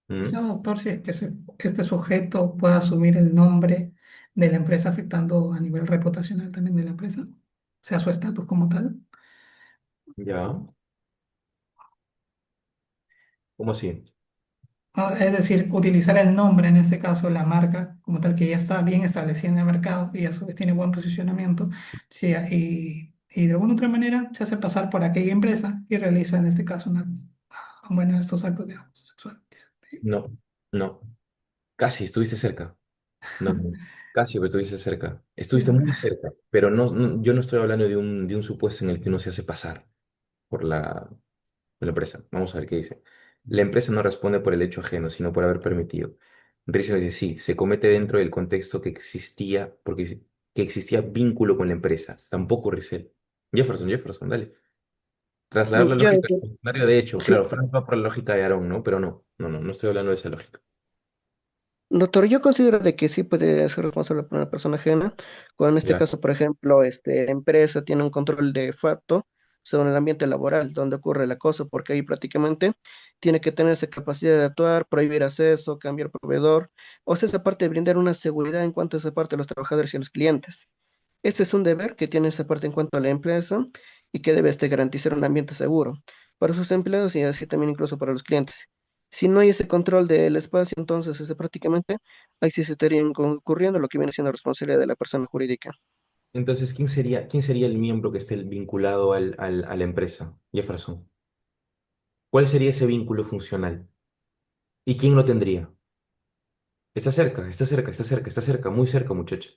Quizá, ¿Mm? doctor, si es que este sujeto pueda asumir el nombre de la empresa afectando a nivel reputacional también de la empresa, o sea, su estatus como tal. Ya, ¿cómo así? Es decir, utilizar el nombre, en este caso la marca, como tal, que ya está bien establecida en el mercado y a su vez tiene buen posicionamiento, sí, y de alguna otra manera se hace pasar por aquella empresa y realiza, en este caso, bueno, estos actos de abuso sexual. Quizá. No. No, casi, estuviste cerca. No, no, casi, pero estuviste cerca. Estuviste Ya. muy cerca, pero yo no estoy hablando de un supuesto en el que uno se hace pasar por la empresa. Vamos a ver qué dice. La empresa no responde por el hecho ajeno, sino por haber permitido. Riesgo dice, sí, se comete dentro del contexto que existía, que existía vínculo con la empresa. Tampoco Rizel. Jefferson, dale. Trasladar la Ya, lógica al funcionario, de hecho, sí, claro, Frank va por la lógica de Aaron, ¿no? Pero no estoy hablando de esa lógica. doctor, yo considero de que sí puede ser responsable por una persona ajena, cuando en este Ya. caso, por ejemplo, la empresa tiene un control de facto sobre el ambiente laboral, donde ocurre el acoso, porque ahí prácticamente tiene que tener esa capacidad de actuar, prohibir acceso, cambiar proveedor, o sea, esa parte de brindar una seguridad en cuanto a esa parte de los trabajadores y los clientes. Ese es un deber que tiene esa parte en cuanto a la empresa y que debe garantizar un ambiente seguro para sus empleados y así también incluso para los clientes. Si no hay ese control del espacio, entonces prácticamente ahí sí se estaría ocurriendo lo que viene siendo responsabilidad de la persona jurídica. Entonces, quién sería el miembro que esté vinculado a la empresa? Jefferson. ¿Cuál sería ese vínculo funcional? ¿Y quién lo tendría? Está cerca, muy cerca, muchacha.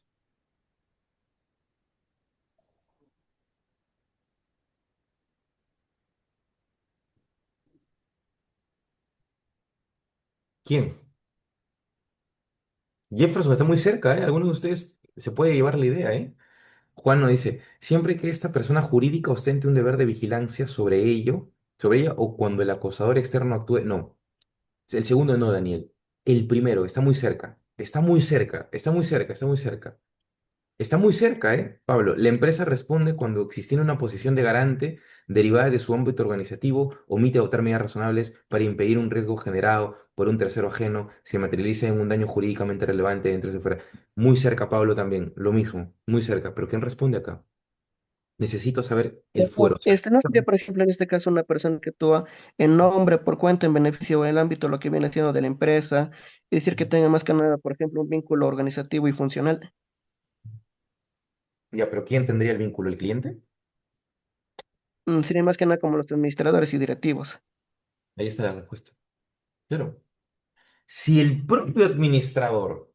¿Quién? Jefferson está muy cerca, ¿eh? Algunos de ustedes se puede llevar la idea, ¿eh? Juan nos dice, siempre que esta persona jurídica ostente un deber de vigilancia sobre ella, o cuando el acosador externo actúe, no. El segundo no, Daniel. El primero, está muy cerca. Está muy cerca, está muy cerca, está muy cerca. Está muy cerca, ¿eh? Pablo, la empresa responde cuando existiendo una posición de garante derivada de su ámbito organizativo, omite adoptar medidas razonables para impedir un riesgo generado por un tercero ajeno, se materializa en un daño jurídicamente relevante dentro de su fuera. Muy cerca, Pablo, también, lo mismo, muy cerca. Pero ¿quién responde acá? Necesito saber el fuero. O sea, No sería, por ejemplo, en este caso una persona que actúa en nombre, por cuenta, en beneficio del ámbito, lo que viene siendo de la empresa, es decir, que tenga más que nada, por ejemplo, un vínculo organizativo y funcional. ya, pero ¿quién tendría el vínculo? ¿El cliente? Sería más que nada como los administradores y directivos. Ahí está la respuesta. Claro. Si el propio administrativo,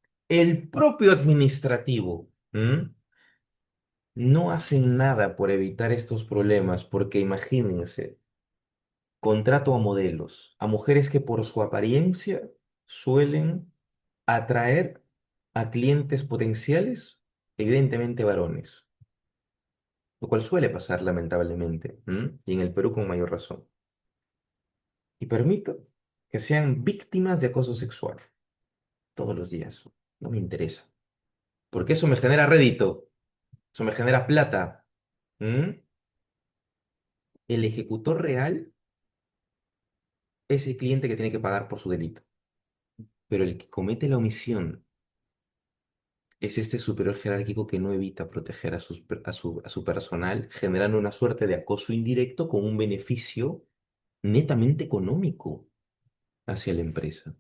no hacen nada por evitar estos problemas, porque imagínense, contrato a modelos, a mujeres que por su apariencia suelen atraer a clientes potenciales, evidentemente varones, lo cual suele pasar lamentablemente, y en el Perú con mayor razón. Y permito que sean víctimas de acoso sexual todos los días. No me interesa, porque eso me genera rédito, eso me genera plata. ¿m? El ejecutor real es el cliente que tiene que pagar por su delito, pero el que comete la omisión es este superior jerárquico que no evita proteger a su personal, generando una suerte de acoso indirecto con un beneficio netamente económico hacia la empresa.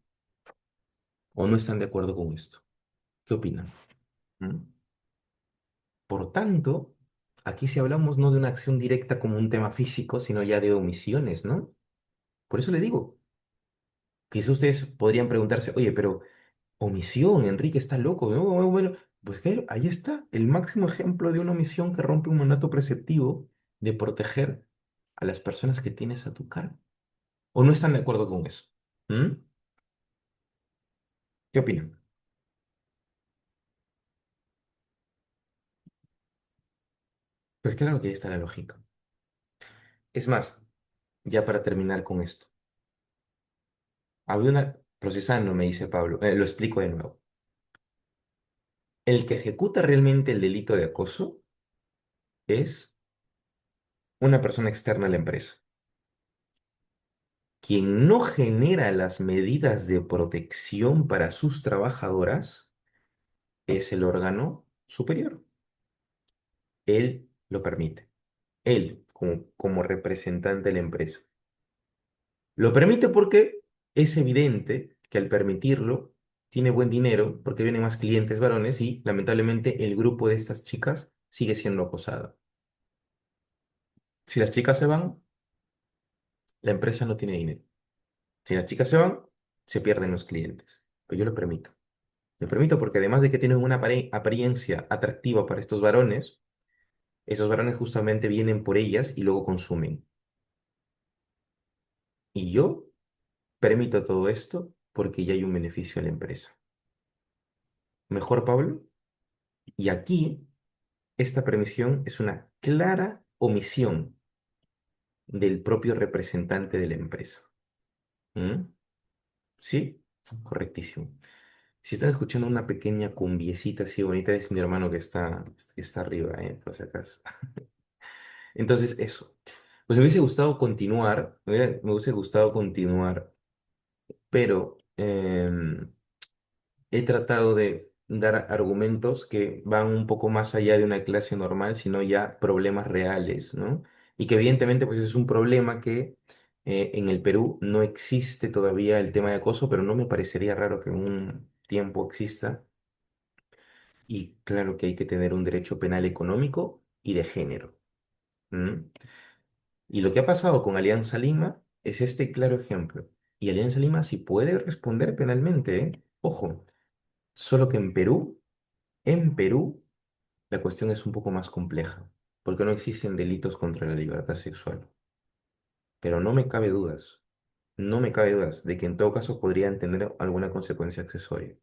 ¿O no están de acuerdo con esto? ¿Qué opinan? ¿Mm? Por tanto, aquí si hablamos no de una acción directa como un tema físico, sino ya de omisiones, ¿no? Por eso le digo, quizás ustedes podrían preguntarse, oye, pero omisión, Enrique está loco, ¿no? Bueno, pues claro, ahí está el máximo ejemplo de una omisión que rompe un mandato preceptivo de proteger a las personas que tienes a tu cargo. ¿O no están de acuerdo con eso? ¿Mm? ¿Qué opinan? Pues claro que ahí está la lógica. Es más, ya para terminar con esto, había una, procesando, me dice Pablo, lo explico de nuevo. El que ejecuta realmente el delito de acoso es una persona externa a la empresa. Quien no genera las medidas de protección para sus trabajadoras es el órgano superior. Él lo permite. Él, como representante de la empresa. Lo permite porque es evidente que al permitirlo, tiene buen dinero porque vienen más clientes varones y lamentablemente el grupo de estas chicas sigue siendo acosada. Si las chicas se van, la empresa no tiene dinero. Si las chicas se van, se pierden los clientes. Pero yo lo permito. Lo permito porque además de que tienen una apariencia atractiva para estos varones, esos varones justamente vienen por ellas y luego consumen. Y yo permito todo esto porque ya hay un beneficio a la empresa. Mejor, Pablo. Y aquí, esta permisión es una clara omisión del propio representante de la empresa. ¿Mm? ¿Sí? Correctísimo. Si están escuchando una pequeña cumbiecita así bonita, es mi hermano que está arriba, por si acaso. Entonces, eso. Pues me hubiese gustado continuar, me hubiese gustado continuar, pero he tratado de dar argumentos que van un poco más allá de una clase normal, sino ya problemas reales, ¿no? Y que evidentemente pues es un problema que en el Perú no existe todavía el tema de acoso, pero no me parecería raro que en un tiempo exista. Y claro que hay que tener un derecho penal económico y de género. ¿M? Y lo que ha pasado con Alianza Lima es este claro ejemplo. Y Alianza Lima sí puede responder penalmente, ¿eh? Ojo, solo que en Perú, la cuestión es un poco más compleja, porque no existen delitos contra la libertad sexual. Pero no me cabe dudas de que en todo caso podrían tener alguna consecuencia accesoria,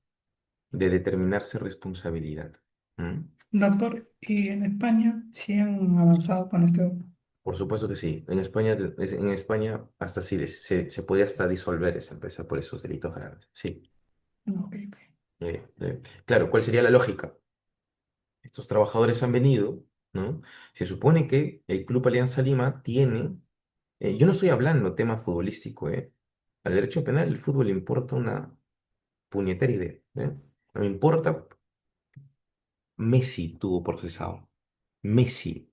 de determinarse responsabilidad. ¿Mm? Doctor, ¿y en España sí han avanzado con este? Por supuesto que sí. En España hasta sí, se puede hasta disolver esa empresa por esos delitos graves. Sí. Ok, ok. Claro, ¿cuál sería la lógica? Estos trabajadores han venido, ¿no? Se supone que el Club Alianza Lima tiene, yo no estoy hablando tema futbolístico, ¿eh? Al derecho penal el fútbol le importa una puñetera idea, ¿eh? No me importa, Messi tuvo procesado. Messi,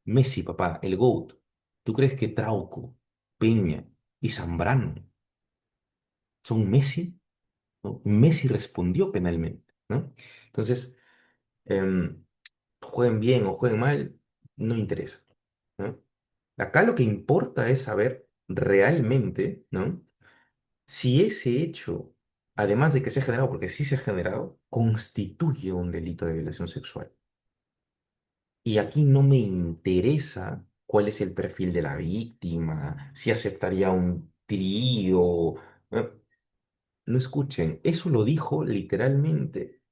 Messi, papá, el GOAT. ¿Tú crees que Trauco, Peña y Zambrano son Messi? ¿No? Messi respondió penalmente, ¿no? Entonces, em, jueguen bien o jueguen mal, no interesa, ¿no? Acá lo que importa es saber realmente, ¿no? Si ese hecho, además de que se ha generado, porque sí se ha generado, constituye un delito de violación sexual. Y aquí no me interesa cuál es el perfil de la víctima, si aceptaría un trío. ¿No? No escuchen, eso lo dijo literalmente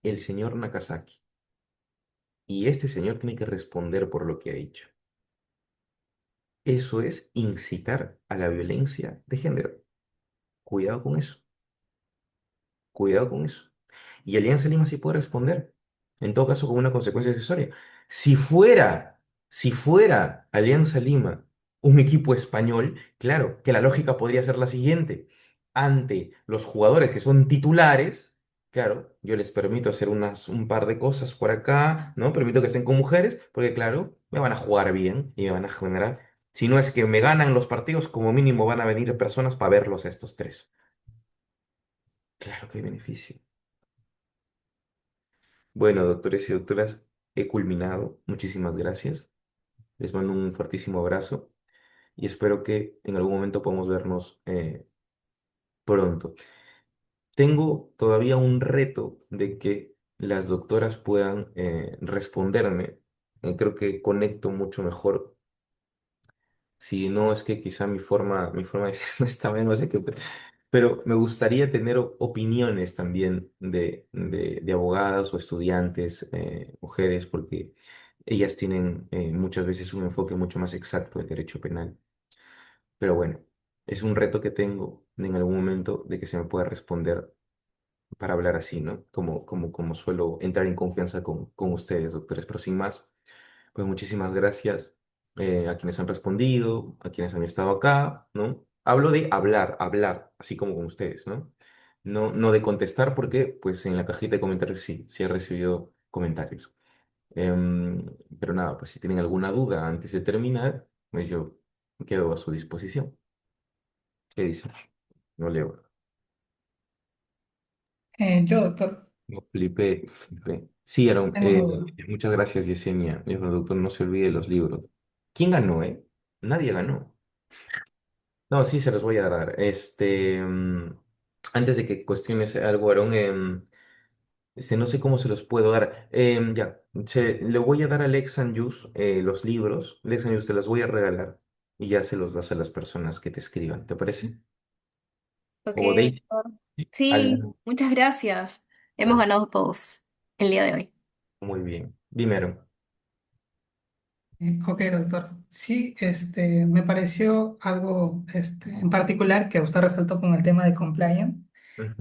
el señor Nakazaki. Y este señor tiene que responder por lo que ha hecho. Eso es incitar a la violencia de género. Cuidado con eso. Cuidado con eso. Y Alianza Lima sí puede responder, en todo caso con una consecuencia accesoria. Si fuera Alianza Lima un equipo español, claro que la lógica podría ser la siguiente. Ante los jugadores que son titulares, claro, yo les permito hacer un par de cosas por acá, ¿no? Permito que estén con mujeres, porque claro, me van a jugar bien y me van a generar. Si no es que me ganan los partidos, como mínimo van a venir personas para verlos a estos tres. Claro que hay beneficio. Bueno, doctores y doctoras, he culminado. Muchísimas gracias. Les mando un fuertísimo abrazo y espero que en algún momento podamos vernos pronto. Tengo todavía un reto de que las doctoras puedan responderme. Creo que conecto mucho mejor. Si no, es que quizá mi forma de ser no está bien, no sé qué. Pero me gustaría tener opiniones también de abogadas o estudiantes, mujeres, porque ellas tienen muchas veces un enfoque mucho más exacto del derecho penal. Pero bueno, es un reto que tengo en algún momento de que se me pueda responder para hablar así, ¿no? Como suelo entrar en confianza con ustedes, doctores. Pero sin más, pues muchísimas gracias a quienes han respondido, a quienes han estado acá, ¿no? Hablo de hablar, así como con ustedes, ¿no? No de contestar porque, pues, en la cajita de comentarios sí he recibido comentarios. Em, pero nada, pues si tienen alguna duda antes de terminar, pues yo quedo a su disposición. ¿Qué dicen? No leo. Yo, doctor, No, flipé. Sí, Aaron, tengo una duda. muchas gracias, Yesenia. Mi doctor, no se olvide de los libros. ¿Quién ganó, eh? Nadie ganó. No, sí, se los voy a dar. Antes de que cuestiones algo, Aarón, no sé cómo se los puedo dar. Ya, le voy a dar a Lex and Yus los libros. Lex and Yus te los voy a regalar y ya se los das a las personas que te escriban, ¿te parece? Ok, O Daisy, doctor. al, Sí, muchas gracias. Hemos al- ganado todos el día de hoy. muy bien. Dime, Aarón. Ok, doctor. Sí, me pareció algo en particular que usted resaltó con el tema de compliance,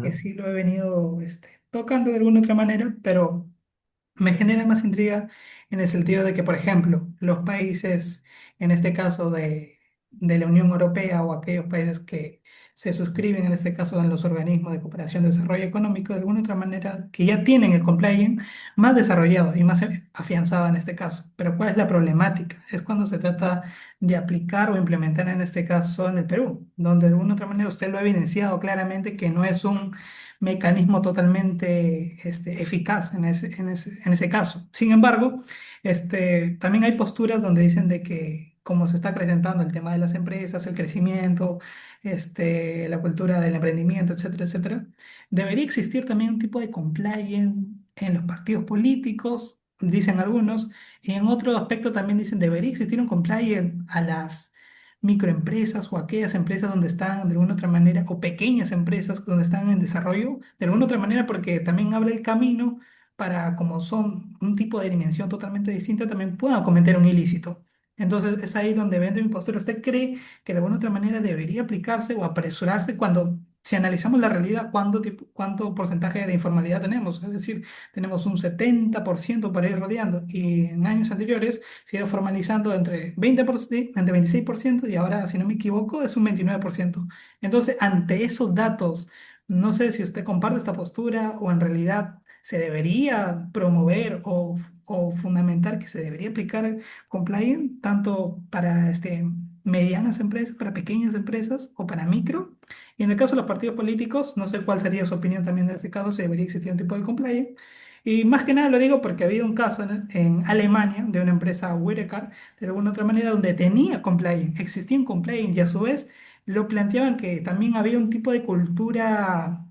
que Ujú. sí lo he venido tocando de alguna otra manera, pero me genera más intriga en el sentido de que, por ejemplo, los países, en este caso de la Unión Europea o aquellos países que se suscriben, en este caso en los organismos de cooperación y desarrollo económico, de alguna otra manera, que ya tienen el compliance más desarrollado y más afianzado en este caso. Pero ¿cuál es la problemática? Es cuando se trata de aplicar o implementar en este caso en el Perú, donde de alguna otra manera usted lo ha evidenciado claramente que no es un mecanismo totalmente eficaz en ese caso. Sin embargo, también hay posturas donde dicen de que como se está acrecentando el tema de las empresas, el crecimiento, la cultura del emprendimiento, etcétera, etcétera, debería existir también un tipo de compliance en los partidos políticos, dicen algunos, y en otro aspecto también dicen debería existir un compliance a las microempresas o aquellas empresas donde están de alguna otra manera, o pequeñas empresas donde están en desarrollo, de alguna otra manera, porque también abre el camino para, como son un tipo de dimensión totalmente distinta, también puedan cometer un ilícito. Entonces es ahí donde vende mi postura. ¿Usted cree que de alguna otra manera debería aplicarse o apresurarse cuando, si analizamos la realidad, cuánto porcentaje de informalidad tenemos? Es decir, tenemos un 70% para ir rodeando y en años anteriores se ha ido formalizando entre 20%, entre 26% y ahora, si no me equivoco, es un 29%. Entonces, ante esos datos, no sé si usted comparte esta postura o en realidad se debería promover o fundamentar que se debería aplicar compliance tanto para medianas empresas, para pequeñas empresas o para micro. Y en el caso de los partidos políticos, no sé cuál sería su opinión también en este caso, si debería existir un tipo de compliance. Y más que nada lo digo porque había un caso en Alemania de una empresa Wirecard, de alguna otra manera, donde tenía compliance, existía un compliance y a su vez lo planteaban que también había un tipo de cultura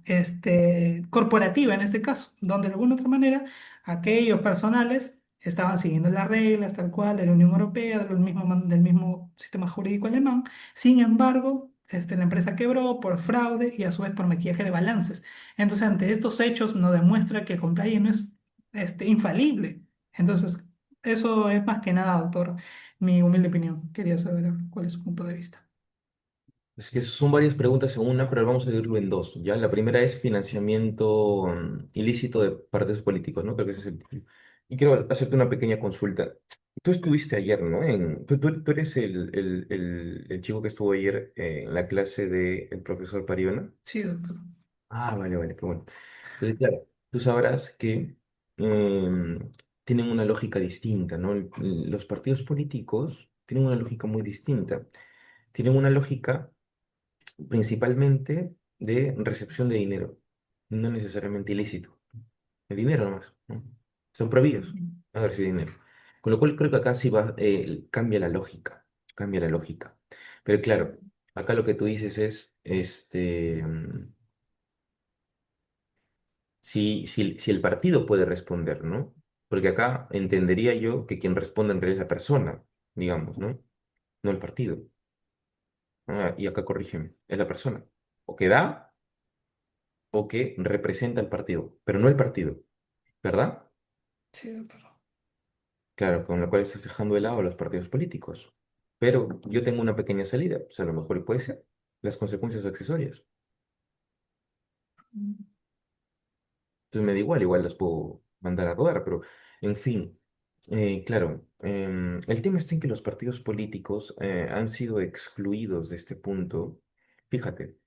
corporativa en este caso, donde de alguna otra manera aquellos personales estaban siguiendo las reglas tal cual de la Unión Europea, del mismo sistema jurídico alemán. Sin embargo, la empresa quebró por fraude y a su vez por maquillaje de balances. Entonces, ante estos hechos nos demuestra que el compliance no es infalible. Entonces, eso es más que nada, doctor, mi humilde opinión. Quería saber cuál es su punto de vista. Es que son varias preguntas en una, pero vamos a dividirlo en dos, ¿ya? La primera es financiamiento ilícito de partidos políticos, ¿no? Creo que ese es el... Y quiero hacerte una pequeña consulta. Tú estuviste ayer, ¿no? Tú eres el chico que estuvo ayer en la clase del profesor Pariona. Sí, doctor. Ah, vale, vale, qué bueno. Entonces, claro, tú sabrás que em, tienen una lógica distinta, ¿no? Los partidos políticos tienen una lógica muy distinta. Tienen una lógica principalmente de recepción de dinero, no necesariamente ilícito, el dinero nomás, ¿no? Son prohibidos a ver si dinero. Con lo cual creo que acá sí va, cambia la lógica, cambia la lógica. Pero claro, acá lo que tú dices es, si el partido puede responder, ¿no? Porque acá entendería yo que quien responde en realidad es la persona, digamos, ¿no? No el partido. Ah, y acá corrígeme, es la persona. O que da o que representa al partido, pero no el partido, ¿verdad? Sí, doctor. Claro, con lo cual estás dejando de lado a los partidos políticos. Pero yo tengo una pequeña salida, o sea, a lo mejor puede ser las consecuencias accesorias. Entonces me da igual, igual las puedo mandar a rodar, pero en fin, claro, el tema está en que los partidos políticos han sido excluidos de este punto. Fíjate,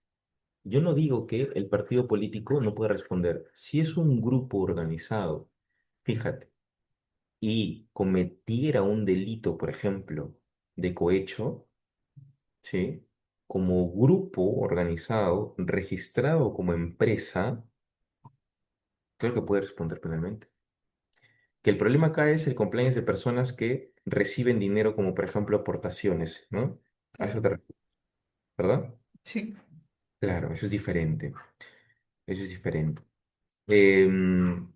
yo no digo que el partido político no pueda responder. Si es un grupo organizado, fíjate, y cometiera un delito, por ejemplo, de cohecho, ¿sí? Como grupo organizado, registrado como empresa, creo que puede responder penalmente. Que el problema acá es el compliance de personas que reciben dinero como, por ejemplo, aportaciones, ¿no? A eso Claro. te refieres. ¿verdad? Sí, Claro, eso es diferente. Eso es diferente. Em,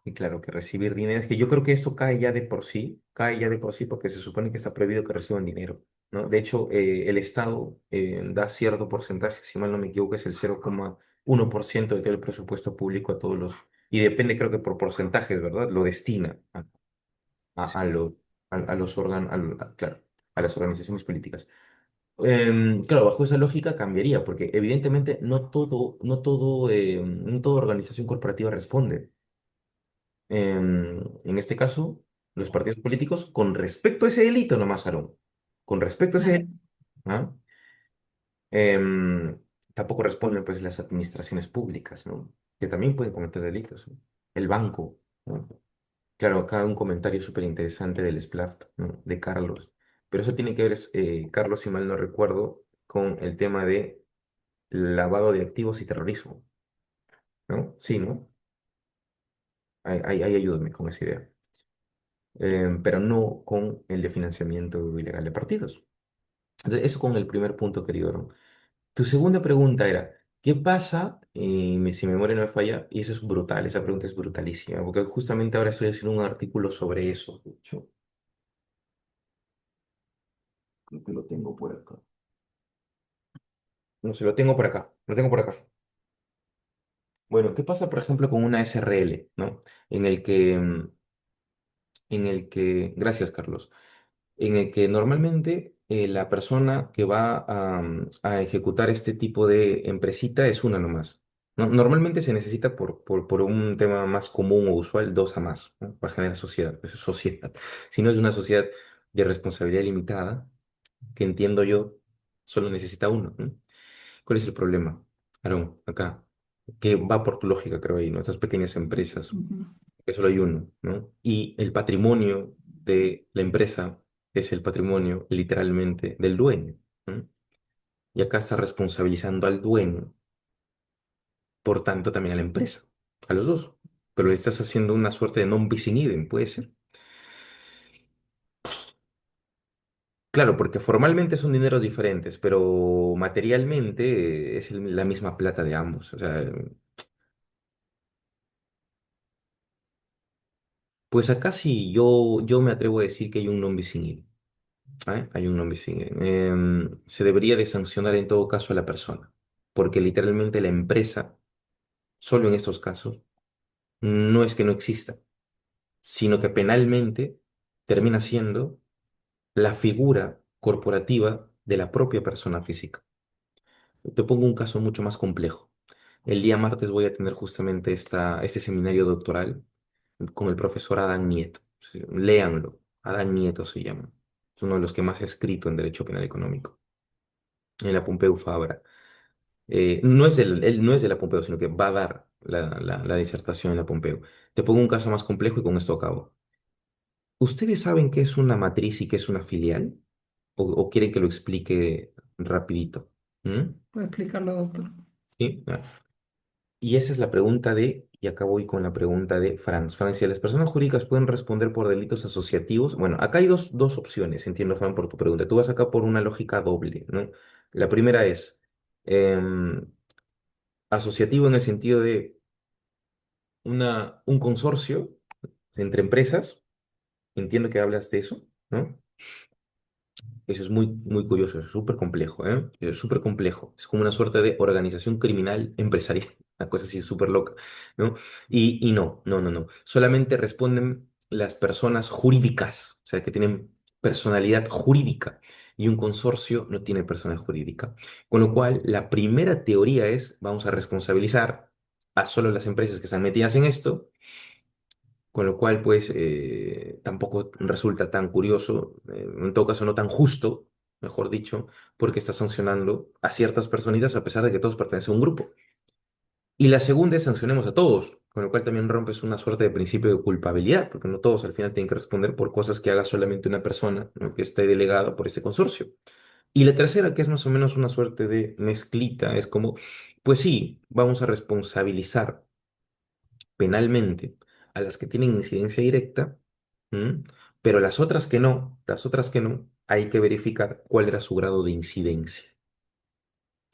y claro, que recibir dinero, es que yo creo que esto cae ya de por sí, cae ya de por sí porque se supone que está prohibido que reciban dinero, ¿no? De hecho, el Estado da cierto porcentaje, si mal no me equivoco, es el 0,1% de todo el presupuesto público a todos los, y depende creo que por porcentajes, ¿verdad? Lo destina a los, a los órganos, claro, a las organizaciones políticas. Claro, bajo esa lógica cambiaría, porque evidentemente no toda organización corporativa responde. En este caso, los partidos políticos, con respecto a ese delito nomás, Aarón, con respecto a ese claro. delito, ¿ah? Em, tampoco responden pues las administraciones públicas, ¿no? Que también pueden cometer delitos, ¿no? El banco, ¿no? Claro, acá un comentario súper interesante del SPLAFT, ¿no? De Carlos, pero eso tiene que ver, Carlos, si mal no recuerdo, con el tema de lavado de activos y terrorismo, ¿no? Sí, ¿no? Ahí ayúdame con esa idea. Pero no con el de financiamiento ilegal de partidos. Entonces, eso con el primer punto, querido Aaron. Tu segunda pregunta era, ¿qué pasa si mi memoria no me falla? Y eso es brutal, esa pregunta es brutalísima, porque justamente ahora estoy haciendo un artículo sobre eso. De hecho, creo que lo tengo por acá. No sé, lo tengo por acá, lo tengo por acá. Bueno, ¿qué pasa, por ejemplo, con una SRL, ¿no? En el que, gracias, Carlos, en el que normalmente la persona que va a ejecutar este tipo de empresita es una nomás. Normalmente se necesita por un tema más común o usual, dos a más, ¿no? Para generar sociedad. Eso es sociedad. Si no es una sociedad de responsabilidad limitada, que entiendo yo, solo necesita uno, ¿no? ¿Cuál es el problema, Aarón, acá? Que va por tu lógica, creo ahí, ¿no? Estas pequeñas empresas Ujú. que solo hay uno, ¿no? Y el patrimonio de la empresa es el patrimonio literalmente del dueño, ¿no? Y acá está responsabilizando al dueño, por tanto también a la empresa, a los dos. Pero le estás haciendo una suerte de non bis in idem, puede ser. Claro, porque formalmente son dineros diferentes, pero materialmente es la misma plata de ambos. O sea, pues acá sí yo me atrevo a decir que hay un non bis in idem. ¿Eh? Hay un nombre, sí. Se debería de sancionar en todo caso a la persona, porque literalmente la empresa, solo en estos casos, no es que no exista, sino que penalmente termina siendo la figura corporativa de la propia persona física. Te pongo un caso mucho más complejo. El día martes voy a tener justamente este seminario doctoral con el profesor Adán Nieto. Sí, léanlo, Adán Nieto se llama. Es uno de los que más ha escrito en Derecho Penal Económico, en la Pompeu Fabra. Él no es de la Pompeu, sino que va a dar la disertación en la Pompeu. Te pongo un caso más complejo y con esto acabo. ¿Ustedes saben qué es una matriz y qué es una filial? ¿O quieren que lo explique rapidito? ¿Mm? ¿Puede explicarlo, doctor? ¿Sí? Y esa es la pregunta y acá voy con la pregunta de Franz. Francia, ¿las personas jurídicas pueden responder por delitos asociativos? Bueno, acá hay dos opciones, entiendo, Fran, por tu pregunta. Tú vas acá por una lógica doble, ¿no? La primera es em, asociativo en el sentido de un consorcio entre empresas. Entiendo que hablas de eso, ¿no? Eso es muy, muy curioso, es súper complejo, ¿eh? Es súper complejo. Es como una suerte de organización criminal empresarial, una cosa así súper loca, ¿no? Y no. Solamente responden las personas jurídicas, o sea, que tienen personalidad jurídica. Y un consorcio no tiene personalidad jurídica. Con lo cual, la primera teoría es, vamos a responsabilizar a solo las empresas que están metidas en esto, con lo cual, pues, tampoco resulta tan curioso, en todo caso no tan justo, mejor dicho, porque está sancionando a ciertas personitas a pesar de que todos pertenecen a un grupo. Y la segunda es sancionemos a todos, con lo cual también rompes una suerte de principio de culpabilidad, porque no todos al final tienen que responder por cosas que haga solamente una persona, ¿no? Que esté delegada por ese consorcio. Y la tercera, que es más o menos una suerte de mezclita, es como, pues sí, vamos a responsabilizar penalmente a las que tienen incidencia directa, ¿m? Pero las otras que no, hay que verificar cuál era su grado de incidencia,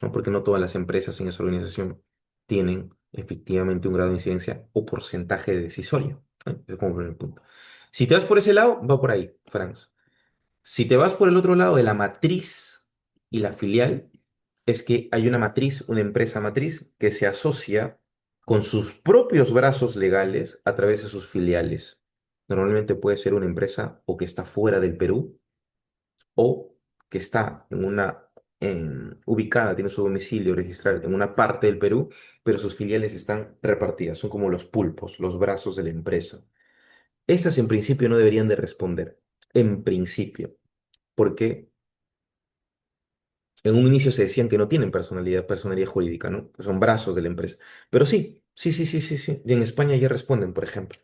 ¿no? Porque no todas las empresas en esa organización tienen efectivamente un grado de incidencia o porcentaje decisorio, ¿no? Es como primer punto. Si te vas por ese lado, va por ahí, Franz. Si te vas por el otro lado de la matriz y la filial, es que hay una matriz, una empresa matriz, que se asocia con sus propios brazos legales a través de sus filiales. Normalmente puede ser una empresa o que está fuera del Perú o que está ubicada, tiene su domicilio registrado en una parte del Perú, pero sus filiales están repartidas, son como los pulpos, los brazos de la empresa. Estas en principio no deberían de responder, en principio, porque en un inicio se decían que no tienen personalidad jurídica, ¿no? Que son brazos de la empresa. Pero sí, sí, sí, sí, sí, sí. Y en España ya responden, por ejemplo.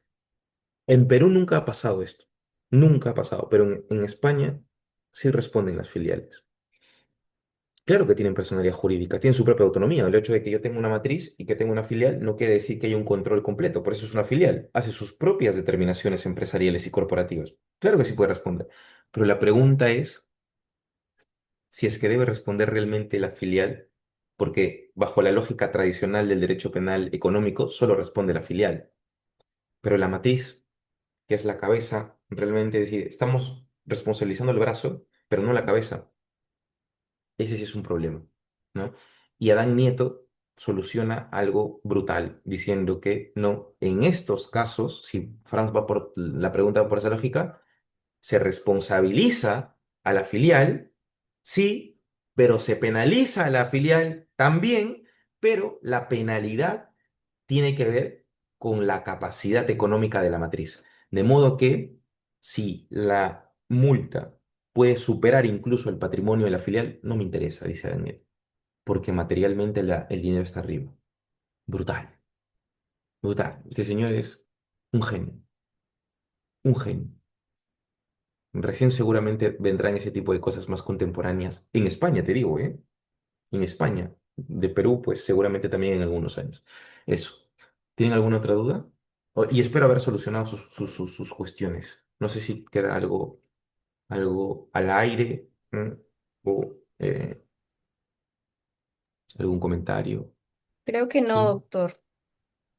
En Perú nunca ha pasado esto. Nunca ha pasado, pero en España sí responden las filiales. Claro que tienen personalidad jurídica, tienen su propia autonomía. El hecho de que yo tenga una matriz y que tenga una filial no quiere decir que haya un control completo. Por eso es una filial. Hace sus propias determinaciones empresariales y corporativas. Claro que sí puede responder. Pero la pregunta es si es que debe responder realmente la filial, porque bajo la lógica tradicional del derecho penal económico solo responde la filial. Pero la matriz, que es la cabeza, realmente es decir, estamos responsabilizando el brazo, pero no la cabeza. Ese sí es un problema, ¿no? Y Adán Nieto soluciona algo brutal, diciendo que no, en estos casos, si Franz va por la pregunta va por esa lógica, se responsabiliza a la filial, sí, pero se penaliza a la filial también, pero la penalidad tiene que ver con la capacidad económica de la matriz. De modo que si la multa puede superar incluso el patrimonio de la filial, no me interesa, dice Daniel, porque materialmente el dinero está arriba. Brutal, brutal. Este señor es un genio, un genio. Recién seguramente vendrán ese tipo de cosas más contemporáneas. En España, te digo, ¿eh? En España. De Perú, pues seguramente también en algunos años. Eso. ¿Tienen alguna otra duda? Y espero haber solucionado sus cuestiones. No sé si queda algo al aire, ¿m? O algún comentario. Creo que no, Sí. doctor.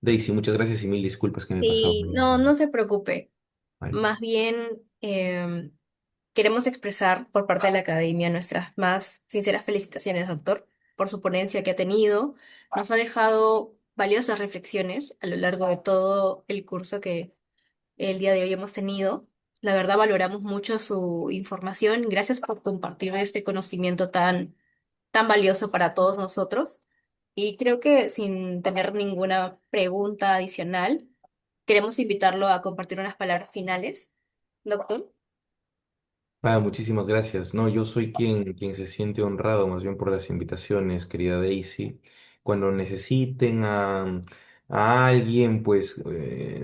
Daisy, muchas gracias y mil disculpas que me he pasado. Sí, no, no se preocupe. Vale. Más bien, queremos expresar por parte de la academia nuestras más sinceras felicitaciones, doctor, por su ponencia que ha tenido. Nos ha dejado valiosas reflexiones a lo largo de todo el curso que el día de hoy hemos tenido. La verdad, valoramos mucho su información. Gracias por compartir este conocimiento tan valioso para todos nosotros. Y creo que sin tener ninguna pregunta adicional, queremos invitarlo a compartir unas palabras finales, doctor. Muchísimas gracias. No, yo soy quien se siente honrado más bien por las invitaciones, querida Daisy. Cuando necesiten a alguien, pues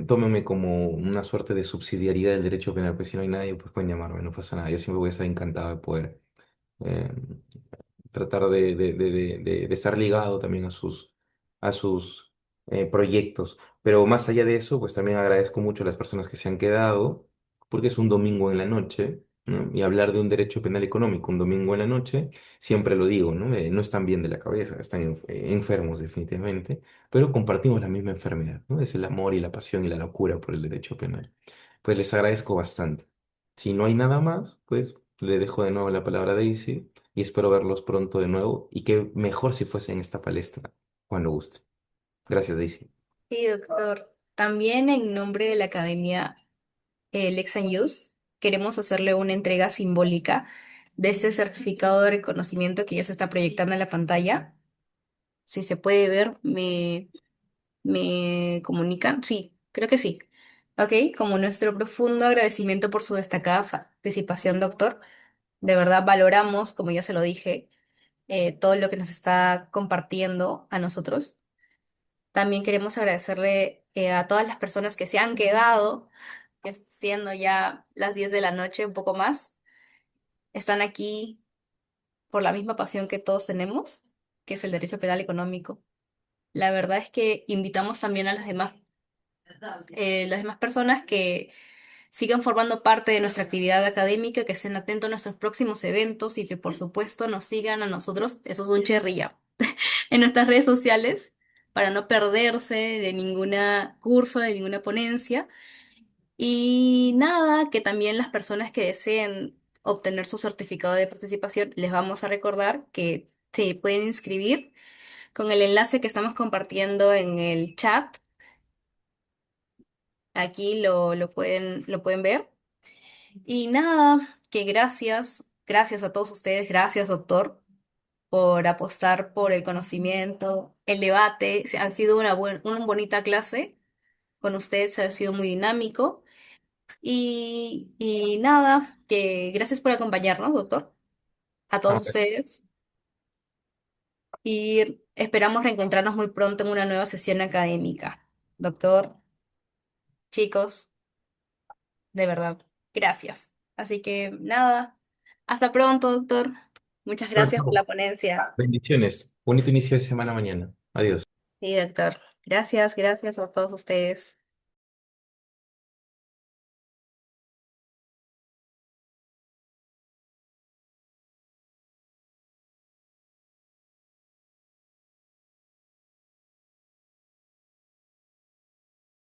tómenme como una suerte de subsidiariedad del derecho penal, pues si no hay nadie, pues pueden llamarme, no pasa nada. Yo siempre voy a estar encantado de poder eh, tratar de estar ligado también a sus proyectos. Pero más allá de eso, pues también agradezco mucho a las personas que se han quedado, porque es un domingo en la noche, ¿no? Y hablar de un derecho penal económico un domingo en la noche, siempre lo digo, ¿no? No están bien de la cabeza, están enfermos definitivamente, pero compartimos la misma enfermedad, ¿no? Es el amor y la pasión y la locura por el derecho penal. Pues les agradezco bastante. Si no hay nada más, pues le dejo de nuevo la palabra a Daisy y espero verlos pronto de nuevo y que mejor si fuese en esta palestra cuando guste. Gracias, Daisy. Sí, doctor. También en nombre de la Academia Lex and Use, queremos hacerle una entrega simbólica de este certificado de reconocimiento que ya se está proyectando en la pantalla. Si se puede ver, me comunican. Sí, creo que sí. Ok, como nuestro profundo agradecimiento por su destacada participación, doctor. De verdad valoramos, como ya se lo dije, todo lo que nos está compartiendo a nosotros. También queremos agradecerle a todas las personas que se han quedado, que siendo ya las 10 de la noche, un poco más, están aquí por la misma pasión que todos tenemos, que es el derecho penal económico. La verdad es que invitamos también a las demás personas que sigan formando parte de nuestra actividad académica, que estén atentos a nuestros próximos eventos y que por supuesto nos sigan a nosotros, eso es un cherrilla, en nuestras redes sociales para no perderse de ninguna curso, de ninguna ponencia. Y nada, que también las personas que deseen obtener su certificado de participación, les vamos a recordar que se pueden inscribir con el enlace que estamos compartiendo en el chat. Aquí lo pueden ver. Y nada, que gracias a todos ustedes, gracias doctor por apostar por el conocimiento, el debate. Ha sido una bonita clase. Con ustedes ha sido muy dinámico. Y nada, que gracias por acompañarnos, doctor, a todos ustedes. Y esperamos reencontrarnos muy pronto en una nueva sesión académica. Doctor, chicos, de verdad, gracias. Así que nada, hasta pronto, doctor. Muchas gracias por Perfecto. la ponencia. Bendiciones. Bonito inicio de semana mañana. Adiós. Sí, doctor. Gracias a todos ustedes.